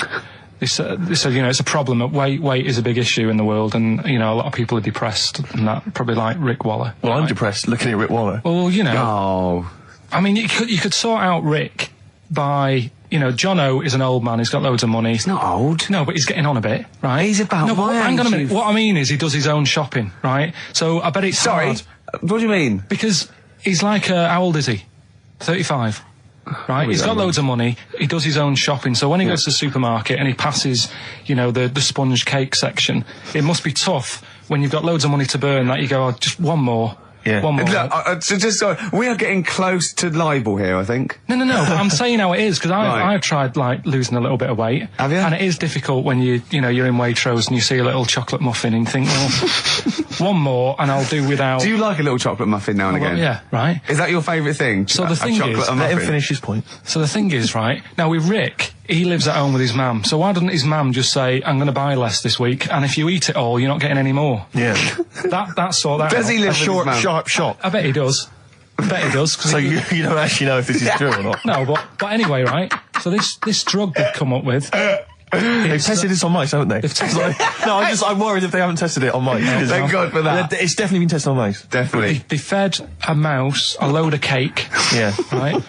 They said, it's a problem. Weight is a big issue in the world, and, a lot of people are depressed, and that, probably like Rick Waller. Well, I'm depressed looking at Rick Waller. Well, Oh. I mean, you could sort out Rick by, Jono is an old man, he's got loads of money. He's not old. No, but he's getting on a bit, right? He's about no, but my hang on a age, minute. What I mean is he does his own shopping, right? So I bet it's hard. What do you mean? Because he's like, how old is he? 35. Right? He's got loads of money, he does his own shopping, so when he goes to the supermarket and he passes, the sponge cake section, it must be tough when you've got loads of money to burn that you go, just one more. Yeah. One more. Look, we are getting close to libel here, I think. No. I'm saying how it is, because I've tried losing a little bit of weight. Have you? And it is difficult when you're in Waitrose and you see a little chocolate muffin and you think, well, one more and I'll do without. Do you like a little chocolate muffin now and again? Yeah, right. Is that your favourite thing? So the thing is, let him finish his point. So the thing is, right, now with Rick, he lives at home with his mum. So why doesn't his mum just say, I'm going to buy less this week, and if you eat it all, you're not getting any more? Yeah. That's sort that. Does he live a with his mum? sharp shot? I bet he does. So you don't actually know if this is true or not? No, but anyway, right? So this drug they've come up with. They've tested this on mice, haven't they? I'm worried if they haven't tested it on mice. Thank God for that. It's definitely been tested on mice. Definitely. They fed a mouse a load of cake. Yeah. Right?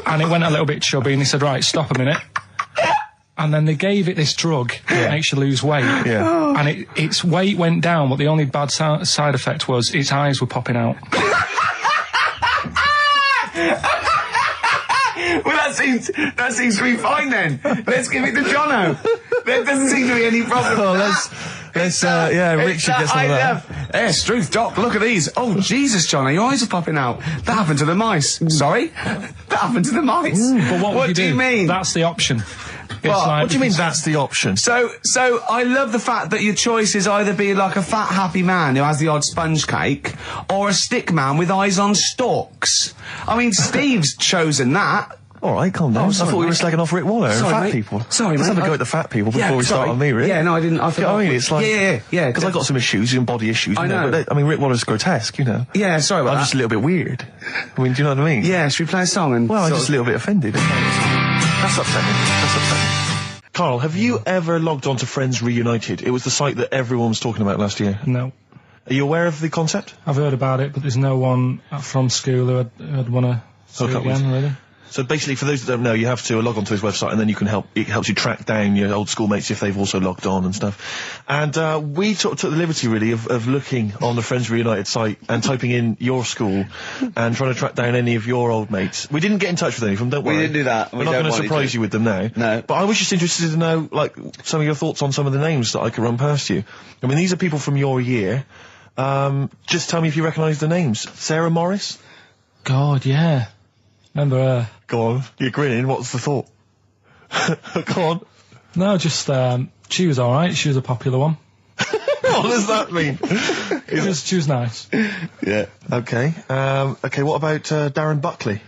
And it went a little bit chubby, and he said, right, stop a minute. And then they gave it this drug that makes you lose weight. Yeah. And its weight went down, but the only bad side effect was its eyes were popping out. Well, that seems to be fine then. Let's give it to Jono. There doesn't seem to be any problem. Oh, Rick should get some of that. Yes, Struth, Doc, look at these. Oh, Jesus, Jono, your eyes are popping out. That happened to the mice. Sorry? That happened to the mice. But what do you mean? That's the option. What do you mean that's the option? So I love the fact that your choice is either be like a fat, happy man who has the odd sponge cake, or a stick man with eyes on stalks. I mean, Steve's chosen that. All right, calm down. I thought we were slagging off Rick Waller and fat people. Sorry, Let's mate. have a go at the fat people before we start on me, Rick. Yeah, no, I didn't. I forgot. I mean, it's like... Yeah. Because I've got some issues and body issues. I know. But Rick Waller's grotesque, Yeah, sorry about that. I'm just a little bit weird. I mean, do you know what I mean? Yeah, should we play a song and... Well, I'm just a little bit offended. That's upsetting. Karl, have you ever logged on to Friends Reunited? It was the site that everyone was talking about last year. No. Are you aware of the concept? I've heard about it, but there's no one from school who'd want to see it again, really. So basically, for those that don't know, you have to log on to his website, and then you can it helps you track down your old schoolmates if they've also logged on and stuff. And we took the liberty, really, of looking on the Friends Reunited site and typing in your school and trying to track down any of your old mates. We didn't get in touch with any of them, don't worry. We didn't do that. We're not going to surprise you with them now. No. But I was just interested to know, like, some of your thoughts on some of the names that I could run past you. I mean, these are people from your year. Just tell me if you recognise the names. Sarah Morris? God, yeah. Remember her? Go on. You're grinning. What's the thought? Go on. No, just, she was alright. She was a popular one. What does that mean? She was nice. Yeah. Okay. Okay, what about Darren Buckley?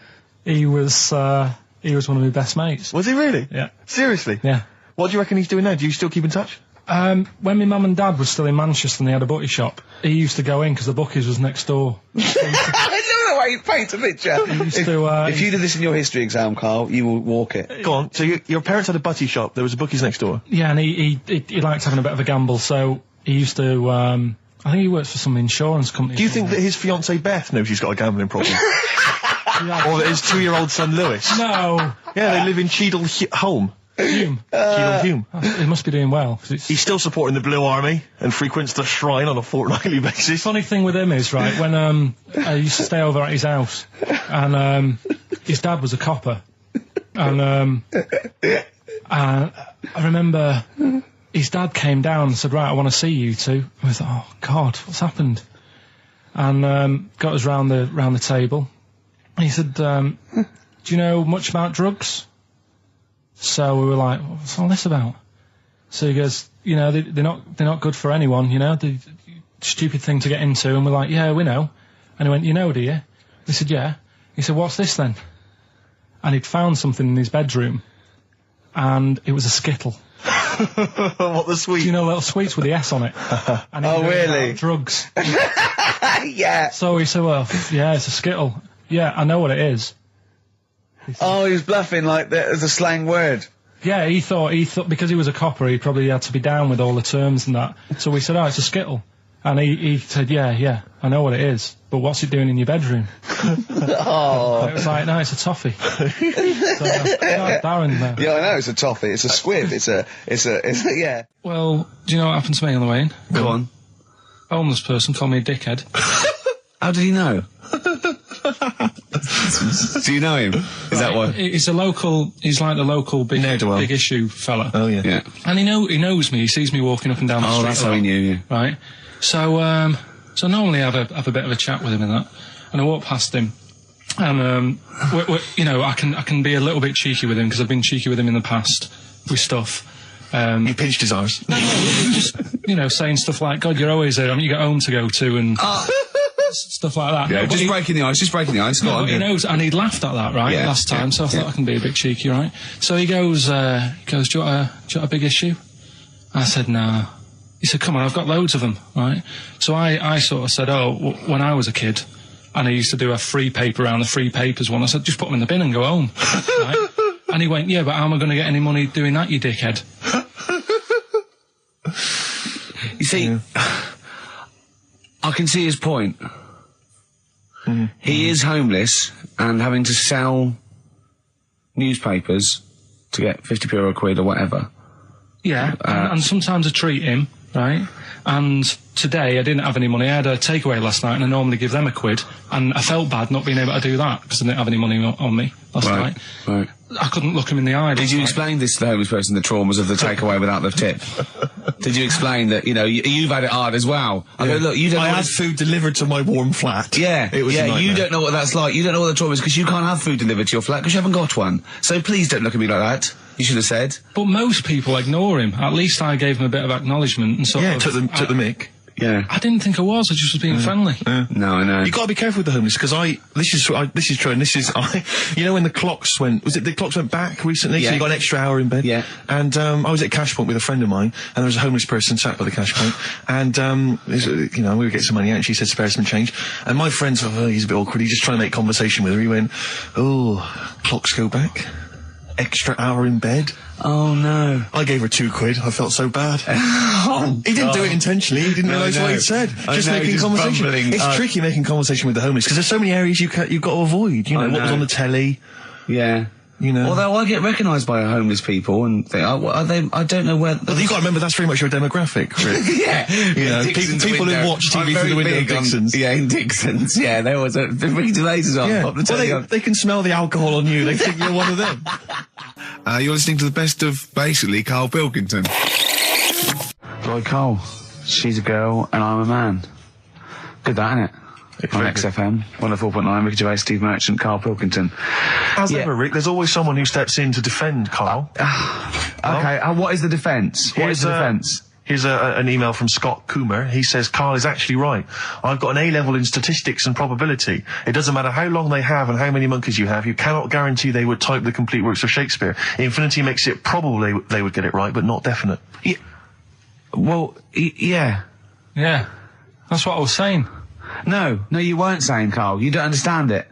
He was one of my best mates. Was he really? Yeah. Seriously? Yeah. What do you reckon he's doing now? Do you still keep in touch? When my mum and dad were still in Manchester and they had a butty shop, he used to go in because the Bucky's was next door. I love the way you paint a picture. If you did this in your history exam, Carl, you will walk it. Go on. So your parents had a butty shop, there was a Bucky's next door? Yeah, and he liked having a bit of a gamble, so he used to, I think he works for some insurance company. Do you think that his fiancée Beth knows he's got a gambling problem? Or that his 2-year-old son Lewis? No. Yeah, they live in Cheadle Holme. Hume. Cheadle Hume. He must be doing well. He's still supporting the Blue Army and frequents the shrine on a fortnightly basis. Funny thing with him is, right, when I used to stay over at his house, and his dad was a copper, and I remember his dad came down and said, right, I want to see you two. I was like, oh God, what's happened? And got us round the table. And he said, do you know much about drugs? So we were like, what's all this about? So he goes, you know, they're not good for anyone, you know, the stupid thing to get into. And we're like, yeah, we know. And he went, you know, do you? We said, yeah. He said, what's this then? And he'd found something in his bedroom, and it was a Skittle. What, the sweet? Do you know little sweets with the S on it? And oh, really? Drugs. Yeah. So he said, well, yeah, it's a Skittle. Yeah, I know what it is. Oh, he was bluffing like that as a slang word. Yeah, he thought because he was a copper, he probably had to be down with all the terms and that. So we said, oh, it's a Skittle. And he said, yeah, I know what it is, but what's it doing in your bedroom? Oh. It was like, no, it's a toffee. So, Darren there. Yeah, I know, it's a toffee, it's a squib, it's a, yeah. Well, do you know what happened to me on the way in? Go on. A homeless person called me a dickhead. How did he know? Do you know him? Is that what? He's like the local big issue fella. Oh, yeah. Yeah. And he knows me, he sees me walking up and down the street. Oh, that's how he knew you. Right. So, normally I have a bit of a chat with him and that. And I walk past him. And, you know, I can be a little bit cheeky with him, because I've been cheeky with him in the past with stuff. You pinched his arse. No, just, you know, saying stuff like, God, you're always there, I mean, you got home to go to, and stuff like that. Yeah, no, just breaking the ice, No, but he knows, and he'd laughed at that, right, last time, so I thought I can be a bit cheeky, right? So he goes, do you want a big issue? I said, nah. He said, come on, I've got loads of them, right? So I sort of said, when I was a kid, and I used to do a free paper around the free papers one, I said, just put them in the bin and go home, right? And he went, yeah, but how am I going to get any money doing that, you dickhead? You see, I can see his point. He is homeless and having to sell newspapers to get 50p or a quid or whatever. Yeah, and sometimes I treat him, right? And today I didn't have any money. I had a takeaway last night, and I normally give them a quid, and I felt bad not being able to do that because I didn't have any money on me last night. Right. I couldn't look him in the eye. Did you explain this to the homeless person, the traumas of the takeaway without the tip? Did you explain that, you know, you've had it hard as well? I go, look, you don't. I had food delivered to my warm flat. Yeah, it was a nightmare. You don't know what that's like. You don't know what the trauma is because you can't have food delivered to your flat because you haven't got one. So please don't look at me like that. You should have said. But most people ignore him. At least I gave him a bit of acknowledgement and sort of... took the mic. Yeah. I didn't think I was. I just was being friendly. Yeah. No, I know. You got to be careful with the homeless because this is true, and this is you know when the clocks went back recently, so you got an extra hour in bed. Yeah. And I was at Cash Point with a friend of mine, and there was a homeless person sat by the Cash Point, and you know we would get some money out, and she said spare some change, and my friend thought, oh, he's a bit awkward. He's just trying to make conversation with her. He went, oh, clocks go back. Extra hour in bed. Oh no. I gave her 2 quid. I felt so bad. He didn't do it intentionally. He didn't realise what he'd said. Just making conversation. It's tricky making conversation with the homeless because there's so many areas you've got to avoid. You know, what was on the telly. Yeah. You know. Although I get recognised by homeless people and think, are they? I don't know where. Well, you got to remember that's very much your demographic, Rick. Yeah. You know, people who watch TV through the window of Dixon's. In Dixon's. Yeah, there was a big lasers on. Yeah. Well, they can smell the alcohol on you. They think you're one of them. You're listening to the best of, basically, Karl Pilkington. Right, Carl. She's a girl and I'm a man. Good that, innit? On XFM, 104.9, Ricky Gervais, Steve Merchant, Karl Pilkington. As ever, Rick, there's always someone who steps in to defend Karl. Okay, what is the defence? Here's an email from Scott Coomer. He says, Karl is actually right. I've got an A-level in statistics and probability. It doesn't matter how long they have and how many monkeys you have. You cannot guarantee they would type the complete works of Shakespeare. Infinity makes it probable they would get it right, but not definite. Yeah. Well, yeah. Yeah. That's what I was saying. No, you weren't saying, Karl. You don't understand it.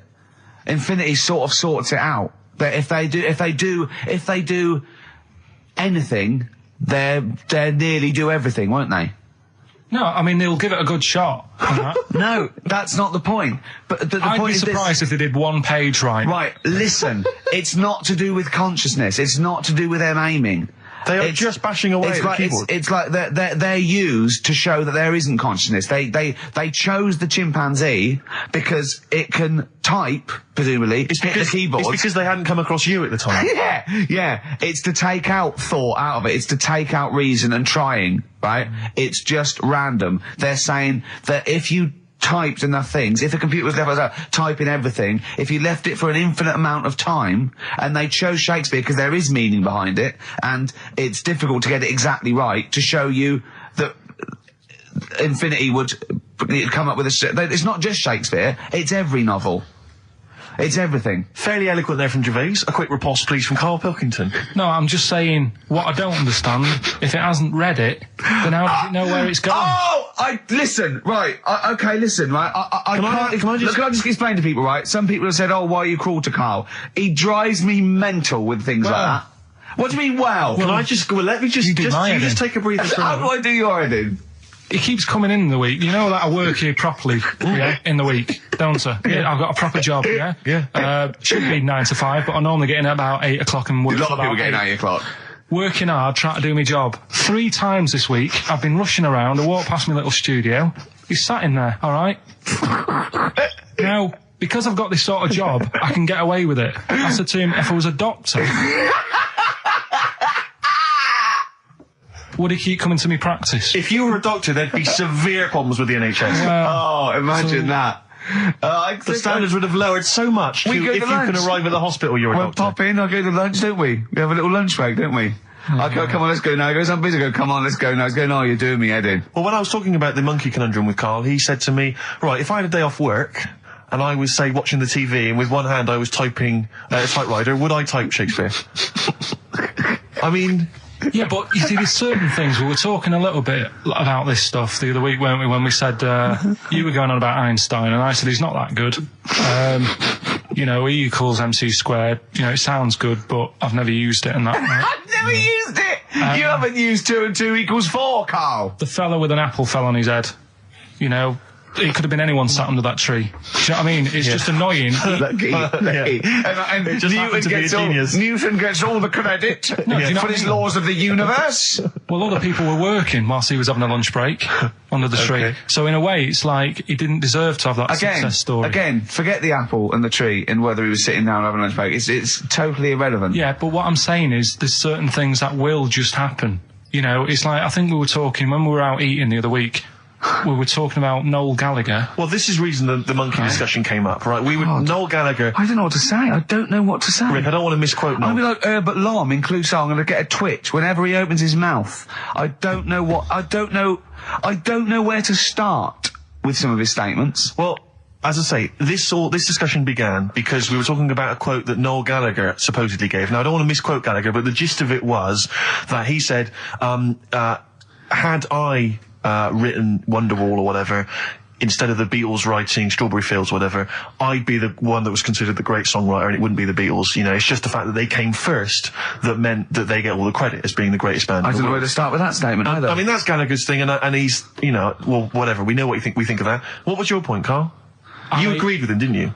Infinity sort of sorts it out. That if they do anything, they nearly do everything, won't they? No, I mean they'll give it a good shot. No, that's not the point. But the I'd point be is surprised if they did one page right. Right, listen. It's not to do with consciousness. It's not to do with them aiming. They are just bashing away at the keyboard. It's like they're used to show that there isn't consciousness. They chose the chimpanzee because it can type, presumably, hit the keyboard. It's because they hadn't come across you at the time. Yeah. It's to take out thought out of it. It's to take out reason and trying, right? It's just random. They're saying that if you typed enough things, if the computer was left typing everything, if you left it for an infinite amount of time, and they chose Shakespeare because there is meaning behind it, and it's difficult to get it exactly right, to show you that Infinity would come up with it's not just Shakespeare, it's every novel. It's everything. Fairly eloquent there from Gervais. A quick riposte, please, from Karl Pilkington. No, I'm just saying, what I don't understand, if it hasn't read it, then how does it know where it's going? Listen, right, listen, right, Can I just explain to people, right? Some people have said, why are you cruel to Karl? He drives me mental with things like that. What do you mean, let me just take a breather. How do I do your editing? He keeps coming in the week. You know that I work here properly, in the week, don't I? Yeah, I've got a proper job, should be 9 to 5, but I normally get in at about 8 o'clock and work. A lot of people getting 8 o'clock. Working hard, trying to do my job. 3 times this week, I've been rushing around. I walked past my little studio. He's sat in there, all right? Now, because I've got this sort of job, I can get away with it. I said to him, if I was a doctor, would he keep coming to me practice? If you were a doctor, there'd be severe problems with the NHS. Imagine that. The standards would have lowered so much if you can arrive at the hospital you're a doctor. Pop in, I'll go to lunch, don't we? We have a little lunch break, don't we? I go, come on, let's go now. He goes, I'm busy. I go, come on, let's go now. He's going, you're doing me head in. Well, when I was talking about the monkey conundrum with Karl, he said to me, right, if I had a day off work, and I was, say, watching the TV, and with one hand I was typing a typewriter, would I type Shakespeare? I mean... Yeah, but you see, there's certain things. We were talking a little bit about this stuff the other week, weren't we, when we said, you were going on about Einstein, and I said he's not that good. E equals MC squared. It sounds good, but I've never used it and that. Right? I've never used it! You haven't used 2 and 2 equals 4, Karl! The fella with an apple fell on his head. It could have been anyone sat under that tree. Do you know what I mean? It's just annoying. Lucky. And Newton gets all the credit for his laws of the universe. Well, other people were working whilst he was having a lunch break under the tree. So in a way, it's like he didn't deserve to have that success story. Again, forget the apple and the tree and whether he was sitting down having a lunch break. It's totally irrelevant. Yeah, but what I'm saying is there's certain things that will just happen. It's like, I think we were talking when we were out eating the other week. We were talking about Noel Gallagher. Well, this is reason the monkey discussion came up, right? Noel Gallagher... I don't know what to say. I don't know what to say. Rick, I don't want to misquote Noel. I'll be like Herbert Lom in Clouseau. I'm going to get a twitch whenever he opens his mouth. I don't know where to start with some of his statements. Well, as I say, this discussion began because we were talking about a quote that Noel Gallagher supposedly gave. Now, I don't want to misquote Gallagher, but the gist of it was that he said, had I... written Wonderwall or whatever, instead of the Beatles writing Strawberry Fields or whatever, I'd be the one that was considered the great songwriter and it wouldn't be the Beatles. It's just the fact that they came first that meant that they get all the credit as being the greatest band. I don't know where to start with that statement either. I mean, that's Gallagher's thing and he's, whatever. We know what we think of that. What was your point, Karl? You agreed with him, didn't you?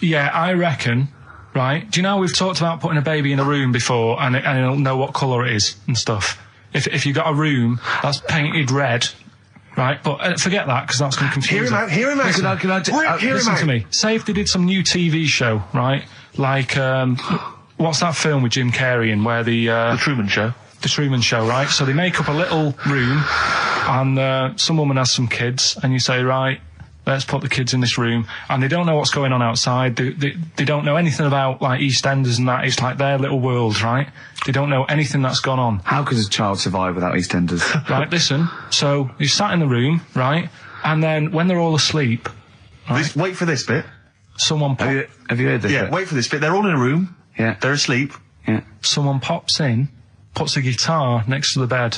Yeah, I reckon, right? Do you know we've talked about putting a baby in a room before and it'll know what colour it is and stuff? If you've got a room that's painted red, right, but forget that because that's going to confuse him. Hear him out. Listen to me. Say if they did some new TV show, right? Like, what's that film with Jim Carrey in where the Truman Show? The Truman Show, right? So they make up a little room and some woman has some kids and you say, right, let's put the kids in this room, and they don't know what's going on outside. They don't know anything about, like, EastEnders and that. It's like their little world, right? They don't know anything that's gone on. How could a child survive without EastEnders? Right, listen. So he's sat in the room, right? And then when they're all asleep, right, Wait for this bit. someone Have you heard this? Yeah, bit? wait for this bit. They're all in a room. Yeah. They're asleep. Yeah. someone pops in, puts a guitar next to the bed,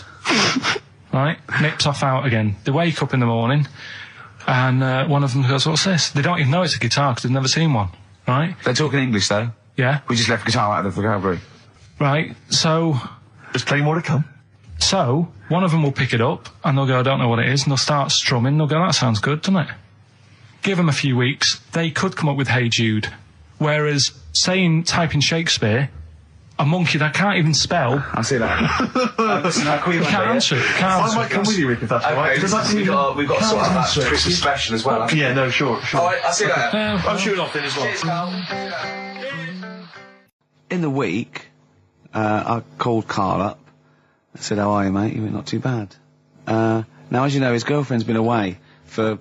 right? Nips off out again. They wake up in the morning, and one of them goes, "What's this?" They don't even know it's a guitar because they've never seen one, right? They're talking English, though. Yeah. We just left guitar out of the vocabulary. Right, so There's plenty more to come. one of them will pick it up, and they'll go, "I don't know what it is," and they'll start strumming. They'll go, "That sounds good, doesn't it?" Give them a few weeks, they could come up with Hey Jude. Whereas, typing Shakespeare, a monkey that can't even spell... I see that. Listen, can't answer it. I might come with you, Rick, if that's all right. We've got to sort out that Christmas special as well. Yeah, no, sure. Alright, I'll see you later. I'm shooting off then as well. Cheers, Carl. In the week, I called Carl up. I said, "How are you, mate?" He went, "Not too bad." Now, as you know, his girlfriend's been away for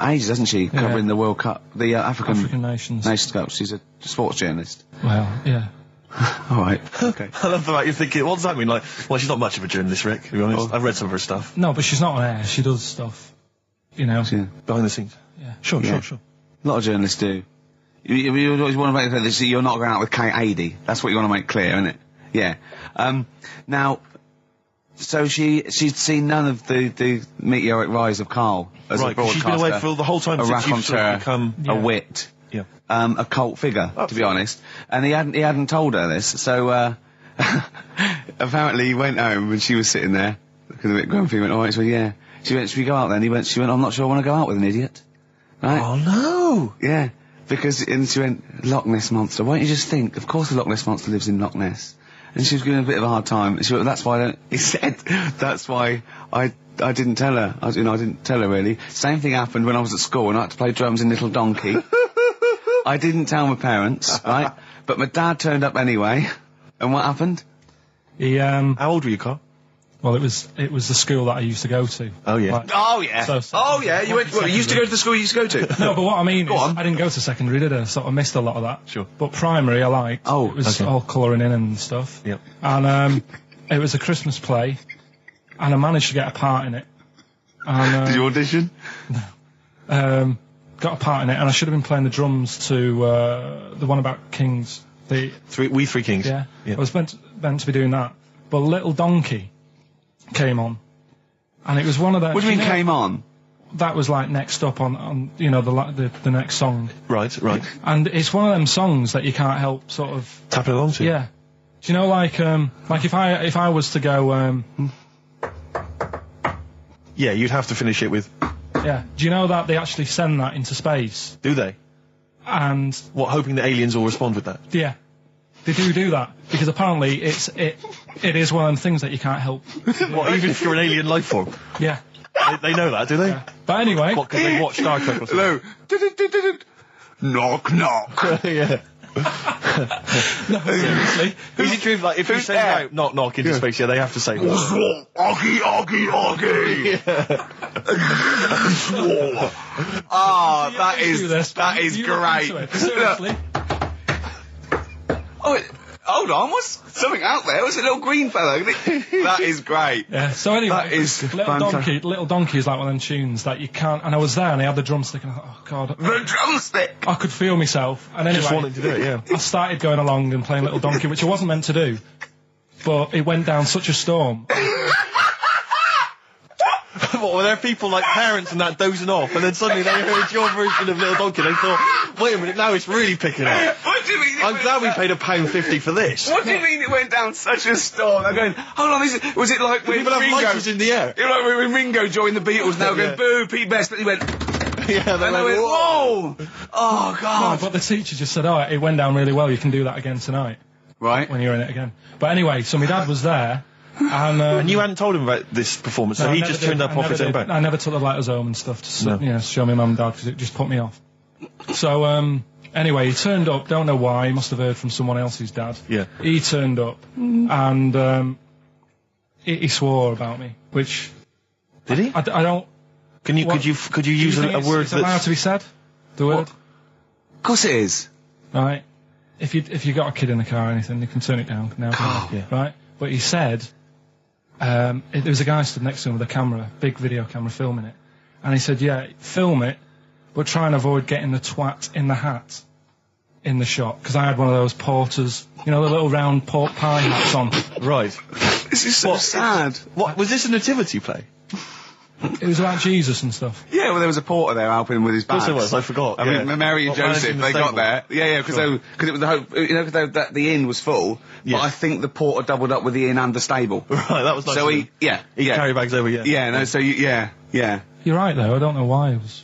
ages, hasn't she? Covering the World Cup, the African Nations Cup. She's a sports journalist. Well, yeah. All right. Okay. I love the fact you're thinking, what does that mean? Like, well, she's not much of a journalist, Rick, to be honest. I've read some of her stuff. No, but she's not on air. She does stuff, you know. Yeah. Behind the scenes. Yeah. Sure. A lot of journalists do. You always want to make clear that you're not going out with Kate Adie. That's what you want to make clear, isn't it? Yeah. Now, so she'd seen none of the meteoric rise of Karl as a broadcaster. She's been away for the whole time a since you've sort of raconteur, become... a wit, Yeah. a cult figure, to be honest. And he hadn't told her this, so apparently he went home and she was sitting there, looking a bit grumpy. He went, "All right," she went, "Yeah." She went, "Should we go out then?" She went, "I'm not sure I want to go out with an idiot." Right? Oh, no! Yeah, and she went, "Loch Ness Monster. Why don't you just think? Of course the Loch Ness Monster lives in Loch Ness." And she was giving a bit of a hard time. And she went, "That's why he said, "That's why I didn't tell her. I didn't tell her really." Same thing happened when I was at school and I had to play drums in Little Donkey. I didn't tell my parents, right? But my dad turned up anyway. And what happened? He, How old were you, Carl? well, it was the school that I used to go to. Oh, yeah. Like, Oh, yeah. So- You went, you used to go to the school you used to go to? No, but what I mean is, on. I didn't go to secondary, did I? Sort of missed a lot of that. Sure. But primary, I liked. Oh, it was okay. all colouring in and stuff. Yep. And it was a Christmas play, and I managed to get a part in it. And, Did you audition? got a part in it, and I should have been playing the drums to the one about Kings. We Three Kings. Yeah. I was meant to be doing that, but Little Donkey came on, and it was one of the. What do you mean came on? That was like next up on the next song. Right. And it's one of them songs that you can't help sort of Tapping along to. Yeah. Do you know, like if I was to go Yeah, you'd have to finish it with... yeah. Do you know that they actually send that into space? Do they? And What, hoping the aliens will respond with that? yeah, they do that because apparently it is one of them things that you can't help. What, even if you're an alien life form? Yeah. They know that, do they? Yeah. But anyway, What, because they watch Star Trek or something? Hello. Knock, knock. Yeah. no, seriously. Is it true, like, if you send out knock knock into space, yeah, they have to say that? Oggy, oggy, oggy. Ah, that is You great. look into it. Seriously. Oh, hold on, what's something out there? What's a little green fellow? That is great. Yeah, so anyway, That is Little Donkey is like one of them tunes that you can't, and I was there and I had the drumstick and I thought, oh god. The drumstick! I could feel myself, and anyway, Just wanting to do it, yeah. I started going along and playing Little Donkey, which I wasn't meant to do, but it went down such a storm. What, were there people like parents and that dozing off, and then suddenly they heard your version of Little Donkey, they thought, wait a minute, now it's really picking up. What do you mean? I'm glad we paid £1.50 for this. What do you mean it went down such a storm? I'm going, hold on, was it like when People have Ringo... lighters in the air. You know, like when Ringo joined the Beatles, now Yeah. going, boo, Pete Best, and he went... Yeah, And they went, whoa! Oh, No, God. but the teacher just said, oh, it went down really well, you can do that again tonight, Right. when you're in it again. But anyway, so my dad was there, and... And you hadn't told him about this performance, so no, I he never just did. turned up I off never his own did. back. I never took the letters home and stuff to No. show my mum and dad, because it just put me off. So, anyway, he turned up, don't know why, he must have heard from someone else's dad. Yeah. He turned up, and he swore about me, which... Did he? I don't... Could you use a word that's allowed to be said? The word? Of course it is. Right. If you got a kid in the car or anything, you can turn it down now. Yeah. Right. But he said, there was a guy stood next to him with a camera, big video camera, filming it, and he said, "Yeah, film it, but try and avoid getting the twat in the hat in the shot, because I had one of those porters, you know, the little round pork pie hats on." Right. This is so sad. What was this a nativity play? It was about Jesus and stuff. Yeah, well, there was a porter there helping him with his bags. Of course there was, I forgot. I mean, Mary and Joseph, they got there. Yeah, because it was the hope, you know, because the inn was full. Yes. But I think the porter doubled up with the inn and the stable. Right, that was nice. So he carry bags over, yeah. Yeah, no, so yeah. You're right, though. I don't know why I was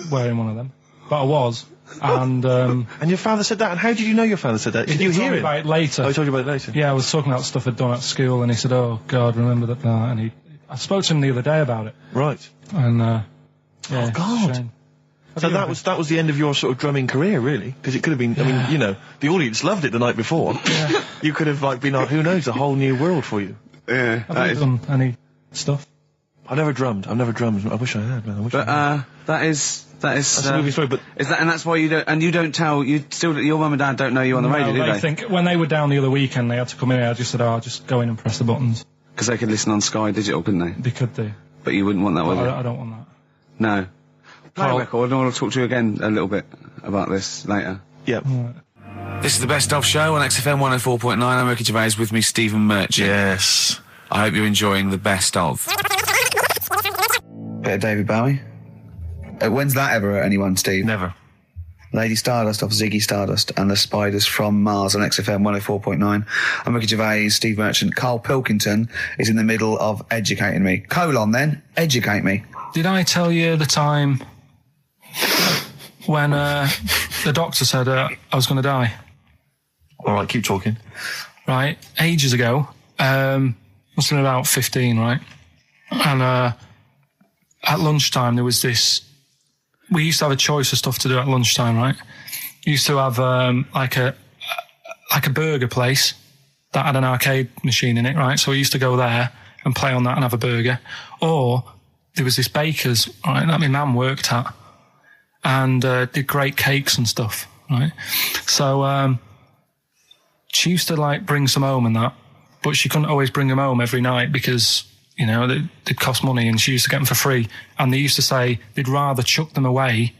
wearing one of them, but I was. And and your father said that. And how did you know your father said that? Did you hear it? About it later. Oh, he told you about it later. Yeah, I was talking about stuff I'd done at school, and he said, "Oh God, remember that?" And I spoke to him the other day about it. Right. And yeah, oh God. Shame. So that was the end of your sort of drumming career, really? Because it could have been. I mean, you know, the audience loved it the night before. Yeah. You could have been on, who knows, a whole new world for you. Yeah. Have you done any stuff? I've never drummed. I wish I had, man. That's a movie story, but and that's why you don't tell your mum and dad don't know you on the radio, do they? Think when they were down the other weekend, they had to come in here. I just said, "Oh, just go in and press the buttons." Because they could listen on Sky Digital, couldn't they? They could do. But you wouldn't want that, would you? I don't want that. No. Play a record, and I want to talk to you again a little bit about this later. Yep. Right. This is the Best Of Show on XFM 104.9. I'm Ricky Gervais, with me Stephen Merchant. Yes. I hope you're enjoying the Best Of. Bit of David Bowie. When's that ever at anyone, Steve? Never. Lady Stardust off Ziggy Stardust and the Spiders from Mars on XFM 104.9. I'm Ricky Gervais, Steve Merchant. Karl Pilkington is in the middle of educating me. Educate me. Did I tell you the time when the doctor said I was going to die? All right, keep talking. Right, ages ago, must have been about 15, right? And at lunchtime there was this. We used to have a choice of stuff to do at lunchtime, right? We used to have like a burger place that had an arcade machine in it, right? So we used to go there and play on that and have a burger. Or there was this baker's, right, that my mum worked at, and did great cakes and stuff, right? So she used to like bring some home and that, but she couldn't always bring them home every night because, you know, they'd cost money, and she used to get them for free. And they used to say they'd rather chuck them away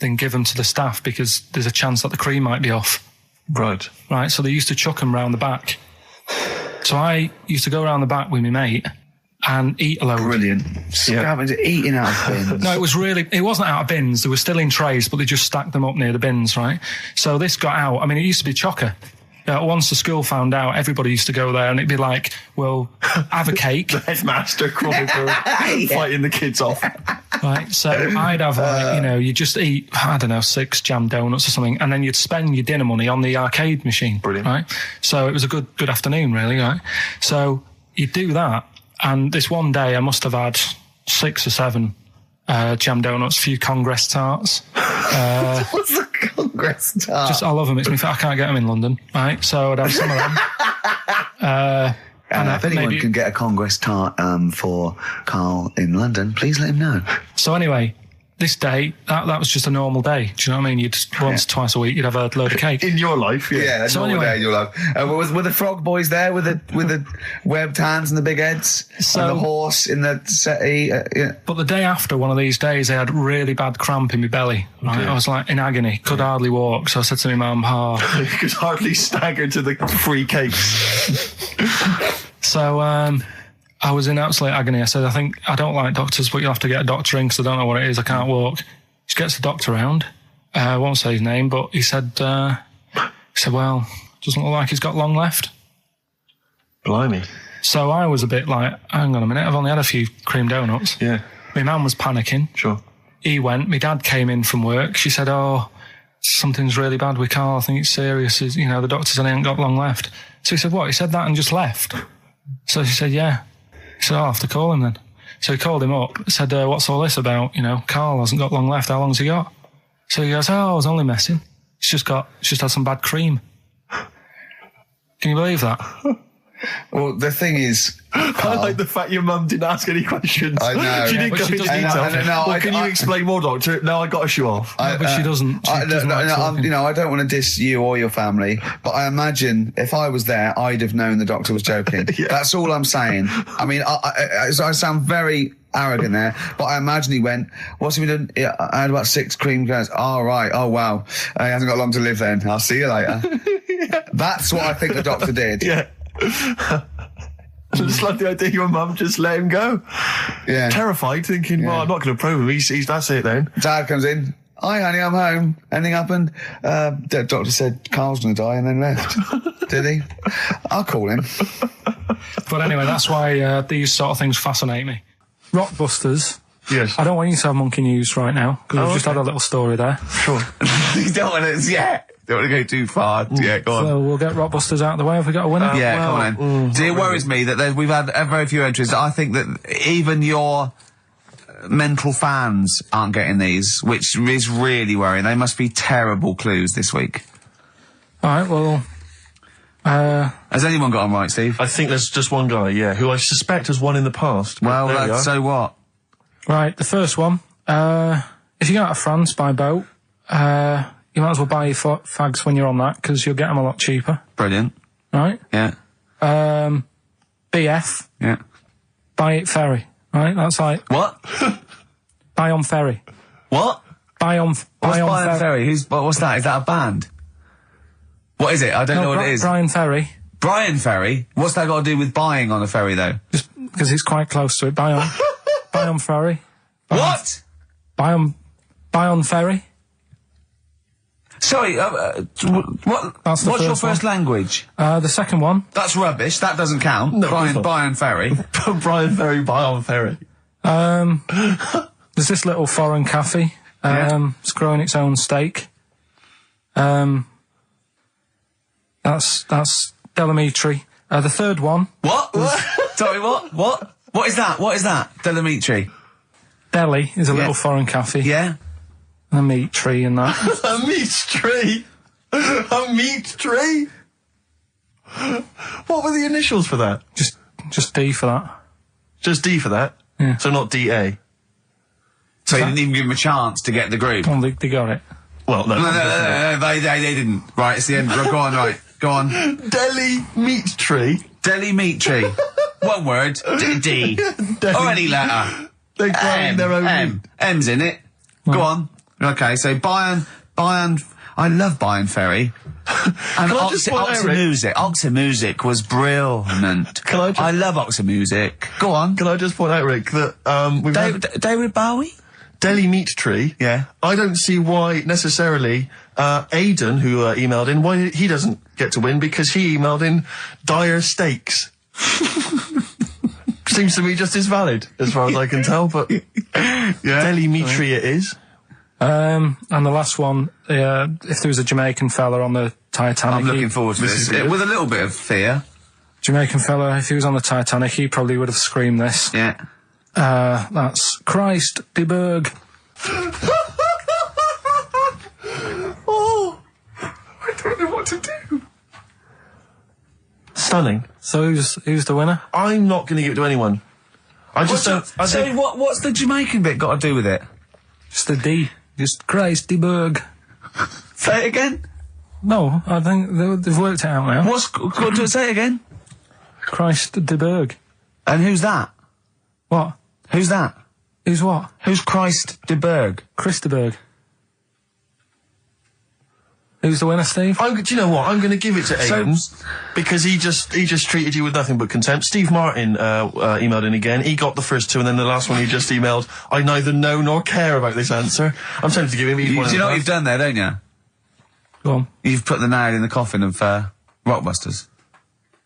than give them to the staff because there's a chance that the cream might be off. Right. Right, so they used to chuck them round the back. So I used to go around the back with my mate and eat a load. Brilliant. Eating out of bins. No, it wasn't out of bins. They were still in trays, but they just stacked them up near the bins, right? So this got out. I mean, it used to be chocker. Once the school found out, everybody used to go there, and it'd be like, well, have a cake. The headmaster crawling through, fighting the kids off. Right, so I'd have, like, you know, you just eat, I don't know, 6 jam donuts or something, and then you'd spend your dinner money on the arcade machine. Brilliant. Right? So it was a good afternoon, really, right? So you'd do that, and this one day I must have had 6 or 7 jam donuts, a few Congress tarts. What's a Congress tart? I love them. I can't get them in London, right? So I'd have some of them. And if anyone can get a Congress tart for Karl in London, please let him know. So anyway, this day, that was just a normal day. Do you know what I mean? You'd twice a week, you'd have a load of cake. In your life, yeah. Yeah, so normal day in your life. Were the frog boys there with the webbed hands and the big heads? And the horse in the settee? Yeah. But the day after one of these days, I had really bad cramp in my belly. Right? Okay. I was like in agony, could hardly walk. So I said to my mum, you could hardly stagger to the free cakes. So I was in absolute agony. I said, I don't like doctors, but you'll have to get a doctor in because I don't know what it is. I can't walk. She gets the doctor round. I won't say his name, but he said, well, doesn't look like he's got long left. Blimey. So I was a bit like, hang on a minute, I've only had a few cream donuts. Yeah. My mum was panicking. Sure. He went. My dad came in from work. She said, something's really bad with Karl. I think it's serious. You know, the doctor said he ain't got long left. So he said, what? He said that and just left? So she said, yeah. He said, I'll have to call him then. So he called him up, said, what's all this about? You know, Karl hasn't got long left. How long's he got? So he goes, I was only messing. It's just had some bad cream. Can you believe that? Well, the thing is, I like the fact your mum didn't ask any questions. I know. She didn't go into detail. Can you explain more, Doctor? No, I got to show off. But she doesn't. I don't want to diss you or your family, but I imagine if I was there, I'd have known the doctor was joking. That's all I'm saying. I mean, I sound very arrogant there, but I imagine he went, what's he been doing? I had about 6 cream cones. Oh, right. Oh, wow. He hasn't got long to live then. I'll see you later. That's what I think the doctor did. Yeah. I just love the idea your mum just let him go. Yeah. Terrified, thinking, well, I'm not going to probe him. He's that's it then. Dad comes in. Hi, honey, I'm home. Anything happened? The doctor said Carl's going to die and then left. Did he? I'll call him. But anyway, that's why these sort of things fascinate me. Rockbusters. Yes. I don't want you to have monkey news right now, because we've just had a little story there. Sure. You don't want to, don't want to go too far. Yeah, go on. So we'll get Rockbusters out of the way. Have we got a winner? Come on then. It worries me that we've had very few entries. I think that even your mental fans aren't getting these, which is really worrying. They must be terrible clues this week. Alright, well... has anyone got them right, Steve? I think there's just one guy, who I suspect has won in the past. Well, so what? Right, the first one. If you go out of France by boat, you might as well buy your fags when you're on that, because you'll get them a lot cheaper. Brilliant. Right? Yeah. BF. Yeah. Buy it ferry. Right? That's like... What? Buy on ferry. What? Buy on ferry? What's that? Is that a band? What is it? I don't know what it is. Brian Ferry. Brian Ferry? What's that got to do with buying on a ferry, though? Just because it's quite close to it. Buy on ferry. What? Buy on ferry. Sorry, what's your first language? The second one. That's rubbish. That doesn't count. No, Brian Ferry. Brian Ferry, buy on ferry. There's this little foreign cafe. It's growing its own steak. That's Delamitri. The third one. What? Sorry, what? What is that? What is that? Delamitri. Delhi is a little foreign cafe. Yeah. A meat tree and that. A meat tree? A meat tree? What were the initials for that? Just D for that. Just D for that? Yeah. So not DA? So you didn't even give them a chance to get the group? Well, they got it. Well, no. No, they didn't. Right, it's the end. Go on, right. Go on. Delhi meat tree? Delhi meat tree. One word. D. Or any letter. They're growing their own. M's in it. Go on. Okay, so Bayern, I love Bayern Ferry. And Oxford Music was brilliant. I love Oxford Music. Go on. Can I just point out, Rick, that we've had David Bowie? Delhi Meat Tree. Yeah. I don't see why necessarily Aidan, who emailed in, why he doesn't get to win, because he emailed in dire steaks. Seems to me just as valid, as far as I can tell, but Delhi Meat Tree it is. And the last one, if there was a Jamaican fella on the Titanic... I'm looking forward to this. With a little bit of fear. Jamaican fella, if he was on the Titanic, he probably would have screamed this. Yeah. That's Christ de Berg. Oh, I don't know what to do. Stunning. So who's the winner? I'm not going to give it to anyone. I just don't... what's the Jamaican bit got to do with it? Just the D. Just Christ de Berg. Say it again? No, I think they've worked it out now. Say it again? Christ de Berg. And who's that? What? Who's that? Who's what? Who's Christ de Berg? Chris de Berg. Who's the winner, Steve? Do you know what? I'm going to give it to Aidan, because he just treated you with nothing but contempt. Steve Martin emailed in again. He got the first two, and then the last one he just emailed, I neither know nor care about this answer. I'm tempted to give him each one. Do you know what you've done there, don't you? Go on. You've put the nail in the coffin of Rockbusters.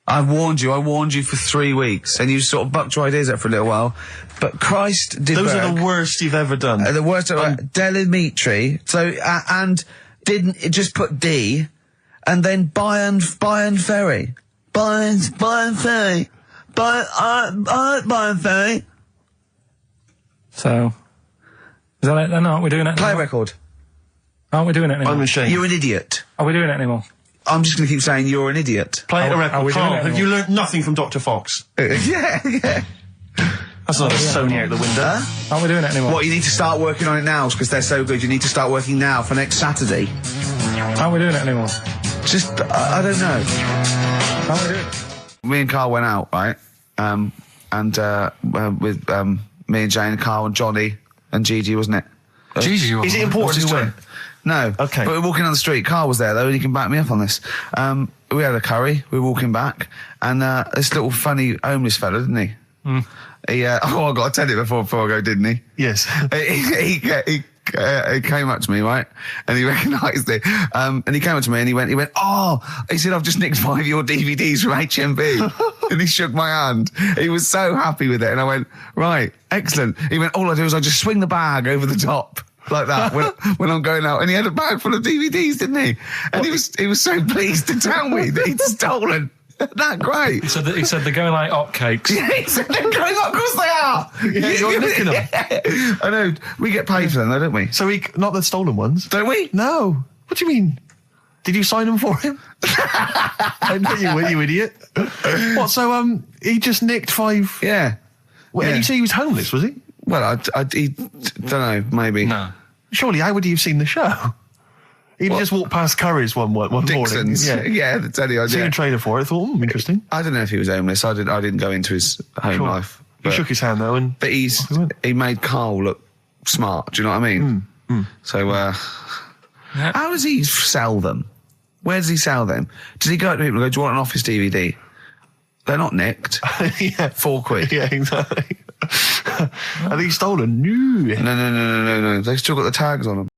I warned you for 3 weeks, and you sort of bucked your ideas up for a little while. But Christ de Berg... Those are the worst you've ever done. The worst... Delamitri. So, and... didn't it just put D, and then Bayern Ferry. Bayern Ferry. Bayern Ferry. So, is that it then? Aren't we doing it anymore? Play record. Aren't we doing it anymore? I'm ashamed. You're an idiot. Are we doing it anymore? I'm just going to keep saying you're an idiot. Play it a Are record. we doing Carl, it have you learnt nothing from Dr. Fox? Yeah. That's another Sony out the window. Aren't we doing it anymore? What, you need to start working on it now because they're so good. You need to start working now for next Saturday. Aren't we doing it anymore? Just, I don't know. Aren't we doing it? Me and Carl went out, right? With me and Jane, Carl and Johnny and Gigi, wasn't it? Gigi, Is it important who went? No. Okay. But we're walking down the street. Carl was there, though, and he can back me up on this. We had a curry. We were walking back, and this little funny homeless fella, didn't he? He, I got to tell it before I go, didn't he? Yes. He came up to me, right? And he recognised it. And he came up to me and he went, he said, I've just nicked 5 of your DVDs from HMV. And he shook my hand. He was so happy with it. And I went, right, excellent. He went, all I do is I just swing the bag over the top. Like that when I'm going out, and he had a bag full of DVDs, didn't he? And he was so pleased to tell me that he'd stolen. That great. He said they're going like hotcakes. Yeah, he said they're going up. Of course they are. Yeah, you're nicking them. I know. We get paid for them, though, don't we? So not the stolen ones. Don't we? No. What do you mean? Did you sign them for him? I know you were, you idiot. What? So he just nicked 5. Yeah. Well, Yeah. And you say he was homeless, was he? Well, he don't know. Maybe. No. Surely, how would he have seen the show? He'd just walked past Curry's one morning. Dixon's. Yeah, that's any idea. Seen a trailer for it. I thought, interesting. I don't know if he was homeless. I didn't go into his home life. He shook his hand though, and but he made Carl look smart. Do you know what I mean? So, how does he sell them? Where does he sell them? Does he go to people and go, "Do you want an Office DVD?" They're not nicked. Yeah, £4. Yeah, exactly. Are these stolen? No. No. They've still got the tags on them.